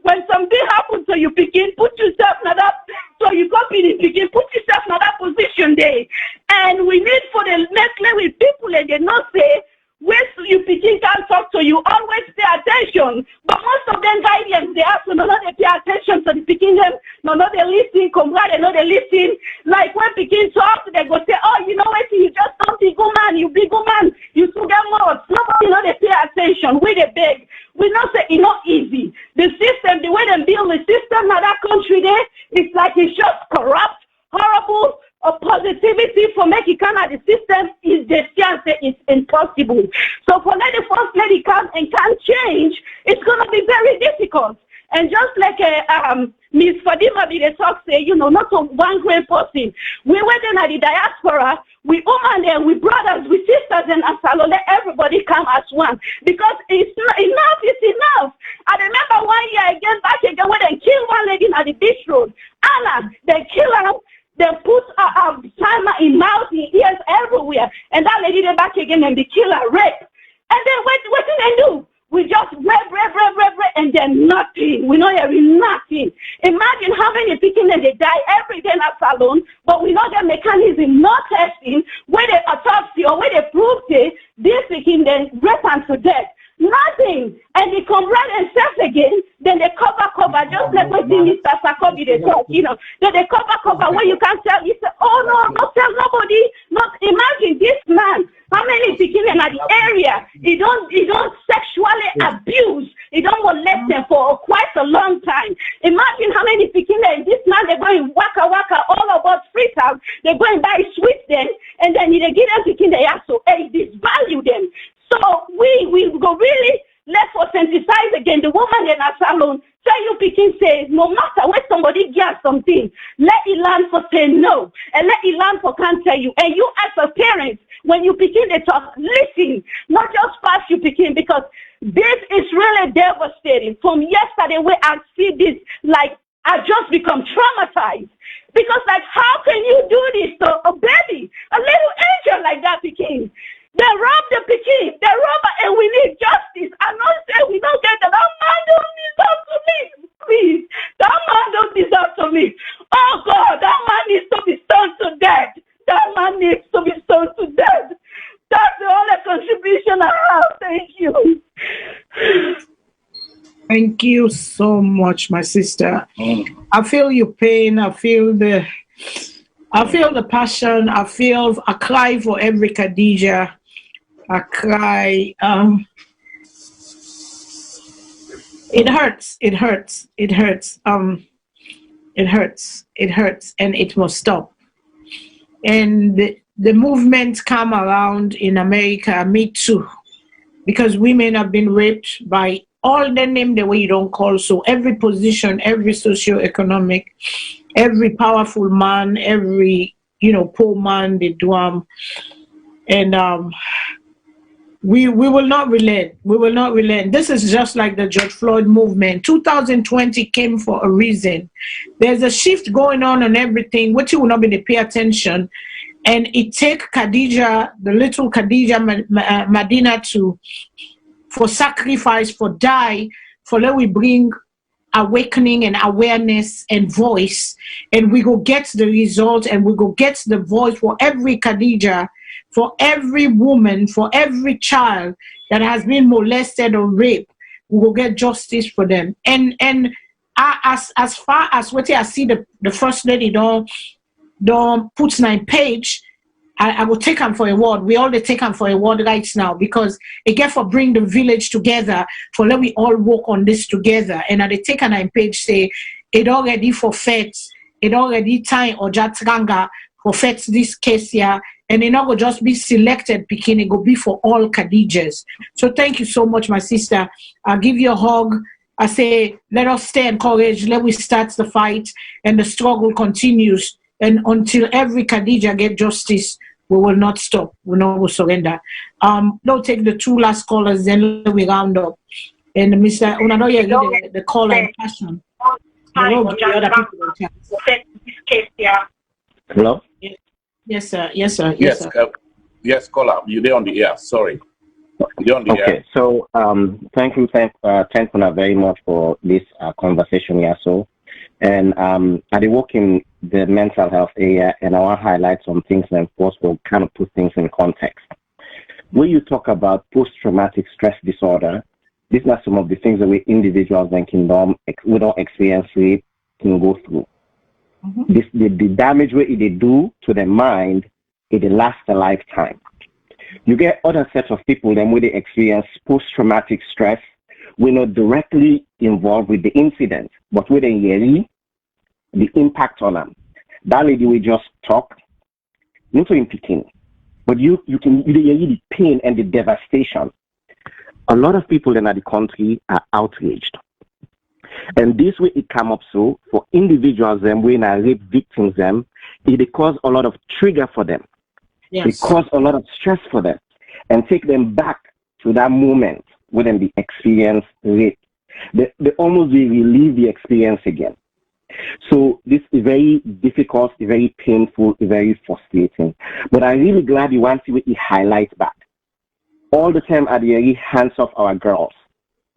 when something happens to you begin, put yourself in that, so you copy the begin, put yourself in that position there. And we need for the next level people and they not say, when you begin can't talk to you, always pay attention. But most of them guidance, they have to know they pay attention to the beginning, no they listen, comrade, they know they listen. Like when begin talk, they go say, oh, you know what, you just don't be good man, you big good man, you still get more. Nobody know they pay attention, we they beg. We not say it's not easy. The system, the way they build the system in that country there, it's like it's just corrupt, horrible. A positivity for making Canada the system is the chance that it's impossible. So for let the first lady come and can change, it's gonna be very difficult. And just like Miss Fadima be the talk say, not one great person. We went in at the diaspora, we women there, we brothers, we sisters and Salone, let everybody come as one. Because it's not enough, it's enough. I remember 1 year back again when they killed one lady at the beach road. Anna, they kill her. They put a timer in mouth, in ears, everywhere. And that lady, they back again and they kill her, rape. And then what did they do? We just rev, and then nothing. We're not hearing nothing. Imagine how many people they die every day in a salon, but we know the mechanism, not testing, where they autopsy or where they prove this picking then rape and to death. Nothing. And they come right and self again, then they cover, just like what Mr. Saccoh they talk, Then they cover where you can't tell. You say, oh no, don't tell nobody. Not imagine this man, how many people in the area, he don't sexually abuse, he don't molest them for quite a long time. Imagine how many people in this man, they're going waka all about free town, they're going buy sweets then, and then they give them picking they have to disvalue them. So we go really, let's synthesize again. The woman in a salon, tell you picking says, no matter when somebody gets something, let it learn for say no, and let it learn for can't tell you. And you as a parent, when you begin to talk, listen, not just fast you begin, because this is really devastating. From yesterday where I see this, like I just become traumatized. Because like, how can you do this to a baby, a little angel like that picking? They rob the picking, they rob her, and we need justice. I'm not saying we don't get that. That man don't deserve to live, please. That man don't deserve to live. Oh God, that man needs to be stoned to death. That man needs to be stoned to death. That's the only contribution I have. Thank you. Thank you so much, my sister. I feel your pain. I feel the passion. I feel a cry for every Khadija. A cry. It hurts. It hurts. It hurts. It hurts. It hurts, and it must stop. And the movement come around in America. Me too, because women have been raped by all the name the way you don't call. So every position, every socio-economic, every powerful man, every poor man, they do and we will not relent. We will not relent. This is just like the George Floyd movement. 2020 came for a reason. There's a shift going on everything, which you will not be to pay attention. And it take Khadija, the little Khadija Madintu, for sacrifice, for die, for let we bring awakening and awareness and voice, and we go get the result, and we go get the voice for every Khadija, for every woman, for every child that has been molested or raped. We will get justice for them. And as far as what I see the first lady don't put 9 page, I will take them for a word. We all take them for a word right now, because it get for bring the village together, for let we all work on this together. And they take a 9 page say it already forfeit, it already time or jatranga forfeit this case here, and it not go just be selected picking, it go be for all Khadijas. So thank you so much, my sister. I'll give you a hug. I say let us stay encouraged, let we start the fight, and the struggle continues. And until every Khadija get justice, we will not stop. We will surrender. Don't take the 2 last callers, then we round up. And Mr. Unadoye, the call and passion. Hello? Yes, sir. Yes, sir. Yes, sir. Yes, caller. You're there on the air. Sorry. You're on the air. Okay, so thank you very much for this conversation here. So, and I work in the mental health area, and I want to highlight some things and of course we'll kind of put things in context. When you talk about post-traumatic stress disorder, these are some of the things that we individuals and kingdom without experience we can go through. The damage what it do to the mind, it lasts a lifetime. You get other sets of people then when they experience post-traumatic stress, we're not directly involved with the incident, but with the impact on them. That lady we just talk, not in picking, but you can hear the pain and the devastation. A lot of people in the country are outraged. And this way it come up so for individuals them when I rape victims them, it cause a lot of trigger for them. Yes. It cause a lot of stress for them and take them back to that moment when they experience rape. They almost relive the experience again. So this is very difficult, very painful, very frustrating. But I'm really glad you want to see what you highlight back. All the time at the hands of our girls.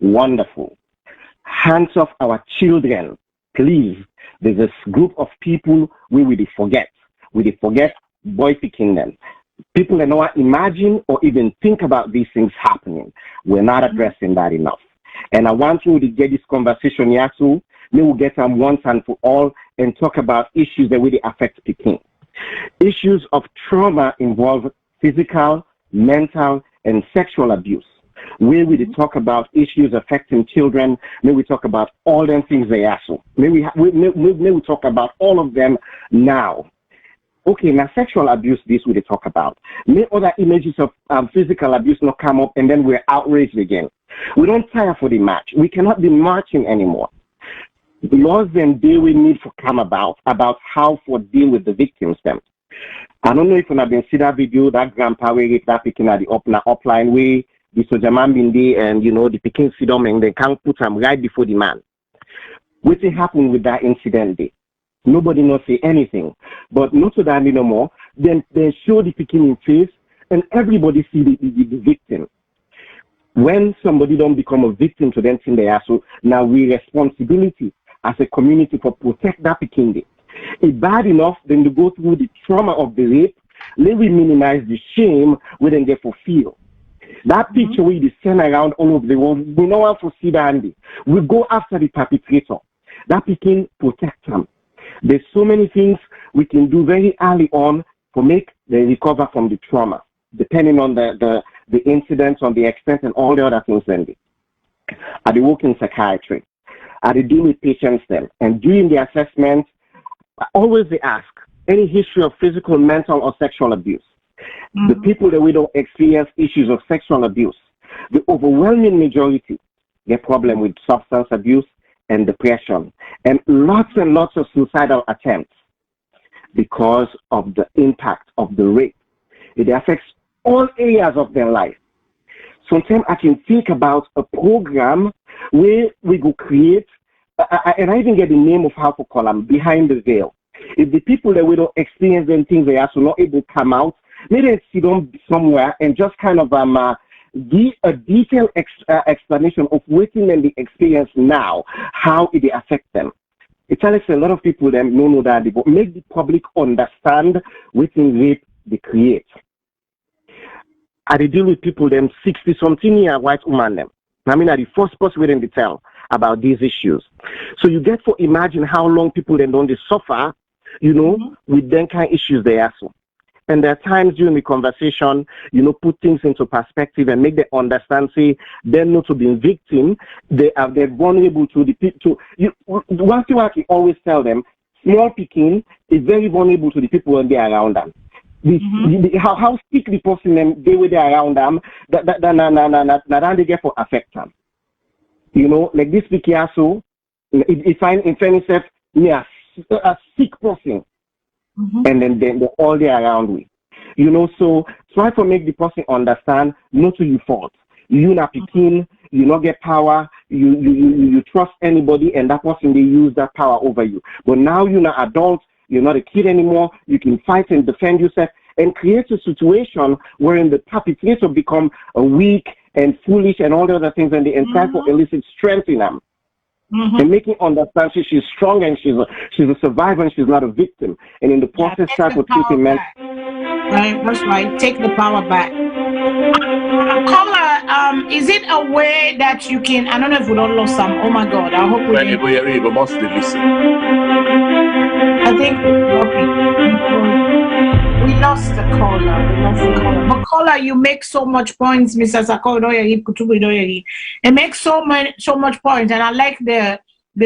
Wonderful. Hands off our children, please. There's this group of people we will forget. We forget boy picking them. People that don't imagine or even think about these things happening. We're not addressing that enough. And I want you to get this conversation here too. We will get them once and for all and talk about issues that really affect people. Issues of trauma involve physical, mental, and sexual abuse. Where we talk about issues affecting children, may we talk about all them things they ask. May we talk about all of them now. Okay, now sexual abuse, this we talk about. May other images of physical abuse not come up and then we're outraged again. We don't tire for the march. We cannot be marching anymore. The laws then they we need to come about how to deal with the victims then. I don't know if you have been see that video, that grandpa where that picking at the upline way, the soldier man been there and the picking sit down and they can't put them right before the man. What happened with that incident day? Nobody not say anything. But not so that no more. Then they show the picking in face and everybody see the victim. When somebody don't become a victim to them thing they are, so now we responsibility as a community for protect that picking day. It's bad enough then to go through the trauma of the rape, let we minimize the shame we then get for feel. That picture we send around all over the world, we don't want to see that Andy. We go after the perpetrator. That picking protect them. There's so many things we can do very early on to make them recover from the trauma, depending on the incidents, on the extent, and all the other things. I work in psychiatry. I deal with patients then, and during the assessment, I always ask any history of physical, mental, or sexual abuse. The people that we don't experience issues of sexual abuse, the overwhelming majority get problem with substance abuse and depression, and lots of suicidal attempts because of the impact of the rape. It affects all areas of their life. Sometimes I can think about a program where we go create, and I even get the name of how to call them, behind the veil. If the people that we don't experience them things they are so not able to come out, maybe they sit down somewhere and just kind of give a detailed explanation of what they experience now, how it affects them. It tells a lot of people them know that, but make the public understand what rape they create. I deal with people them 60-something year white woman them. I mean, the first person we didn't tell about these issues. So you get to imagine how long people then don't suffer, with them kind of issues they are so. And there are times during the conversation, put things into perspective and make them understand, say, they're not to be victim, they're vulnerable to the people. One thing I can always tell them, small picking is very vulnerable to the people when they're around them. How sick the person them they were there around them, that they get for affect them. Like this picking also, if I in fairness, a sick person. And then they're all there around me. So try to make the person understand not to your fault. You not picking, you not get power, you trust anybody and that person they use that power over you. But now you're not adult, you're not a kid anymore, you can fight and defend yourself and create a situation wherein the perpetrator become weak and foolish and all the other things and they try to elicit strength in them. And making understand she's strong and she's a survivor and she's not a victim. And in the process, try to treat him. Right, that's right. Take the power back. Caller, is it a way that you can? I don't know if we don't lost some. Oh my God! I hope we. We must listen. I think we lost the caller. But caller, you make so much points, Mr. Saccoh. It makes so much points, and I like the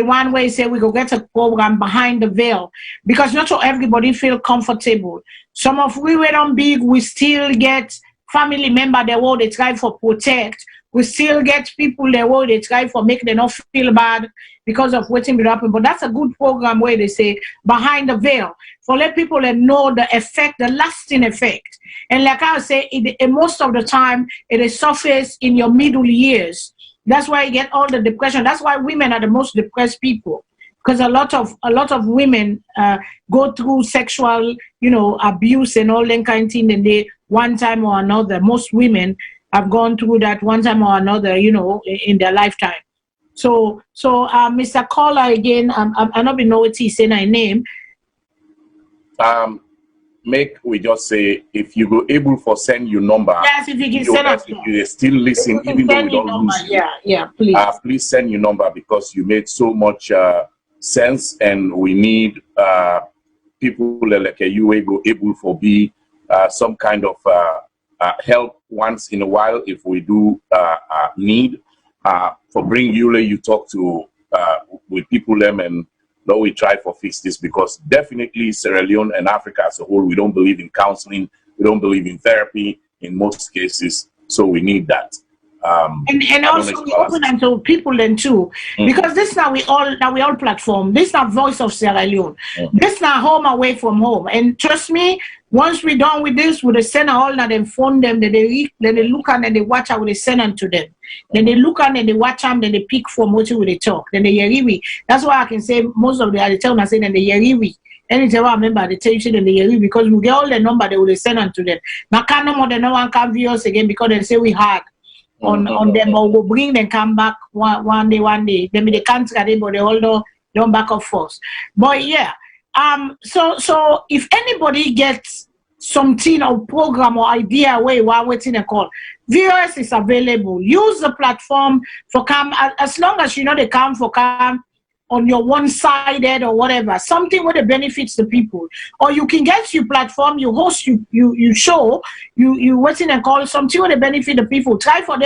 one where you say we go get a program behind the veil because not so everybody feel comfortable. Some of we were on big, we still get family member they will they try for protect. We still get people they will they try for make them not feel bad because of what's been happening. But that's a good program where they say behind the veil for let people that know the effect, the lasting effect. And like I say, most of the time it is surface in your middle years. That's why you get all the depression. That's why women are the most depressed people. Because a lot of women go through sexual, abuse and all that kind of thing, and they one time or another. Most women have gone through that one time or another, in their lifetime. So Mr. Caller again, I don't know what he's saying. I name. Make we just say if you go able for send your number. Yes, if you can send us. If you still listen, even though we don't lose you. Yeah, please. Please send your number because you made so much sense, and we need people like you go able for be some kind of help once in a while if we do need for bring you talk to with people them and. Though we try for fix this because definitely Sierra Leone and Africa as a whole, we don't believe in counseling, we don't believe in therapy in most cases, so we need that. And also we open them to people then too, because this now we all platform. This now Voice of Sierra Leone. This now home away from home. And trust me, once we're done with this, we send all now them phone them, then they look and then they watch how we send them to them. Then they look and then they watch them, then they pick from what we talk. Then they hear we. That's why I can say most of the tell us saying then they hear we. Anytime I remember the tension and they hear because we get all the number they will send them to them. Now can't no more than no one can view us again because they say we hard. On them, or we'll bring them come back one day. Then they can't get it, but they all don't back up force. But yeah, so if anybody gets something or program or idea where you are waiting a call, VOS is available. Use the platform for come as long as they come for come on your one-sided or whatever, something where it benefits the people. Or you can get your platform, you host, you show, you waiting and call something where they benefit the people. Try for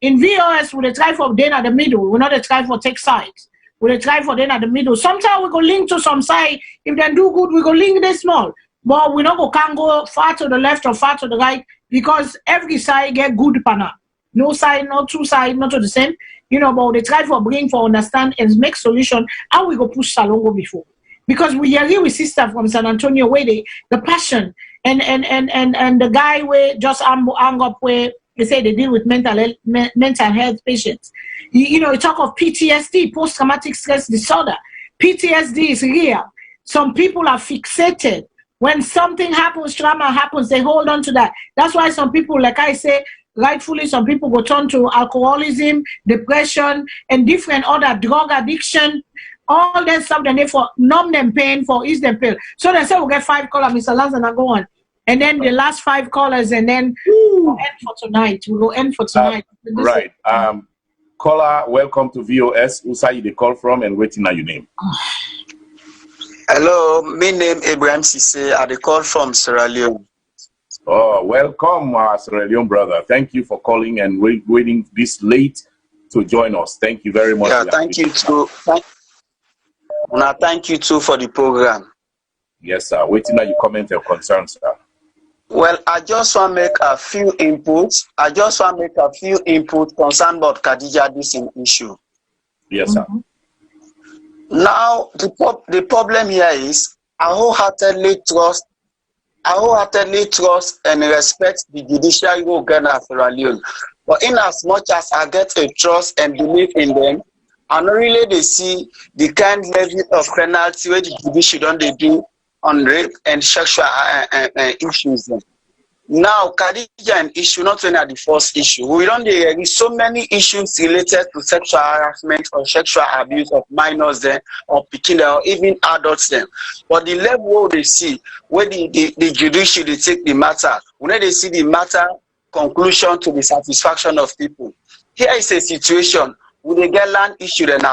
in VOS, we try for them at the middle. We're not try for take sides. We try for them at the middle. Sometimes we go link to some side. If they do good, we go link this small. But we can't go far to the left or far to the right because every side get good panel. No side, no two side, not to the same. But they try for bring for understand and make solution how we go push Salone before. Because we agree with sister from San Antonio where the passion and the guy where just hang up where they say they deal with mental health patients. You talk of PTSD, post-traumatic stress disorder. PTSD is real. Some people are fixated. When something happens, trauma happens, they hold on to that. That's why some people, like I say, rightfully, some people go turn to alcoholism, depression, and different other drug addiction, all that stuff, then they for numb them pain, for ease them pain. So they say we'll get 5 callers, Mr. Lance, and I go on. And then the last 5 callers, and then we'll end for tonight. We'll end for tonight. Right. Caller, welcome to VOS. Who say you they call from and waiting on your name? Hello, my name Abraham Sise. I call from Sierra Leone. Oh, welcome, Sierra Leone brother. Thank you for calling and waiting this late to join us. Thank you very much. Yeah, thank you too. Thank you too for the program. Yes, sir. Waiting on your comment and concerns, sir. Well, I just want to make a few inputs. Concerned about Khadija this issue. Yes, sir. Now, the problem here is I wholeheartedly trust and respect the judiciary organ of Sierra Leone. But in as much as I get a trust and belief in them, I don't really they see the kind level of penalty where the judiciary don't they do on rape and sexual issues. Now, Khadija an issue, not only the first issue. We don't there is so many issues related to sexual harassment or sexual abuse of minors there, or picking or even adults there. But the level they see, where the judiciary they take the matter, when they see the matter conclusion to the satisfaction of people. Here is a situation where they get land issued and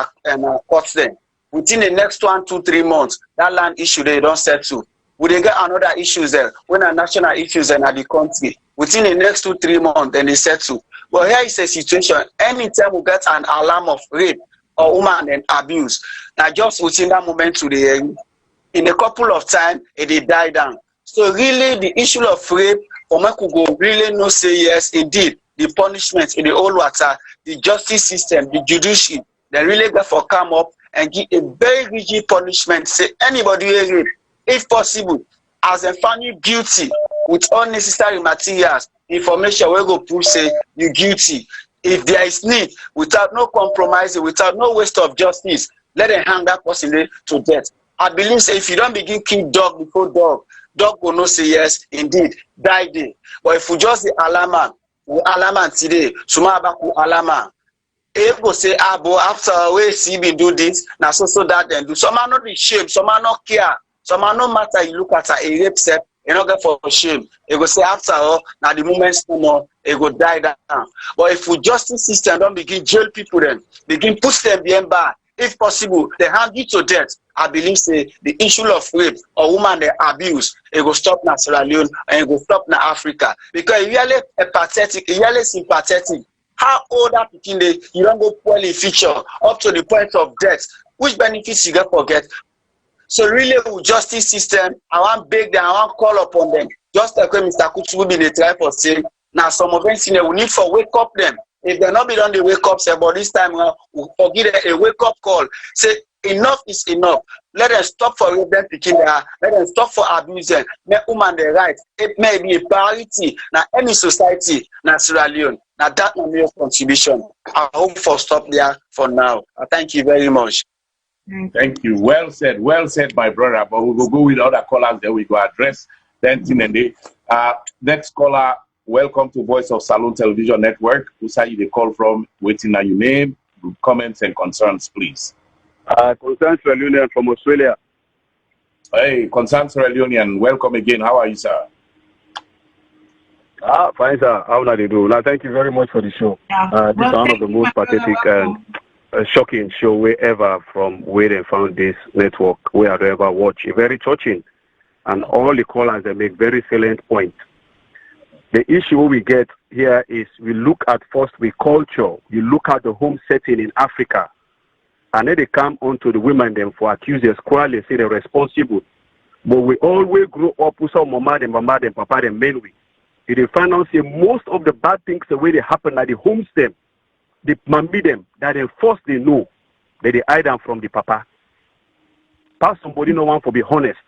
court them. Within the next 1, 2, 3 months, that land issue they don't settle. We they get another issues there when a national issues in the country within the next 2, 3 months, then they settle. Well, here is a situation. Anytime we get an alarm of rape or woman and abuse, now just within that moment to the end, in a couple of time, it die down. So really, the issue of rape, for me could go really no say yes, indeed, the punishment in the old water, the justice system, the judiciary, they really got for come up and give a very rigid punishment. Say anybody rape. If possible, as a found you guilty with unnecessary materials, information will go prove say you guilty. If there is need, without no compromise, without no waste of justice, let them hang that person to death. I believe say if you don't begin kill dog before dog will not say yes, indeed, die there. But if you just the alarm, alama today, suma abaku alama. If go say abo after we see me do this, now so that then do. Some are not be shame, some are not care, some are no matter. You look at a rape set, you not get for shame. You go say after all, now the moment no more, it go die down. But if we justice system don't begin jail people, then begin push them behind bar. If possible, they hang you to death. I believe say the issue of rape or woman they abuse, it will stop in Sierra Leone and it will stop in Africa. Because it really pathetic, it really sympathetic. How old that picking you don't go poorly feature up to the point of death. Which benefits you get forget? So really with justice system, I want beg them, I want call upon them. Just like when Mr. Kutu will be the try for saying, now some of them we need for wake up them. If they're not be done, they wake up, say, but this time we'll forgive a wake-up call. Say, enough is enough. Let them stop for them picking their, let them stop for abusing. Make women the right. It may be a priority now any society, now Sierra Leone. Now that will be your contribution. I hope for stop there for now. Thank you very much. Thank you. Well said, my brother. But we will go with other callers, then we go address them in a day. Next caller. Welcome to Voice of Salone Television Network. Who say you they call from? Waiting on your name, comments and concerns, please. Concerns Reunion from Australia. Hey, Concerns Reunion, welcome again. How are you, sir? Fine, sir. How are you doing? Now, thank you very much for the show. This is one of the most pathetic and shocking show we ever from where they found this network, where I ever watch. Very touching, and all the callers they make very salient points. The issue we get here is we look at first the culture, we look at the home setting in Africa, and then they come on to the women them for accusers, quarrel, say they're responsible. But we always grow up with some mama, papa, them men we. They find out say most of the bad things the way they happen at the homes them, the mommy them, that they first they know that they hide them from the papa. Pass somebody no one for be honest.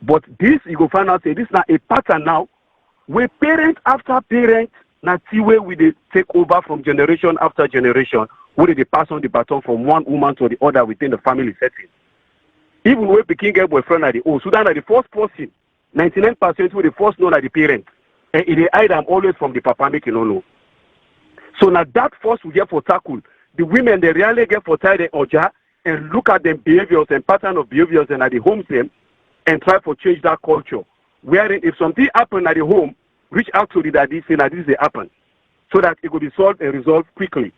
But this you go find out say this is not a pattern now. We parent after parent, not see where we they take over from generation after generation, where they pass on the baton from one woman to the other within the family setting. Even when Peking get boyfriend at the old Sudan are the first person, 99% where the first known at the parent, and they hide them always from the papa making no know. So now that first we get for tackle, the women they really get for tie the oja and look at them behaviors and pattern of behaviors and at the home them and try to change that culture. Wherein if something happen at the home, reach out to the daddy, say that this will happen, so that it will be solved and resolved quickly.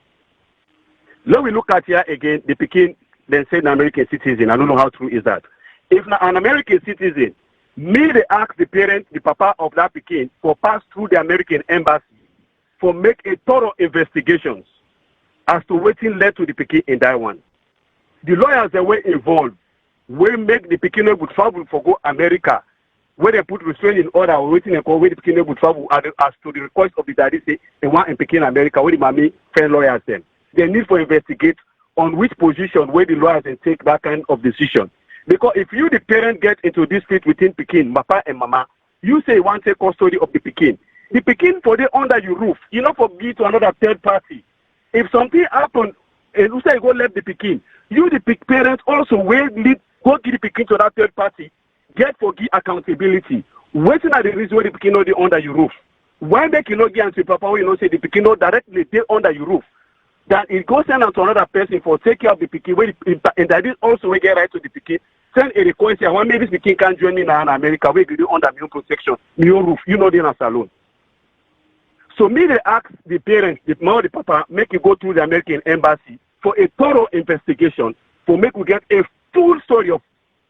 Now we look at here again, the Peking then said an American citizen. I don't know how true is that. If an American citizen, may they ask the parent, the papa of that Peking, for pass through the American embassy, for make a thorough investigations as to what led to the Peking in that one. The lawyers that were involved will make the Peking would travel for go America, where they put restraining order waiting and call where the Peking would travel as to the request of the daddy say they want in Peking America where the mommy friend lawyers them. They need to investigate on which position where the lawyers and take that kind of decision. Because if you the parent get into dispute within Peking, papa and mama, you say one take custody of the Peking. The Peking for the under your roof, you know for be to another third party. If something happen and you say go left the Peking, you the parents also will lead go give the Peking to that third party. Get for give accountability. Waiting at the reason where the Peking know they under your roof. Why they cannot get into papa when you know say the Peking know directly they under your roof? That it goes send out to another person for take care of the Peking and that is also we get right to the Peking. Send a request here. One maybe this Peking can join me now in America. We do under my own protection, my own roof. You know they in a salon. So me they ask the parents, the mom, the papa, make you go through the American embassy for a thorough investigation for make we get a full story of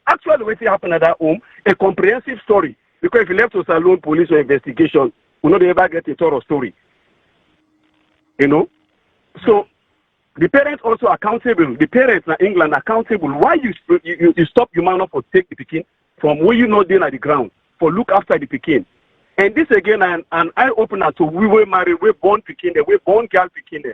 actually what happened at that home, a comprehensive story. Because if you left to Salone police or investigation, we not ever get a thorough story. You know? So the parents also accountable. The parents in England accountable. Why you stop your man up for take the Peking from where you not there at the ground for look after the Peking. And this again an eye opener to we were married, we born Peking, we born girl Peking.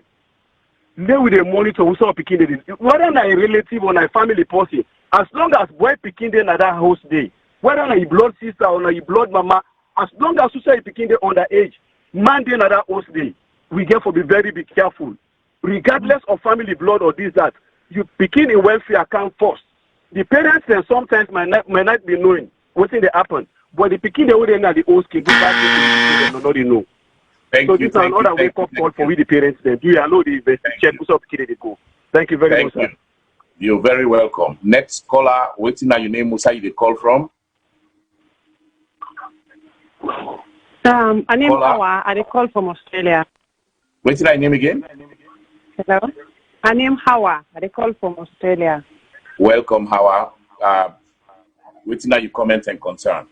Then with the monitor we saw Peking. Whether not a relative or a family person, as long as boy Peking there at that house day, whether not a blood sister or a blood mama, as long as you say Peking there underage, man there at that house day, we get to be very careful. Regardless of family blood or this, that, you begin a welfare account first. The parents then sometimes might not be knowing what's in the happen, but the Peking they wouldn't know the old kid, they don't know. So this is another wake up call for we the parents. Then do you know the investigation? Go. Thank you very much, sir. You're very welcome. Next caller, waiting on your name, Musa, you call from? My name is Hawa. I call from Australia. What's your name again? Hello. My name is Hawa. I call from Australia. Welcome, Hawa. What's your comment and concern?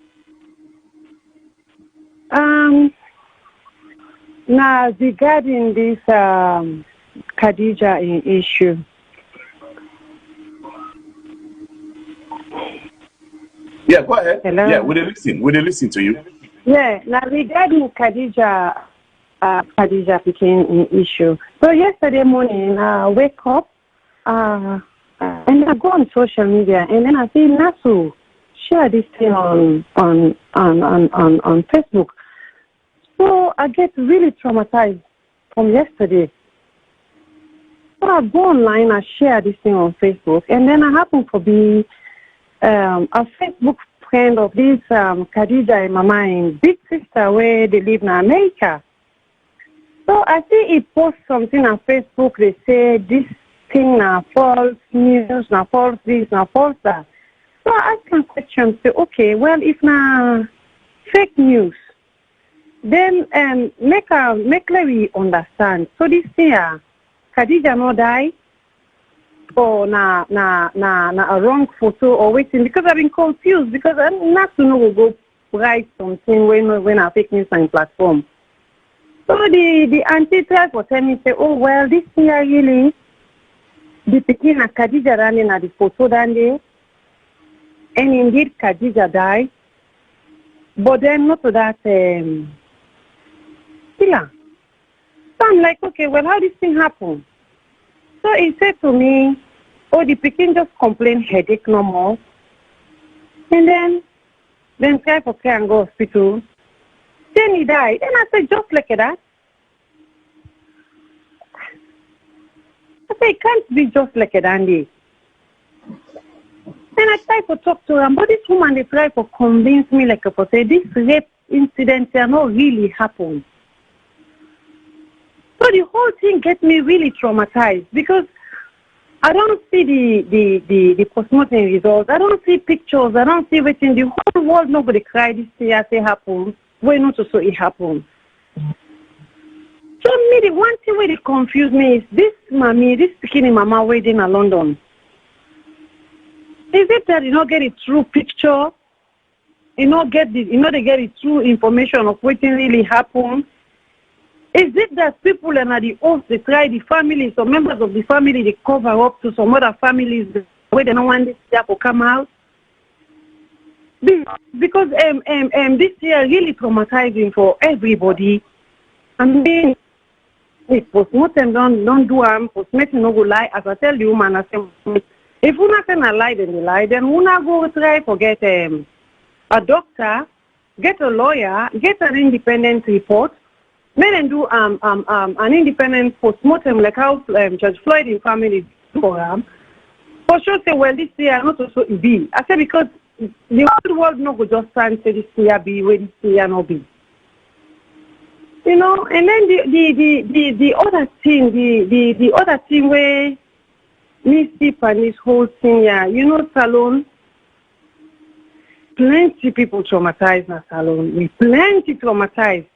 Now regarding this Khadija issue. Yeah, go ahead. Hello? Yeah, we listen to you. Yeah, now regarding Khadija became an issue. So yesterday morning, I wake up and I go on social media and then I see Nasu share this thing on Facebook. So I get really traumatized from yesterday. So I go online, I share this thing on Facebook, and then I happen to be a Facebook friend of this Khadija and Mama in big sister where they live in America. So I see it post something on Facebook. They say this thing now false news, now false this, now false that. So I ask them questions. Say, okay, well if now fake news, then make Larry understand. So this year, Khadija no die, or na a wrong photo or waiting, because I've been confused because I'm not to know we'll go write something when I fake news on platform. So the auntie tried for telling me, say, oh well, this year really the Pekin and Khadija running at the photo that day, and indeed Khadija died, but then not to that killer. So I'm like, okay, well, how this thing happen? So he said to me, oh, the Pekin just complain headache no more. And then try for care and go hospital. Then he died. And I said, just like that. I said, it can't be just like that, Andy. Then I tried to talk to him, but this woman, they tried to convince me, like I said, this rape incident are not really happened. So the whole thing gets me really traumatized because I don't see the postmortem results. I don't see pictures. I don't see everything. The whole world nobody cry this year say happen. Why not to so it happen? So me, the one thing where they confuse me is this bikini mama waiting in London. Is it that you don't get a true picture? They get the true information of what really happened? Is it that people and the hosts, they try the families or members of the family, they cover up to some other families where they don't want this year to come out? Because this year really traumatizing for everybody. I mean, if postmortem don't do postmortem no go lie. As I tell the woman, I say, if you not can lie, then they lie. Then you not go try to get a doctor, get a lawyer, get an independent report. Men and do an independent postmortem like how Judge Floyd in family program. For sure say, well, this year not also be. I say because the whole world no go just stand say this year be where this year no be. You know, and then the other thing, the other thing where me see on this whole thing, yeah, you know, Salone. Plenty people traumatized in Salone. We plenty traumatized.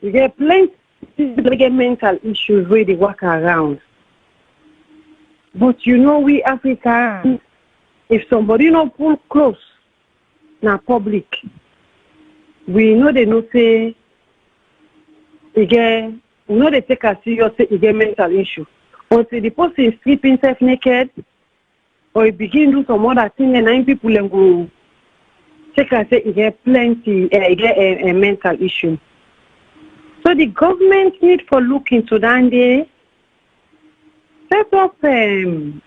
You get plenty people get mental issues where they walk around. But you know, we Africans, if somebody not pull close, now public, we know they not say, we know they take a serious, say, get mental issue. Or say the person is sleeping self naked, or he begin do some other thing, and 9 people and go take a say, he get plenty, he get a mental issue. So the government need for look into that day, set up certain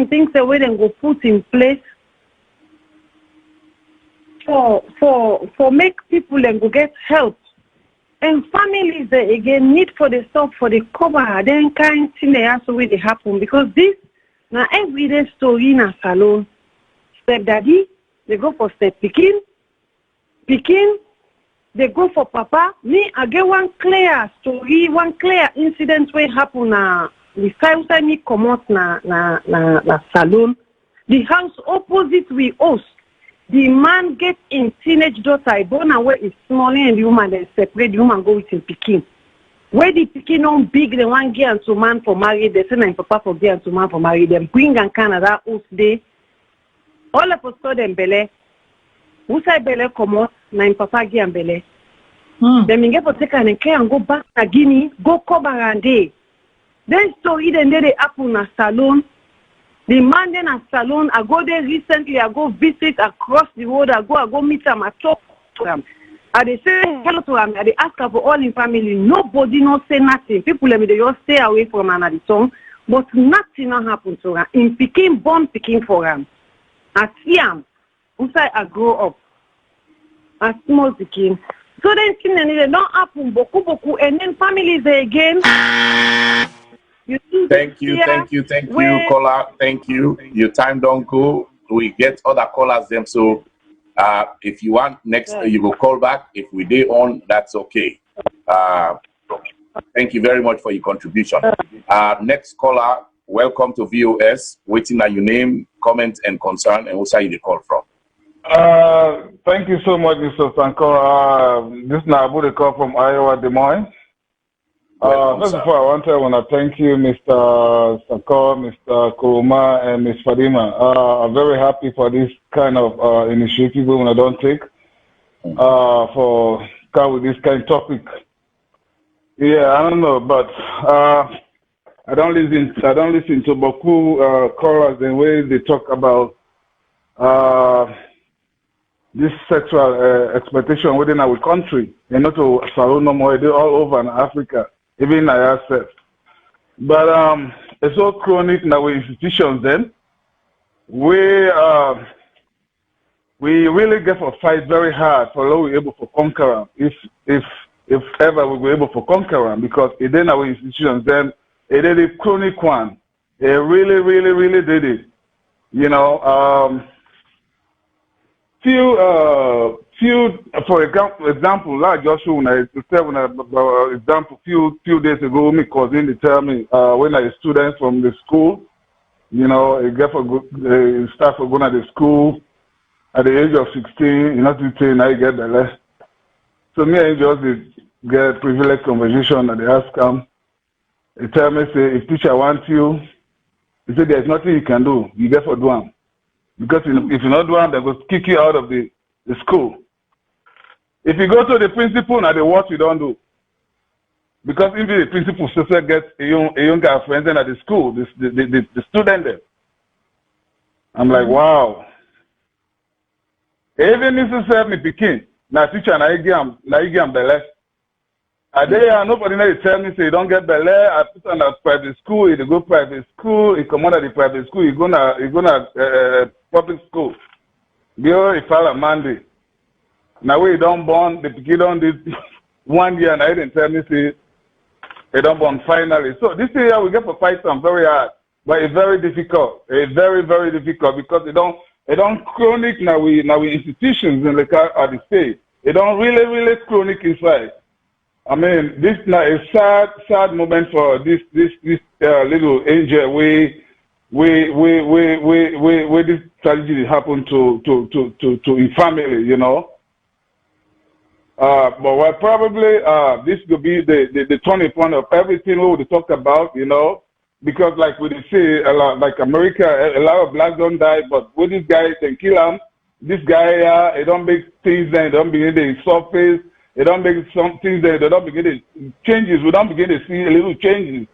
things that we then go put in place for make people and go get help. And families again need for the stuff for the cover, then kind thing they have to really happen because this now everyday story in a salon. Step daddy, they go for step Pekin, they go for Papa. Me, I get one clear story, one clear incident where happen the time me come out na Salone. The house opposite we host. The man get in teenage daughter, born away is small and the woman then separate, the woman go with him picking. Where the picking on big, the one girl and two man for married, they send Papa for girl and two man for married, them bring and Canada host day. All of us saw them belle. Who say belle come out, na Papa girl and belle. Then get for take and care and go back to Guinea, go cover and day. Then story then they happen na Salone. The man then at Salone, I go there recently, I go visit across the road, I go meet him, I talk to him. I they say hello to him, I they ask her for all in family. Nobody not say nothing. People let me they just stay away from him at the song, but nothing not happen to him. In picking, born picking for him. I see him. Inside I grow up. A small picking. So then they don't happen boku, and then families again. Thank you, caller. Thank you. Your time don't go. We get other callers them. So if you want next, you will call back. If we day on, that's okay. Thank you very much for your contribution. Next caller, welcome to VOS. Waiting on your name, comment, and concern, and where you call from. Thank you so much, Mr. Saccoh. This is Nabu, the call from Iowa, Des Moines. First of all, I want to thank you, Mr. Saccoh, Mr. Kuruma, and Ms. Fadima. I'm very happy for this kind of initiative when I don't take for come with this kind of topic. Yeah, I don't know, but I don't listen to Boku callers the way they talk about this sexual exploitation within our country, and not to Salone no more, all over in Africa. Even ourselves. But it's so chronic in our institutions then. We really get to fight very hard for how we're able to conquer them. If ever we were able to conquer them, because within our institutions then it did a chronic one. It really did it. You know, few for example, like Joshua, when I example, few days ago, my cousin they tell me when I student from the school, you know, I get for start for going to the school at the age of 16, you know, to say now you get the less. So me and just get privileged conversation and they ask them. They tell me say if teacher wants you, he said there's nothing you can do. You get for do them. Because if you not do them, they will kick you out of the school. If you go to the principal and the what you don't do. Because if the principal sister gets a young friend at the school, the student there. I'm like, wow. Even if you say me picking, now teacher and I give belle. Nobody now tell me say you don't get belle. I put on a private school, you go private school, you come out of the private school, you gonna public school. Go if I Monday. Now we don't born the pikin don't did 1 year and I didn't tell me say they don't born finally. So this year we get to fight some very hard, but it's very difficult. It's very difficult because they don't chronic now we institutions in the at the state. They don't really chronic inside. I mean this now a sad moment for this little angel where this tragedy happened to his family, you know. But what probably this will be the turning point of everything we will talk about, you know, because like we say a lot, like America, a lot of blacks don't die, but when this guy they kill him, this guy it don't make things then, it don't begin to surface, it don't make some things then, they don't begin to changes. We don't begin to see a little changes.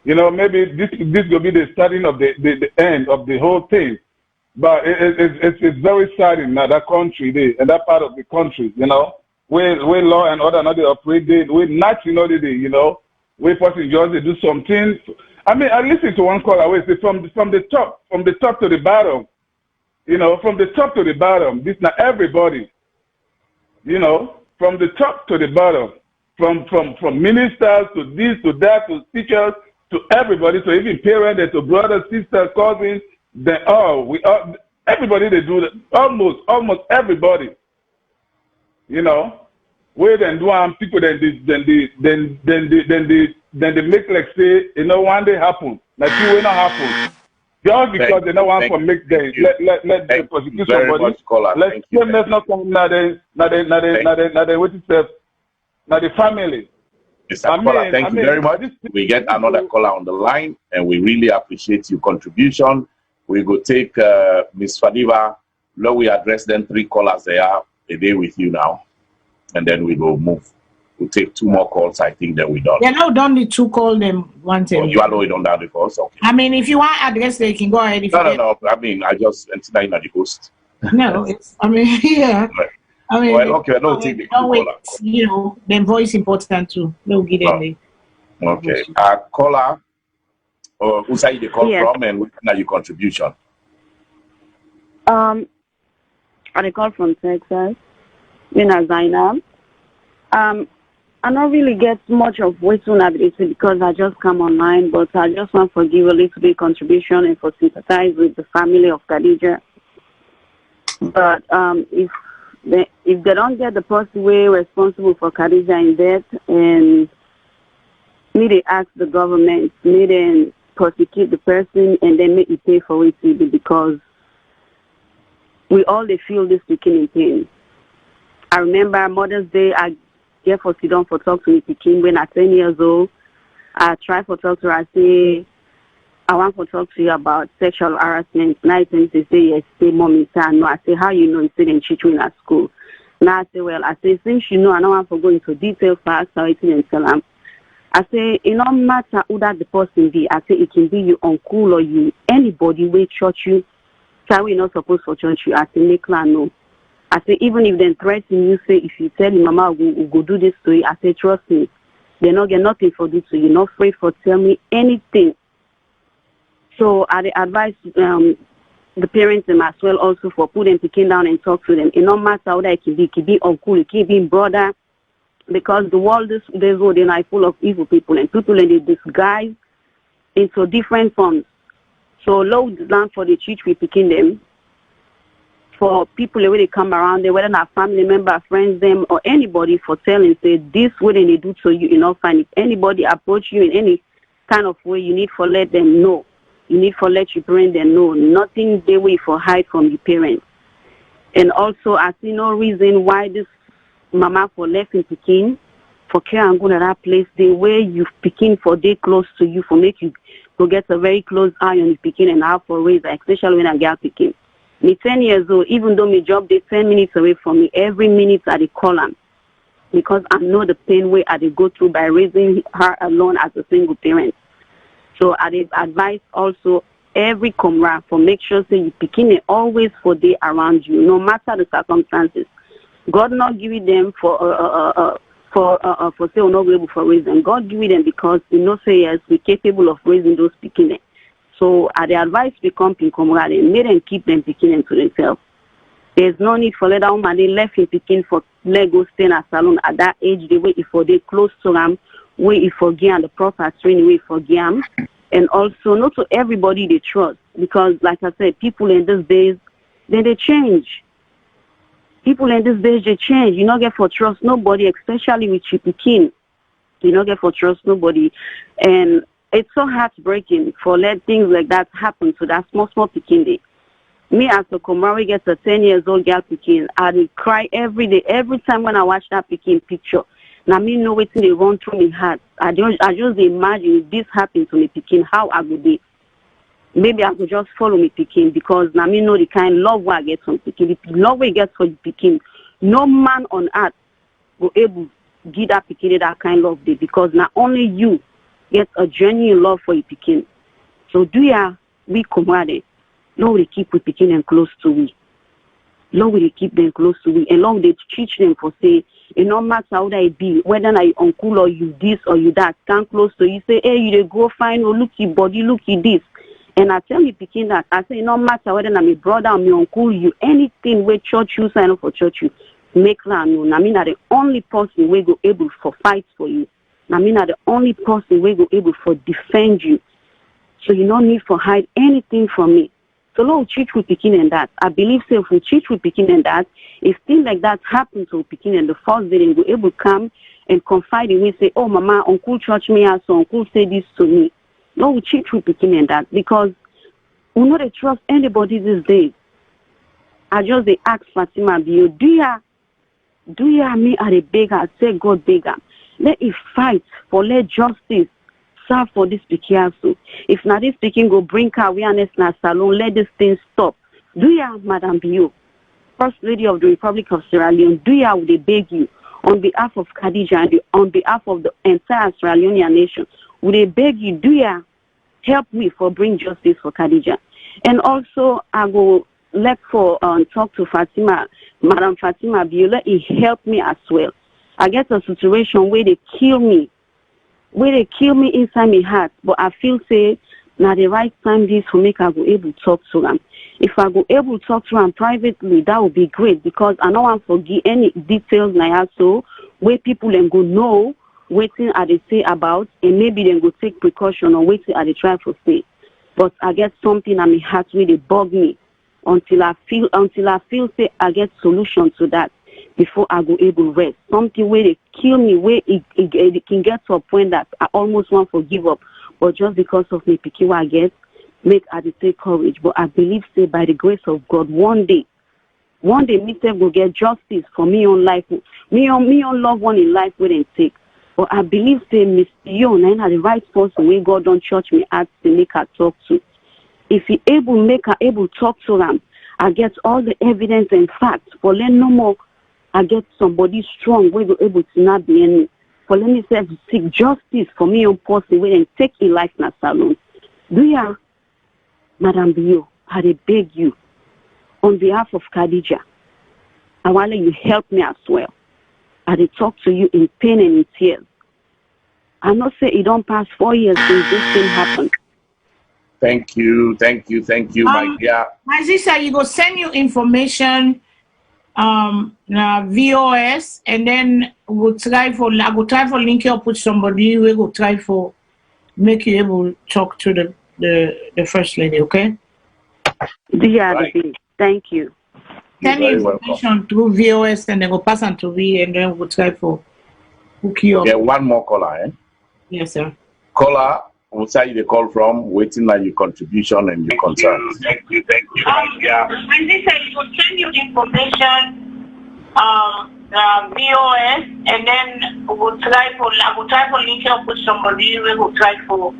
You know, maybe this will be the starting of the end of the whole thing. But it's very sad in that country, in that part of the country, you know. Where law and order not they operate, we not you know you know, where person just they do something. I mean, I listen to one call away say from the top to the bottom, you know, from the top to the bottom. This not everybody, you know, from the top to the bottom, from ministers to this to that to teachers to everybody, to even parents to brothers, sisters, cousins. Everybody they do that. Almost everybody. You know, where then do people then they make like say one day happen, like it will not happen. Just because they don't want to make them let the prosecute somebody. Let's not come now the family. Mr. Caller, thank you very much. We get another caller on the line, and we really appreciate your contribution. We go take Ms. Fadiva. Now we address them 3 callers they are a day with you now, and then we go move. We'll take 2 more calls, I think, then we're done. Yeah, no, don't need to call them one time. Oh, you allow it on that before, so okay. I mean, if you want address, they can go ahead. If No. I mean, I just enter in at the host. No, it's, I mean, yeah. Right. I mean, well, okay, I don't take the wait, you know, then voice important too. They'll get them. Okay. Caller, who say you call from and what are your contribution? I call from Texas. Zainab. I don't really get much of waiting ability because I just come online, but I just want to give a little bit contribution and for sympathize with the family of Khadija. But if they don't get the person responsible for Khadija in death, and they ask the government, they prosecute the person and then make it pay for it, because we all feel this speaking in pain. I remember Mother's Day, I get for sit down for talk to me Pekin when I'm 10 years old. I try for talk to her, I say, I want to talk to you about sexual harassment. Nice and they say, yes, say, Mommy, say, no. I say, how you know? He said, they teach you in school. Now I say, well, I say, since you know, I don't want to go into detail facts or anything and tell them. I say, it no matter who that the person be. I say, it can be your uncle or you, anybody will church you. So we're not supposed to church you. I say, make her know. I say, even if they threaten you, say, if you tell your mama, we'll go do this to you, I say, trust me, they not get nothing for this to you. You're not afraid for tell me anything. So I advise the parents them as well also for put them picking down and talk to them. It no matter how that it can be uncle, it can be brother, because the world is full of evil people and people and they disguise into different forms. So low down for the church we picking them. For people when they come around, whether not family member, friends, them, or anybody for telling, say, this what they do to you, find if anybody approach you in any kind of way, you need to let them know. You need to let your parents know. Nothing they will for hide from your parents. And also, I see no reason why this mama for left in Pekin, for care and go to that place, the way you Pekin for they close to you, for make you go get a very close eye on the Pekin and have for raise, especially when I get Pekin. Me 10 years old, even though my job they 10 minutes away from me, every minute I call them because I know the pain way I go through by raising her alone as a single parent. So I advise also every comrade for make sure say you picking it always for day around you, no matter the circumstances. God not give them for say or not able for raising. God give them because say yes, we're capable of raising those picking it. So the advice become in comrade and made them keep them picking them to themselves. There's no need for let that woman they left in picking for let go stay in a salon at that age the way if they close to them, way if forgive and the proper training way forgive them. And also not to everybody they trust, because like I said, people in these days then they change. People in these days they change. You not get for trust nobody, especially with your picking. You not get for trust nobody. And it's so heartbreaking for let things like that happen to that small picking day. Me as a comrade gets a 10 years old girl picking, I will cry every day, every time when I watch that picking picture. Now me know what they run through my heart. I just imagine if this happened to me picking, how I would be. Maybe I could just follow me picking, because now me know the kind of love I get from picking. The love I get from picking, no man on earth will able to give that picking that kind of love day, because not only you get a genuine love for your picking. So we comrade, Lord will keep we picking them close to we. Lord will keep them close to we. And Lord they teach them for say, it no matter how they be, whether I uncle or you this or you that, stand close to you, say, hey, you they go find, oh, look your body, look your this. And I tell me picking that, I say, no matter whether I'm a brother or my uncle, you, anything where church you sign up for church you, make her know. I mean, that the only person we go able for fight for you. I mean, that the only person we go able for defend you. So you don't need for hide anything from me. So no treat with Pekin and that. I believe say if we treat with Pekin and that, if things like that happen to Pekin and the first day they will able to come and confide in me, say, oh mama, uncle church me out, so uncle say this to me. No, we treat with Pekin and that because we not trust anybody these days. I just they ask Fatima, do you me are a beggar? Say God beggar. Let it fight for let justice serve for this Pekin also. If not this Pekin go bring awareness na Salone, let this thing stop. Do ya, Madam Bio, First Lady of the Republic of Sierra Leone, do ya would they beg you on behalf of Khadija and on behalf of the entire Sierra Leonean nation, would they beg you, do ya help me for bring justice for Khadija? And also I go let for talk to Fatima, Madam Fatima Bio, let it help me as well. I get a situation where they kill me inside my heart, but I feel say now the right time this will make I go able to talk to them. If I go able to talk to them privately, that would be great because I don't want to forget any details now so where people then go know waiting at they say about and maybe then go take precaution or waiting at the try to say. But I get something on my heart really bug me until I feel say I get solution to that before I go able to rest. Something where they kill me, where it can get to a point that I almost want to give up. But just because of me picking I get, make I take courage. But I believe say by the grace of God, one day me will get justice for me on life, me on loved one in life wouldn't take. But I believe say Miss Yon and the right person where God don't church me at to make her talk to. If he make her able to talk to them, I get all the evidence and facts. For let no more, I get somebody strong where we're able to not be any. For let me say seek justice for me on person where and take a life in a salon. Do ya, Madam Bio, I beg you on behalf of Khadija, I want you help me as well. I talk to you in pain and in tears. I not say it don't pass 4 years since this thing happened. Thank you, my dear. My sister, you go send you information, VOS, and then I go try for link you up with somebody. We go try for make you able to talk to the first lady. Okay? Yeah, right. Thank you. Send you information through VOS, and then go pass on to V, and then we'll try for hook you up. Yeah, one more caller, eh? Yes, sir. Caller. We'll say the call from, waiting on your contribution and your concerns. Thank you. Yeah. When they say you will send you information, VOS, and then we'll try for link up with somebody. We will try for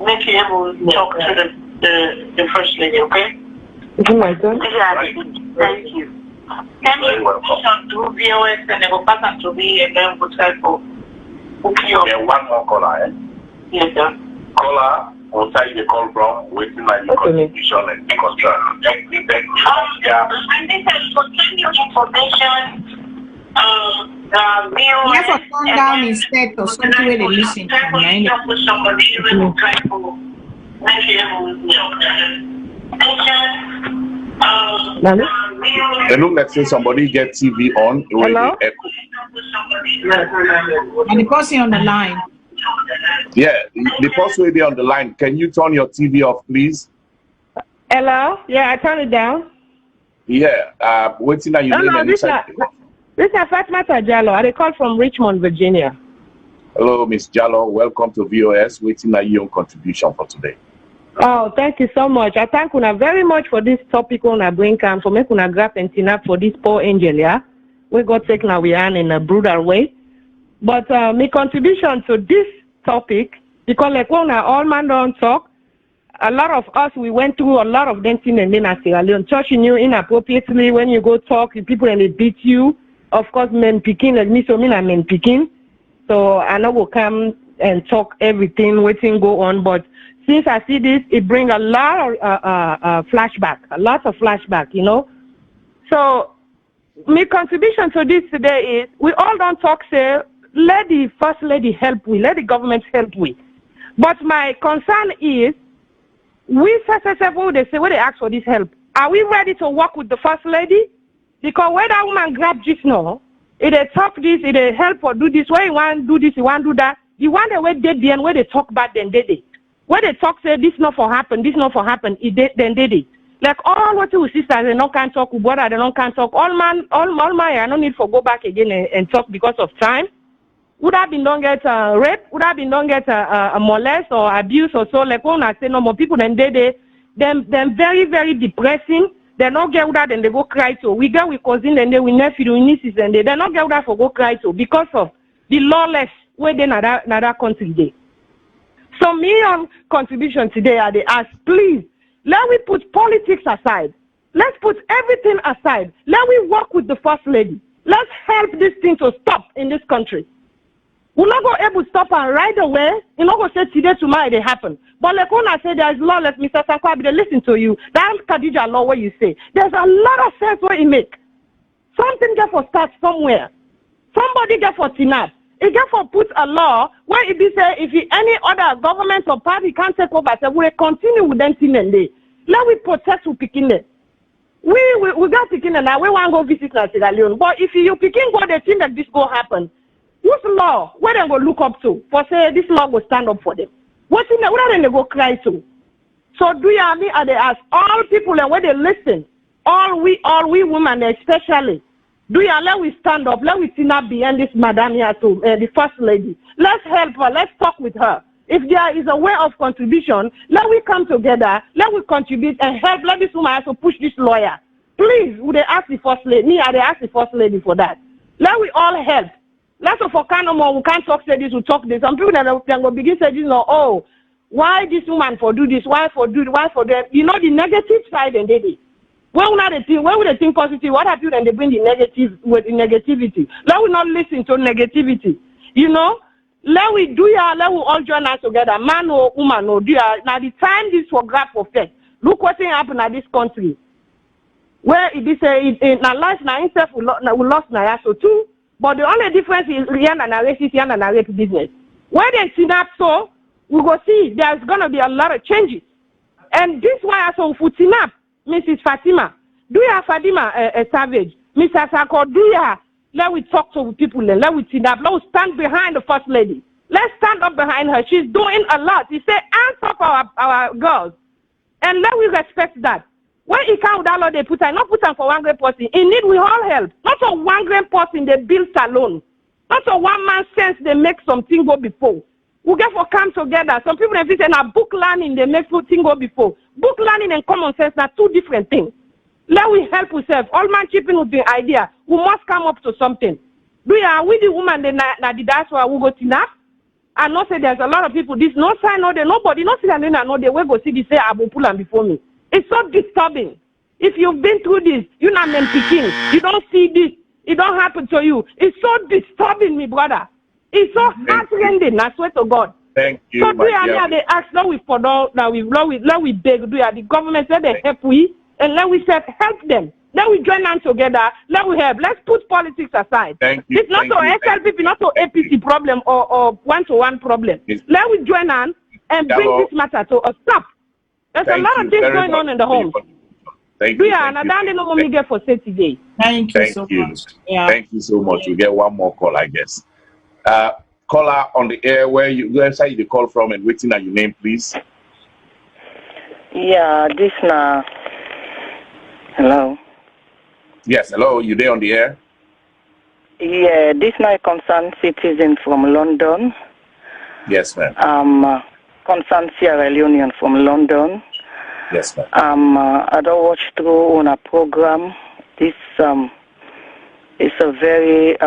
make you able to talk to the first lady. Okay? Is it my turn? Yeah. Right. Thank you. Send you information through VOS, and then we'll pass on to me, and then we'll try for hook you up. Yeah, one more caller, eh? Yes, sir. Caller, we'll tell you the call from, waiting on your contribution and your concern. Thank you. Yeah. And they said you will send you information, VOS, you have to turn down instead or something where they listen to me. It looks like somebody get TV on. Hello? And the person on the line. Yeah, the person will be on the line. Can you turn your TV off, please? Hello? Yeah, I turn it down. Yeah, waiting on you. No, this is Fatima Jallo. I call from Richmond, Virginia. Hello, Miss Jallo. Welcome to VOS. Waiting on your contribution for today. Oh, thank you so much. I thank you very much for this topic on a bring and for making a grab and tina for this poor angel, yeah? We got taken away in a brutal way. But my contribution to this topic, because like when all man don't talk, a lot of us, we went through a lot of dancing and then I Sierra Leone. Touching you inappropriately when you go talk, people and they beat you. Of course, men picking, like me, so me, I'm men picking. So I know we'll come and talk everything, waiting go on. But since I see this, it brings a lot of flashback, you know. So my contribution to this today is we all don't talk, say, let the first lady help we, let the government help we. But my concern is, we first they say, when they ask for this help, are we ready to work with the first lady? Because when that woman grab just now, if they talk this, if they help or do this, where you want to do this, you want to do that, you want the way they did and where they talk bad, then did it. When they talk, say, this not for happen, then did it. Like all what you sisters, they don't can talk, brother, they don't can talk. All man, I don't need for go back again and talk because of time. Would have been don't get rape, would have been don't get molest or abuse or so. Like when I say no more people, then them very, very depressing. They don't get that and they go cry to. We get with cousin and they we nephew, we nieces and they don't get that for go cry to because of the lawless way they another country day. So me on contribution today are they ask, please, let we put politics aside. Let's put everything aside. Let we work with the First Lady. Let's help this thing to stop in this country. We're not going to able to stop and right away. You're not going to say today, tomorrow, they happen. But like when I say there's law, let Mr. Saccoh, they listen to you. That's Khadija law, what you say. There's a lot of sense what you make. Something get for start somewhere. Somebody get for TNAP. It get for put a law where it be say if any other government or party can't take over, say we'll continue with them thing and day. Let we protect who picking it. We got picking it now. We want to go visit Sierra Leone. But if you picking go, they think that this go happen. Whose law? Where they go look up to? For say this law will stand up for them. What are they go cry to? So do you have me? They ask all people and where they listen, all we women especially. Do you let we stand up? Let we stand up behind this madam here too, the First Lady. Let's help her. Let's talk with her. If there is a way of contribution, let we come together. Let we contribute and help. Let this woman also push this lawyer. Please, would they ask the First Lady? Me, they ask the First Lady for that. Let we all help. Let's for no more. We can't talk say this. We talk this. Some people that will begin saying, you know, oh, why this woman for do this? Why for do? Why for that? You know the negative side and they. When would they think positive? What happens when they bring the negative with the negativity? Let we not listen to negativity. You know, let we do ya. Let we all join us together, man or woman or do ya. Now the time this for grab for faith. Look what happened at this country. Where it is in our life now itself we lost now so too. But the only difference is Rihanna and racist, Rihanna and rape business. When they see that, so we go see there's gonna be a lot of changes, and this why I saw Futinap, Mrs. Fatima, do you have Fatima a Savage, Mr. Saccoh, do you let we talk to people and let we see that, let we stand behind the First Lady. Let's stand up behind her. She's doing a lot. He said, answer for our girls, and let we respect that. When he can't that law they put her, not put her for one great person. In need we all help. Not for one great person they build Salone. Not for one man sense they make something go before. We get for come together. Some people they say now book learning they make something go before. Book learning and common sense are two different things. Let we help ourselves. All man chipping with the idea. We must come up to something. Do you with the woman they na the diaspora we go to now? And not say there's a lot of people. This no sign no there nobody no see that they know they will go see this say I will pull them before me. It's so disturbing. If you've been through this, you're not meant picking. You don't see this. It don't happen to you. It's so disturbing, me brother. It's so heartrending. I swear to God. Thank you. So do you they ask now we for now we beg do you the government let they help we and let we help them. Let we join hands together. Let we help. Let's put politics aside. Thank you. It's not to SLPP, not to APC problem or one-to-one problem. Let we join hands and bring this matter to a stop. There's a lot of things going on in the home. Thank you. Thank you so much. Yeah. Thank you so much. We get one more call, I guess. Caller on the air, where side you call from and waiting at your name, please. Yeah, this now. Hello. Yes, hello. You there on the air? Yeah, this now concerned citizen from London. Yes, ma'am. Concerned Sierra Leone from London. Yes, ma'am. I don't watch through on a program. This is a very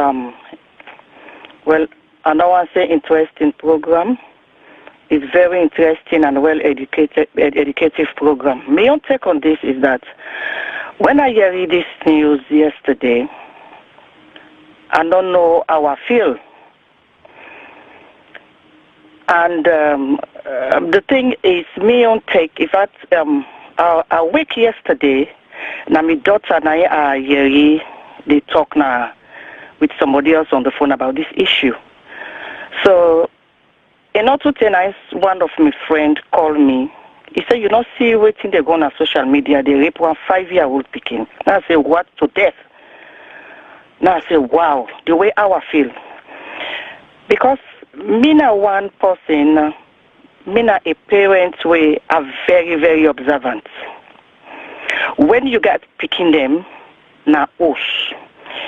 well, I don't want to say interesting program. It's very interesting and well educative program. My own take on this is that when I read this news yesterday, I don't know how I feel. And the thing is, me on take, if I wake yesterday, now my daughter and I they talk now with somebody else on the phone about this issue. So, in order to nice, one of my friends called me. He said, you don't see waiting they go on social media, they rape one 5-year-old picking. Now I say, what, to death? Now I say, wow, the way how I feel. Because me na one person, me na a parent way are very, very observant. When you get picking them, now us,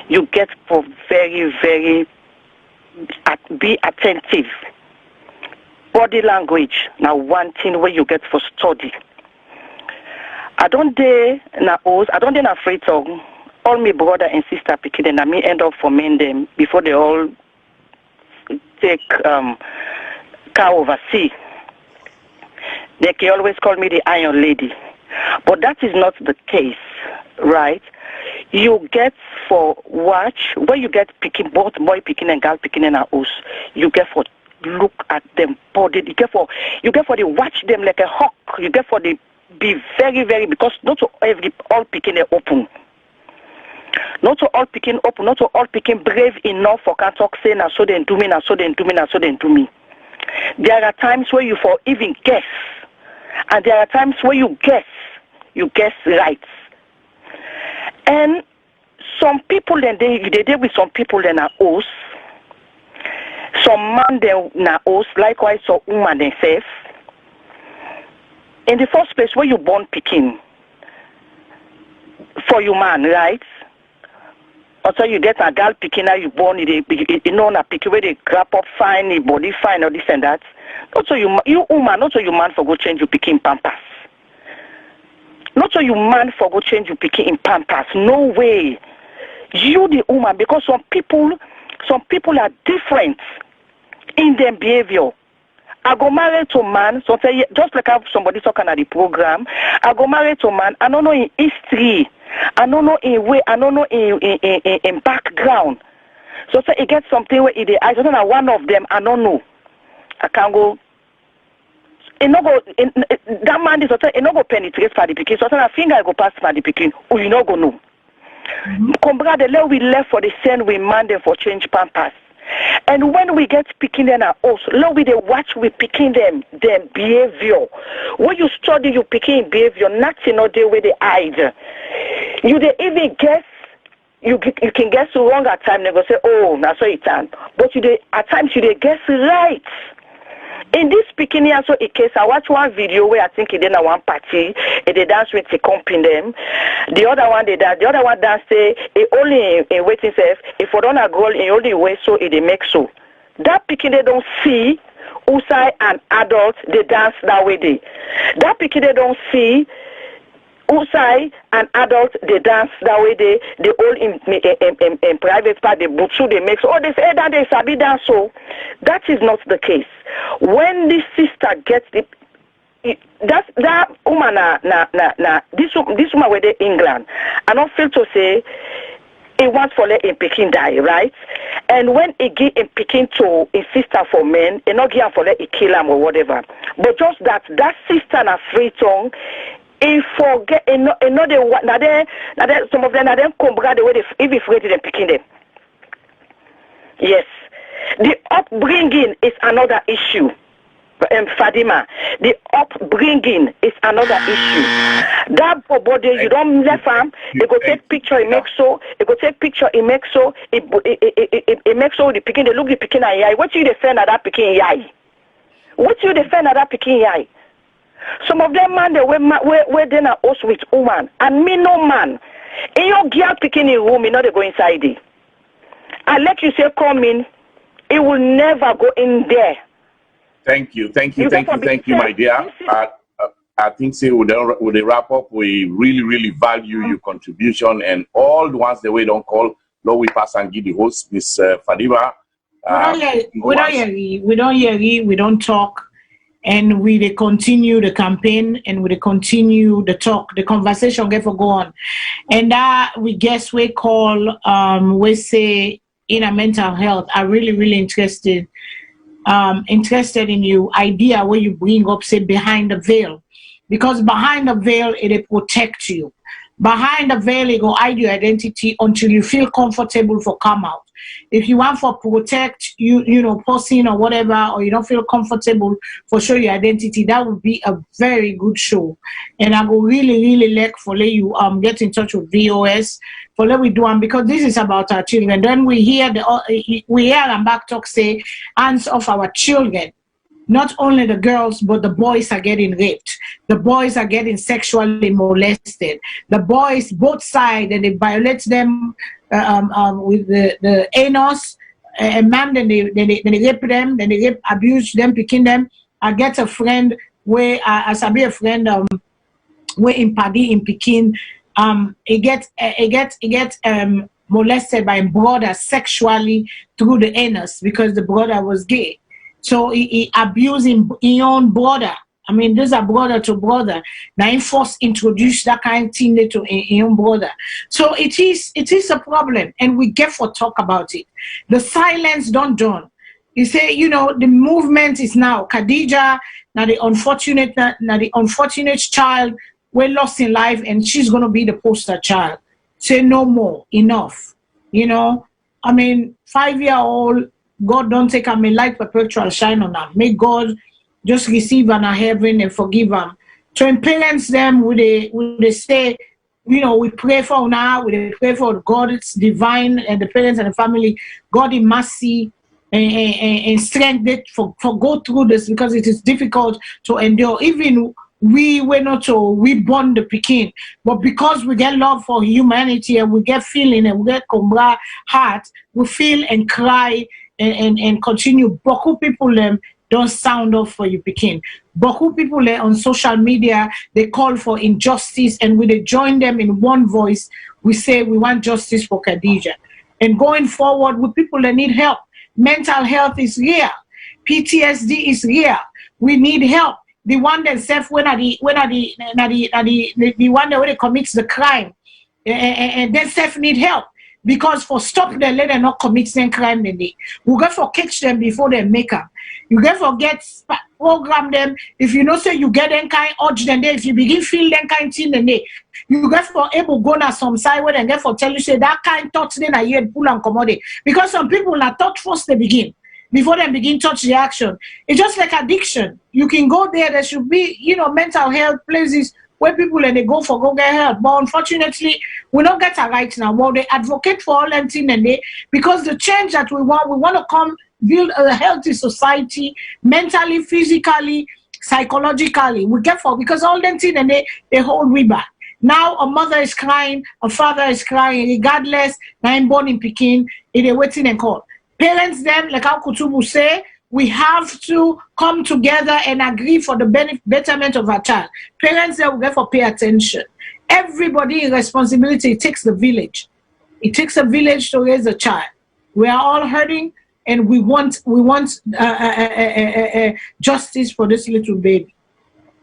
you get for very, very be attentive. Body language, now one thing where you get for study. I don't dare na us, I don't dare na free talk. All my brother and sister picking them, and me end up forming them before they all take car overseas. They can always call me the Iron Lady. But that is not the case, right? You get for watch, where you get picking, both boy picking and girl picking in a house, you get for look at them body, you get for the watch them like a hawk, you get for the be very, very, because not all picking are open. Not all picking open, not all picking brave enough for can talk say na so then do me, na so then do me, na so then do me. There are times where you for even guess. And there are times where you guess right. And some people then they deal with some people then are hosts. Some man then na host, likewise some woman themselves. In the first place where you born picking for your man, right? Also you get a girl picking now you born you know na picking where they grab up fine, the body fine or this and that. Not so you woman, not so you man for go change you picking pampers. Not so you man for go change you picking in pampers. No way. You the woman, because some people are different in their behavior. I go married to a man, so just like have somebody talking at the program, I go married to a man, I don't know in history, I don't know in way, I don't know in background. So say it gets something where it I don't know one of them, I don't know. I can go. It no go. That man is also. It no go penetrate for the picking. So I think I go pass for the picking. Oh, you no go know. Compare the level we left for the same we man them for change pampers. And when we get picking them at us, we they watch we picking them behavior. When you study you picking behavior, nothing or the way they hide. You they even guess. You can guess wrong at times. They go say, oh, that's what it's done. But at times you they guess right. In this speaking here, so in case I watch one video where I think he did a one party, they dance with the company them. The other one they dance. The other one dance say it only in waiting self. If for don't a girl in only way so it they make so. That picking they don't see. Usai and adults they dance that way they. That picking they don't see. Usai and adults they dance that way they all in private part they butsu they make so they say that they sabi dance so that is not the case. When this sister gets that woman this woman where they England I don't feel to say it wants for let in Peking die, right? And when it give in Peking to a sister for men, it not give for let it kill him or whatever. But just that sister na free tongue. If forget another some of them are them come the way they if afraid them picking them. Yes. The upbringing is another issue. Fadima, the upbringing is another issue. That body you don't left him, it go take picture, it makes so, it go take picture, it makes so, it makes so the picking, they look the picking eye. What you defend at that picking eye? What you defend at that picking eye? Some of them man they where they are us with woman and me no man. In your girl picking in room, you know they go inside it. I let you say come in, it will never go in there. Thank you, my dear. I think say with the wrap up, we really value your contribution and all the ones that we don't call. Lord, we pass and give the host, Miss Fadima. We don't talk. And we they continue the campaign and we they continue the talk, the conversation get for go on. And we guess we call we say in a mental health are really interested in your idea where you bring up say behind the veil. Because behind the veil it protects you. Behind the veil it go hide your identity until you feel comfortable for come out. If you want for protect you know, person or whatever, or you don't feel comfortable for show your identity, that would be a very good show. And I go really like for let you get in touch with VOS for let we do them because this is about our children. Then we hear and back talk say hands off our children. Not only the girls but the boys are getting raped. The boys are getting sexually molested. The boys, both sides, and they violate them with the anus. And man, then they rape them, then they rape, abuse them, picking them. I get a friend where, as I be a friend, where in Paddy in Pekin, he gets molested by a brother sexually through the anus because the brother was gay. So he abused his own brother. I mean, these are brother to brother. Now he forced introduce that kind of thing to his own brother. So it is a problem, and we get for talk about it. The silence don't done. You say, you know, the movement is now Khadija, now the unfortunate child we're lost in life, and she's gonna be the poster child. Say no more, enough. You know, I mean, 5-year-old, God don't take her, may light perpetual shine on her. May God just receive her in heaven and forgive them. So in parents them, would they say, you know, we pray for now, we pray for God's divine and the parents and the family, God in mercy and strength for go through this, because it is difficult to endure. Even we were not to we born the Pekin, but because we get love for humanity and we get feeling and we get combra heart, we feel and cry and continue. Boku people don't sound off for you Pekin. Boku people on social media, they call for injustice, and we join them in one voice. We say we want justice for Khadija. And going forward with people that need help. Mental health is real. PTSD is real. We need help. The one that self the one that commits the crime, and then self need help, because for stop them, let them not commit same crime. Then we got for catch them before they make up. You get for get program them. If you know say you get them kind urge them, if you begin feel them kind thing, then you get for able go na some side where they get for tell you say that kind thoughts then I hear pull and commode, because some people are thought first they begin. Before they begin touch the action. It's just like addiction. You can go there. There should be, you know, mental health places where people and they go get help. But unfortunately, we don't get it right now. Well, they advocate for all them things, and because the change that we want to come build a healthy society, mentally, physically, psychologically. We get for, because all them things and they hold we back. Now a mother is crying, a father is crying, regardless. Now I'm born in Pekin, they're waiting and call. Parents them, like how Kutubu say, we have to come together and agree for the betterment of our child. Parents them will therefore pay attention. Everybody in responsibility, it takes the village. It takes a village to raise a child. We are all hurting, and we want justice for this little baby.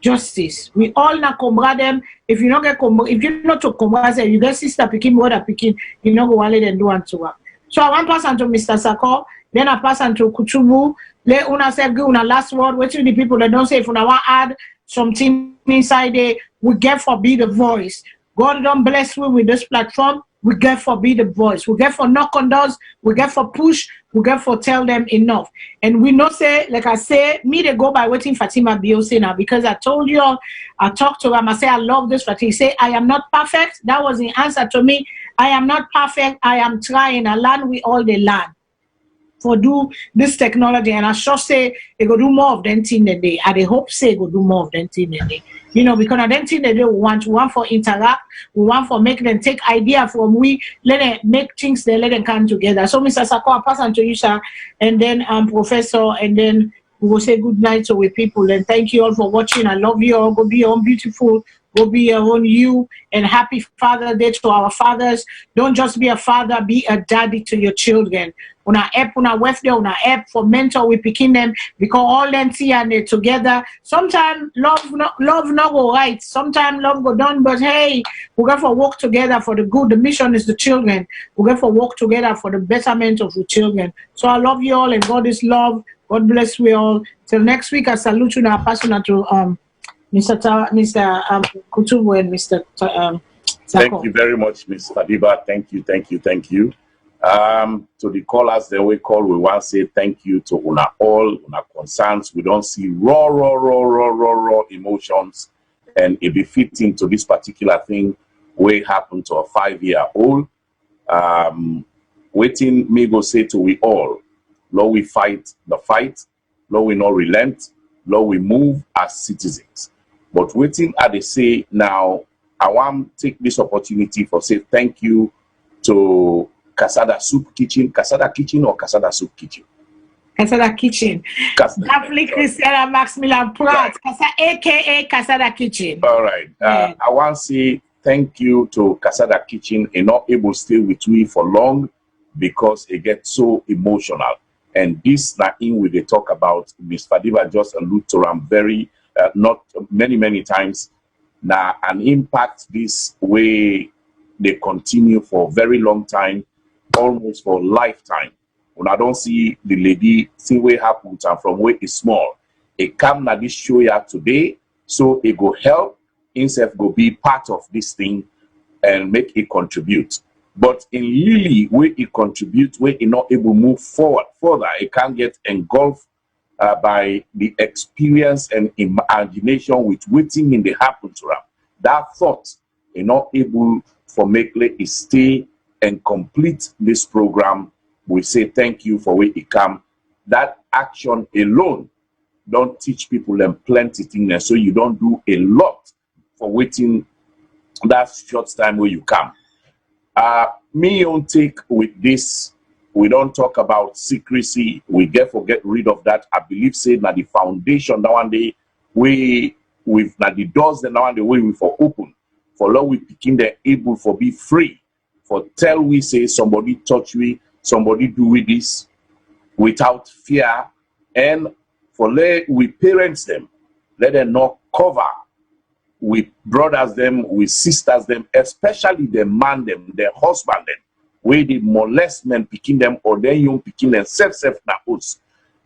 Justice. We all na combra them. If you not get if you not to combra say you get sister picking, brother picking, you know go wallet and do one to her. So I want to pass on to Mr. Saccoh, then I pass on to Kutubu. Let una say give una last word. What to the people that don't say if una want add something inside there, we get for be the voice. God don't bless we with this platform. We get for be the voice. We get for knock on doors. We get for push. We get for tell them enough. And we know say, like I say, me they go by waiting Fatima Biose now, because I told you all, I talked to him, I say I love this, but he say I am not perfect. That was the answer to me. I am not perfect. I am trying. I learn, we all they learn. For do this technology, and I sure say they go do more of them thing than they. I hope say go do more of them thing than they. You know, because I don't think that they want for interact, we want for make them take idea from we, let them make things, they let them come together. So Mr. Saccoh, I pass on to you, sir, and then Professor, and then we will say good night to we people, and thank you all for watching. I love you all. Go be your own beautiful. Go be your own you, and happy Father Day to our fathers. Don't just be a father, be a daddy to your children. Una help, una welfare, una help for mentor we picking them, because all them see and they together. Sometimes love not go right. Sometimes love go down, but hey, we got for work together for the good. The mission is the children. We got for work together for the betterment of the children. So I love you all, and God is love. God bless we all. Till next week, I salute you now. Pass on to Mr. Kutubu and Mr. Saccoh. Thank you very much, Ms. Fadiba. Thank you. To the callers that we call, we want to say thank you to una all, una concerns. We don't see raw emotions, and it be fitting to this particular thing what happened to a 5-year-old. Waiting me go say to we all, Lord, we fight the fight, Lord, we not relent, Lord, we move as citizens. But waiting at the say now, I want to take this opportunity for say thank you to Casada Soup Kitchen, Casada Kitchen or Casada Soup Kitchen. Casada Kitchen. Daphne Christiana Maximilian Pratt, aka Casada Kitchen. All right. I want to say thank you to Casada Kitchen. You're not able to stay with me for long because it gets so emotional. And this na in we they talk about Miss Fadiva just alluded to very not many times. Now an impact this way they continue for a very long time, almost for a lifetime. When I don't see the lady see what happens and from where it's small, it come na this show ya today, so it go help himself go be part of this thing and make it contribute. But in Lily, where it contributes, where it not able to move forward further, it can get engulfed by the experience and imagination with waiting in the happen to them. That thought is not able for make it stay and complete this program. We say thank you for where it come. That action alone don't teach people them plenty things, so you don't do a lot for waiting that short time where you come. Me on take with this, we don't talk about secrecy. We get rid of that. I believe say that the foundation now one day we with na the doors then now one day we for open for law we picking them able for be free for tell we say somebody touch we, somebody do with this without fear, and for let we parents them, let them not cover with brothers them, with sisters them, especially the man them, their husband them, where they molest men picking them or their young picking them self na us.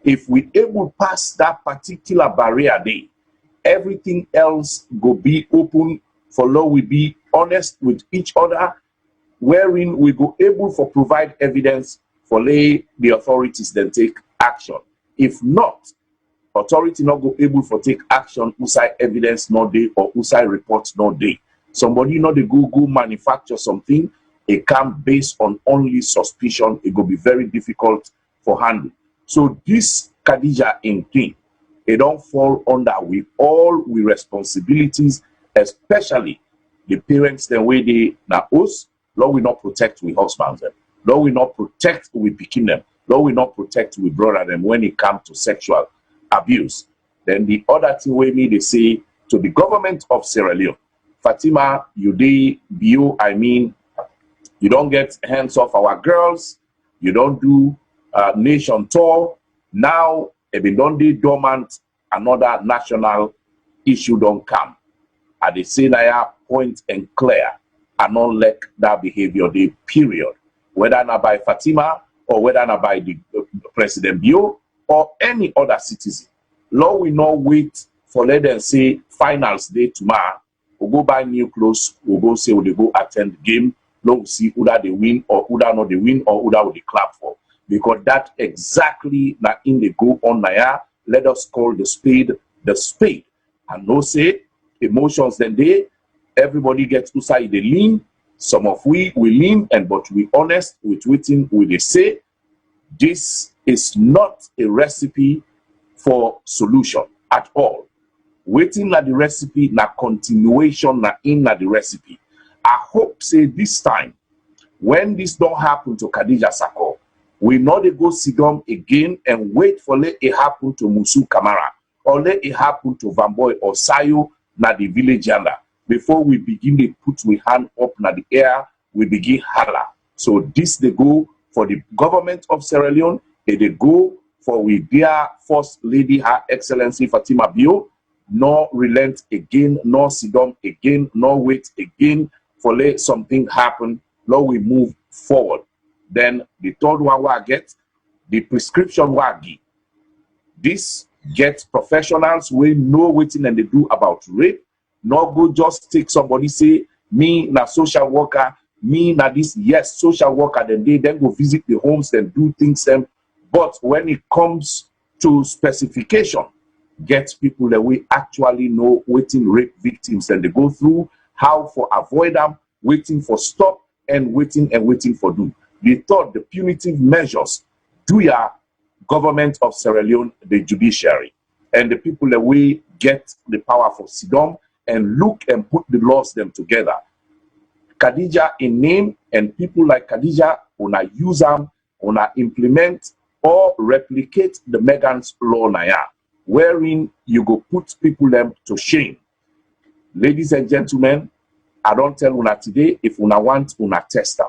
If we able pass that particular barrier day, everything else go be open for law we be honest with each other, wherein we go able for provide evidence for lay the authorities then take action. If not, authority not go able for take action, usai evidence no day or usai reports no day. Somebody not the go manufacture something, it come based on only suspicion, it will be very difficult for handling. So this Khadija in thing, it don't fall under with all we responsibilities, especially the parents the way they na us, Lord will not protect with husbands them. Lord will not protect with picking them. Lord will not protect with brother them when it comes to sexual abuse. Then the other thing we need to say to the government of Sierra Leone, Fatima, you I mean, you don't get hands off our girls, you don't do nation tour. Now, if you don't do dormant, another national issue don't come. At the same point and clear, and not let that behavior day, period. Whether not by Fatima or whether not by the President Bio or any other citizen. Lord, we not wait for let them say finals day tomorrow. We'll go buy new clothes, we'll go say they go attend the game. Lord, we'll see whether they win or whether not they win or whether they clap for. Because that exactly na in the go on naya, let us call the spade. And no say emotions then they everybody gets to side the lean. Some of we lean, and but we honest with waiting with they say this is not a recipe for solution at all. Waiting at the recipe, na continuation na in na the recipe. I hope say this time, when this don't happen to Khadija Saccoh, we not go sit down again and wait for let it happen to Musu Kamara or let it happen to Vamboy or Sayo na the village yanda. Before we begin to put we hand up na the air, we begin holla. So this they go for the government of Sierra Leone, and they go for with their First Lady, Her Excellency Fatima Bio, nor relent again, nor sit down again, nor wait again for let something happen, nor we move forward. Then the third one we get, the prescription we give. This gets professionals we know waiting and they do about rape. Not go just take somebody say, me na social worker, me na this, yes, social worker, then they then go visit the homes, then do things them. But when it comes to specification, get people that we actually know waiting rape victims, and they go through how for avoid them, waiting for stop, and waiting for do. They thought the punitive measures do ya government of Sierra Leone, the judiciary. and the people that we get the power for Sidon and look and put the laws them together. Khadija in name and people like Khadija una use them, una implement or replicate the Megan's law naya, wherein you go put people them to shame. Ladies and gentlemen, I don't tell una today if una want una test them.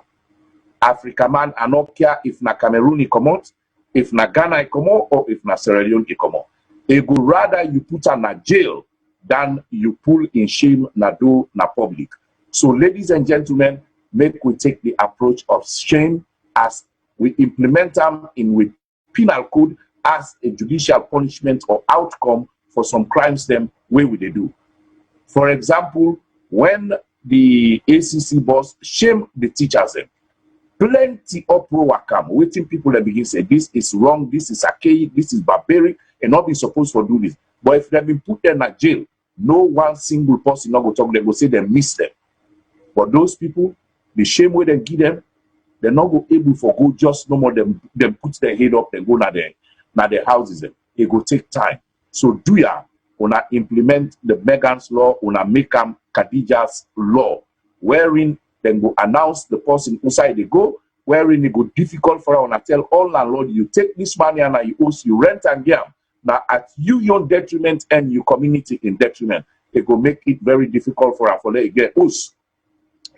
Africa man, I don't care if na Cameroon he come out, if na Ghana he come out, or if na Sierra Leone he come out. They go rather you put her na jail than you pull in shame na do na public. So ladies and gentlemen, make we take the approach of shame as we implement them in with penal code as a judicial punishment or outcome for some crimes them way would they do. For example, when the ACC boss shame the teachers them, plenty uproar come, waiting people that begin say this is wrong, this is archaic, this is barbaric, and not be supposed to do this. But if they've been put in a jail, no one single person not go talk, they go say they miss them. But those people, the shame way they give them, they're not go able for go just no more them put their head up and go na their houses. It go take time. So do ya una implement the Megan's law, una make them Khadija's law, wherein then go announce the person inside they go, wherein it go difficult for una tell all landlord you take this money and you owe you rent and game. Now at you your detriment and your community in detriment, it go make it very difficult for her for let get us.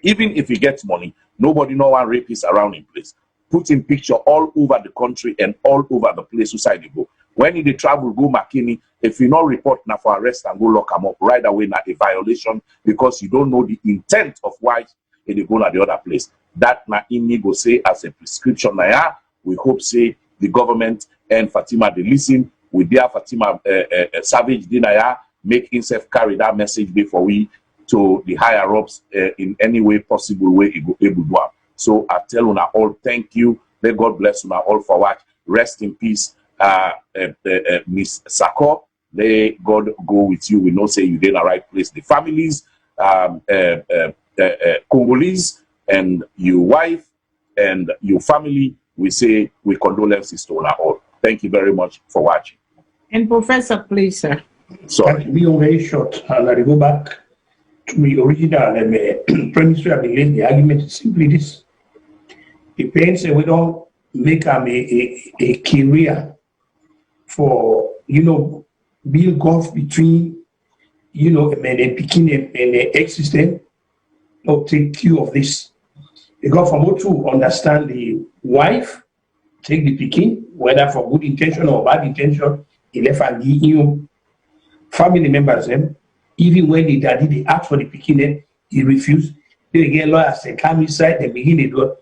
Even if he gets money, nobody know one rapist around in place. Put in picture all over the country and all over the place inside they go. When he travel, go McKinney, if you not report now for arrest and go lock him up right away now a violation because you don't know the intent of why they go to the other place. That na in go say as a prescription now. We hope say the government and Fatima they listen with their Fatima Savage dinaya make himself carry that message before we to the higher ups in any way possible way he go able to do. So I tell una all thank you. May God bless una all for what. Rest in peace, Miss Saccoh. May God go with you. We know say you did the right place. The families, Congolese, and your wife and your family, we say we condolences to una all. Thank you very much for watching. And Professor, please, sir. Sorry. Be very short, and I go back to the original premise where I began the argument is simply this. The parents say we don't make them a career for, build gulf between, a beginning and the existence, not take care of this. Because for both to understand the wife, take the picking, whether for good intention or bad intention, he left and give family members them. Even when the daddy they ask for the picking, he refused. They get lawyers, they come inside, they begin to do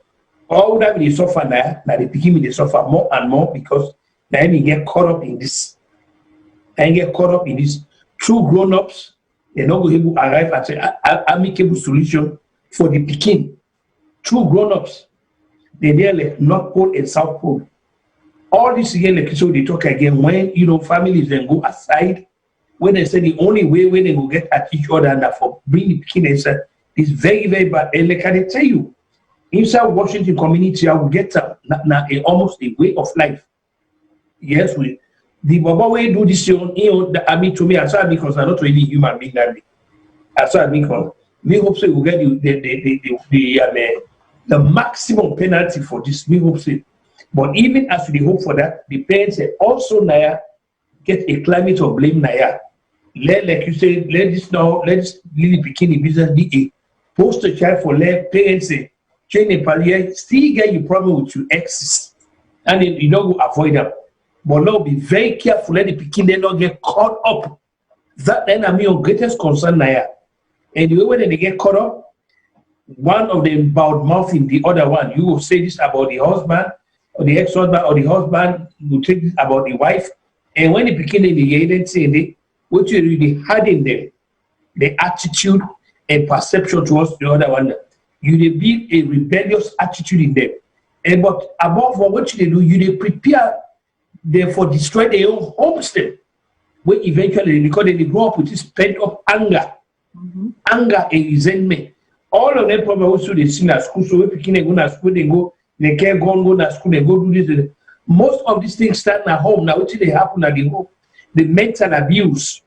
all that they suffer now the picking they suffer more and more because then they get caught up in this. And get caught up in this. True grown-ups, they're not going to arrive at an amicable solution for the picking. True grown-ups, they're like North Pole and South Pole. All this again, like so they talk again when families then go aside. When they say the only way when they will get at each other and for bringing kids is very, very bad. And like I tell you, inside Washington community, I will get almost a way of life. Yes, the Baba way do this to me, as well because I'm not really human being that way. As well because we hope so we get the maximum penalty for this. We hope so. But even as we hope for that, the parents also Naya get a climate of blame Naya. Like you say, let this really begin the business be a poster child for let parents say, train a palliative, still get your problem with your exes. And then you don't go avoid them. But now be very careful, let the Pekin they not get caught up. That then I mean your greatest concern Naya. And the way when they get caught up, one of them bad mouthing the other one. You will say this about the husband or the ex-husband, or the husband will take this about the wife. And when the Pekin they get say what you really had in them, the attitude and perception towards the other one, you they build a rebellious attitude in them. And but above all, what you do, you they prepare them for destroy their own homestead. Where eventually, because they grow up with this pent up anger, anger and resentment. All of them probably also they sing at school, so when they go to school, they can't go to school, they go do this. Most of these things start at home. Now, what they happen at the home? the mental abuse,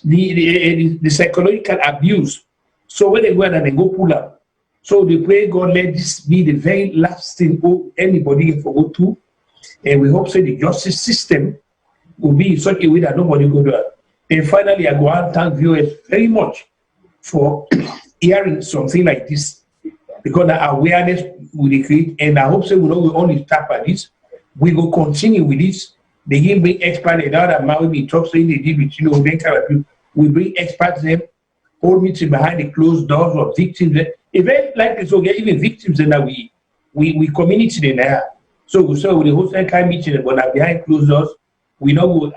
the psychological abuse. So when they go and they go pull up, so they pray God let this be the very last thing anybody can go to, and we hope so the justice system will be in such a way that nobody go there. And finally, I go out and thank viewers very much for hearing something like this, because the awareness will create, and I hope so we don't only tap at this, we will continue with this. They give bring experts, and now that man will be talk saying they did with then kind of people, we bring experts them, hold meeting behind the closed doors of victims. Event like this, okay, even victims and that we community in there. So we the whole kind of meeting, but behind closed doors, we know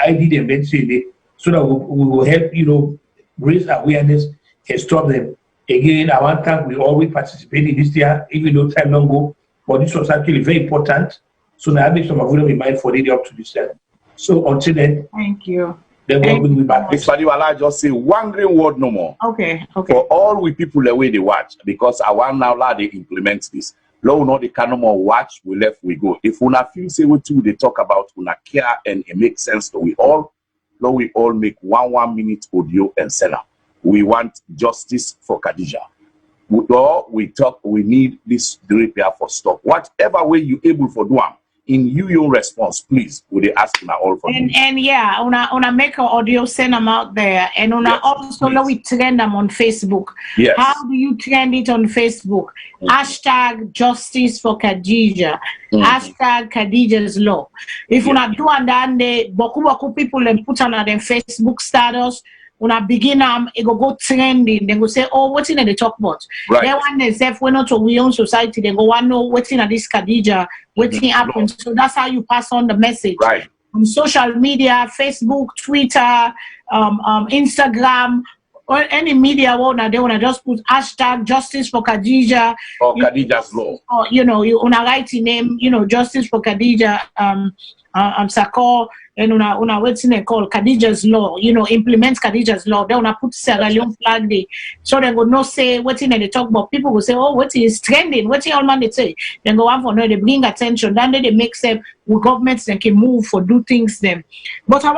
I did eventually, so that we will help, raise awareness and stop them. Again, I want to thank we always participate in this year, even though time don't go, but this was actually very important. So now I make some of them in mind for the up to this year. So until then, thank you. Then we'll be back. Mr. Adiwala, just say one green word no more. Okay. For all we people the way they watch, because I want now they implement this. Low no they can no more watch, we left, we go. If we not feel say what they talk about, we not care and it makes sense to we all make one minute audio and send out. We want justice for Khadija. We talk, we need this repair for stop. Whatever way you able for do in your response, please, would they ask now all for you? And yeah, una make an audio, send them out there, and una also let we trend them on Facebook. Yes. How do you trend it on Facebook? Hashtag justice for Khadija. Hashtag Khadija's law. If una do and then the boku people then put on their Facebook status. When I begin it go trending, then go say, oh, what's in the talk about? Right. Then when they say we're not we own society, they go want know what's in this Khadija, what's happened. So that's how you pass on the message. Right. On social media, Facebook, Twitter, Instagram, or any media they wanna just put hashtag justice for Khadija. Or Khadija's law. Or you wanna write your name, justice for Khadija, Saccoh. And una waiting they call Khadija's law, implement Khadija's law. They wanna put Sierra Leone flag there. So they go no say what in they talk about. People will say, oh, what is trending? What all man they say? Then go on for no, they bring attention. Then they make them with governments they can move for do things them. But I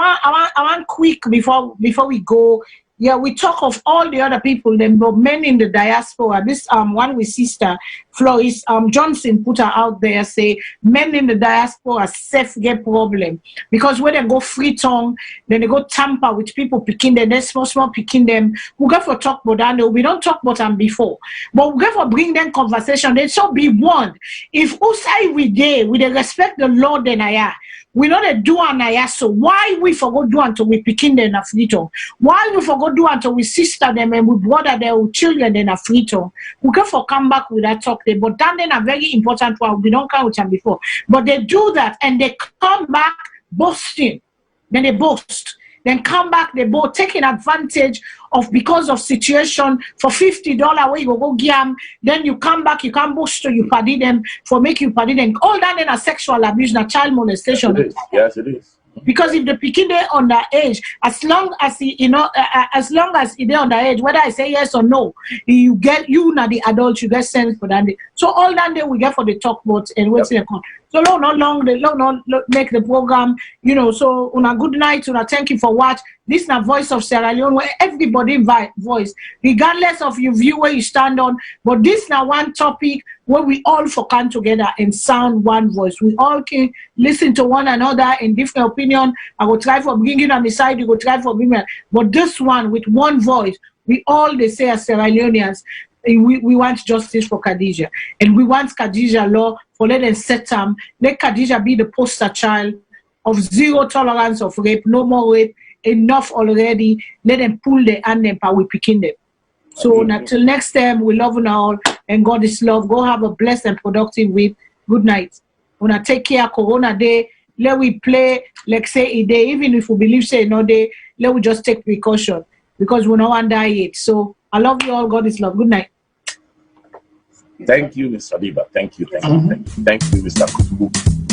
want quick before we go. Yeah, we talk of all the other people, them but men in the diaspora. This one with sister Floris Johnson put her out there say men in the diaspora safe get problem because when they go free tongue, then they go tamper with people picking them, they small picking them. We go for talk about that. We don't talk about them before, but we go for bring them conversation. They so be warned. If usai we they respect the Lord then I are. We know they do and so why we forgot do until we picking them a free tongue? Why we forgot do until we sister them and we brother their children then a free tongue? We can for come back with that talk there, but then a very important one. We don't count them before, but they do that and they come back boasting. Then they boast. Then come back, they both taking advantage of because of situation for $50 where you go gam. Then you come back, you can boast to you party them for make you party them. All that in a sexual abuse, a child molestation. Yes, it is. Because if the pikin they underage, as long as as long as they underage, whether I say yes or no, you get not the adult, you get sent for that day. So all that day we get for the talk about and what's the call. So long make the program, so on a good night, thank you for watch. This is the voice of Sierra Leone where everybody voice, regardless of your view where you stand on, but this is now one topic where we all come together and sound one voice. We all can listen to one another in different opinion. I will try for bringing on the side, you will try for bringing, but this one with one voice, we all they say as Sierra Leoneans, we want justice for Khadija. And we want Khadija law for let them set let Khadija be the poster child of zero tolerance of rape, no more rape, enough already. Let them pull the hand and power picking them. So until next time, we love you all and God is love. Go have a blessed and productive week. Good night. Wanna take care Corona day. Let we play like say a day, even if we believe say no day, let we just take precaution because we no one die yet. So I love you all. God is love. Good night. Thank you, Mr. Adiba. Thank you, Mr. Kutubu.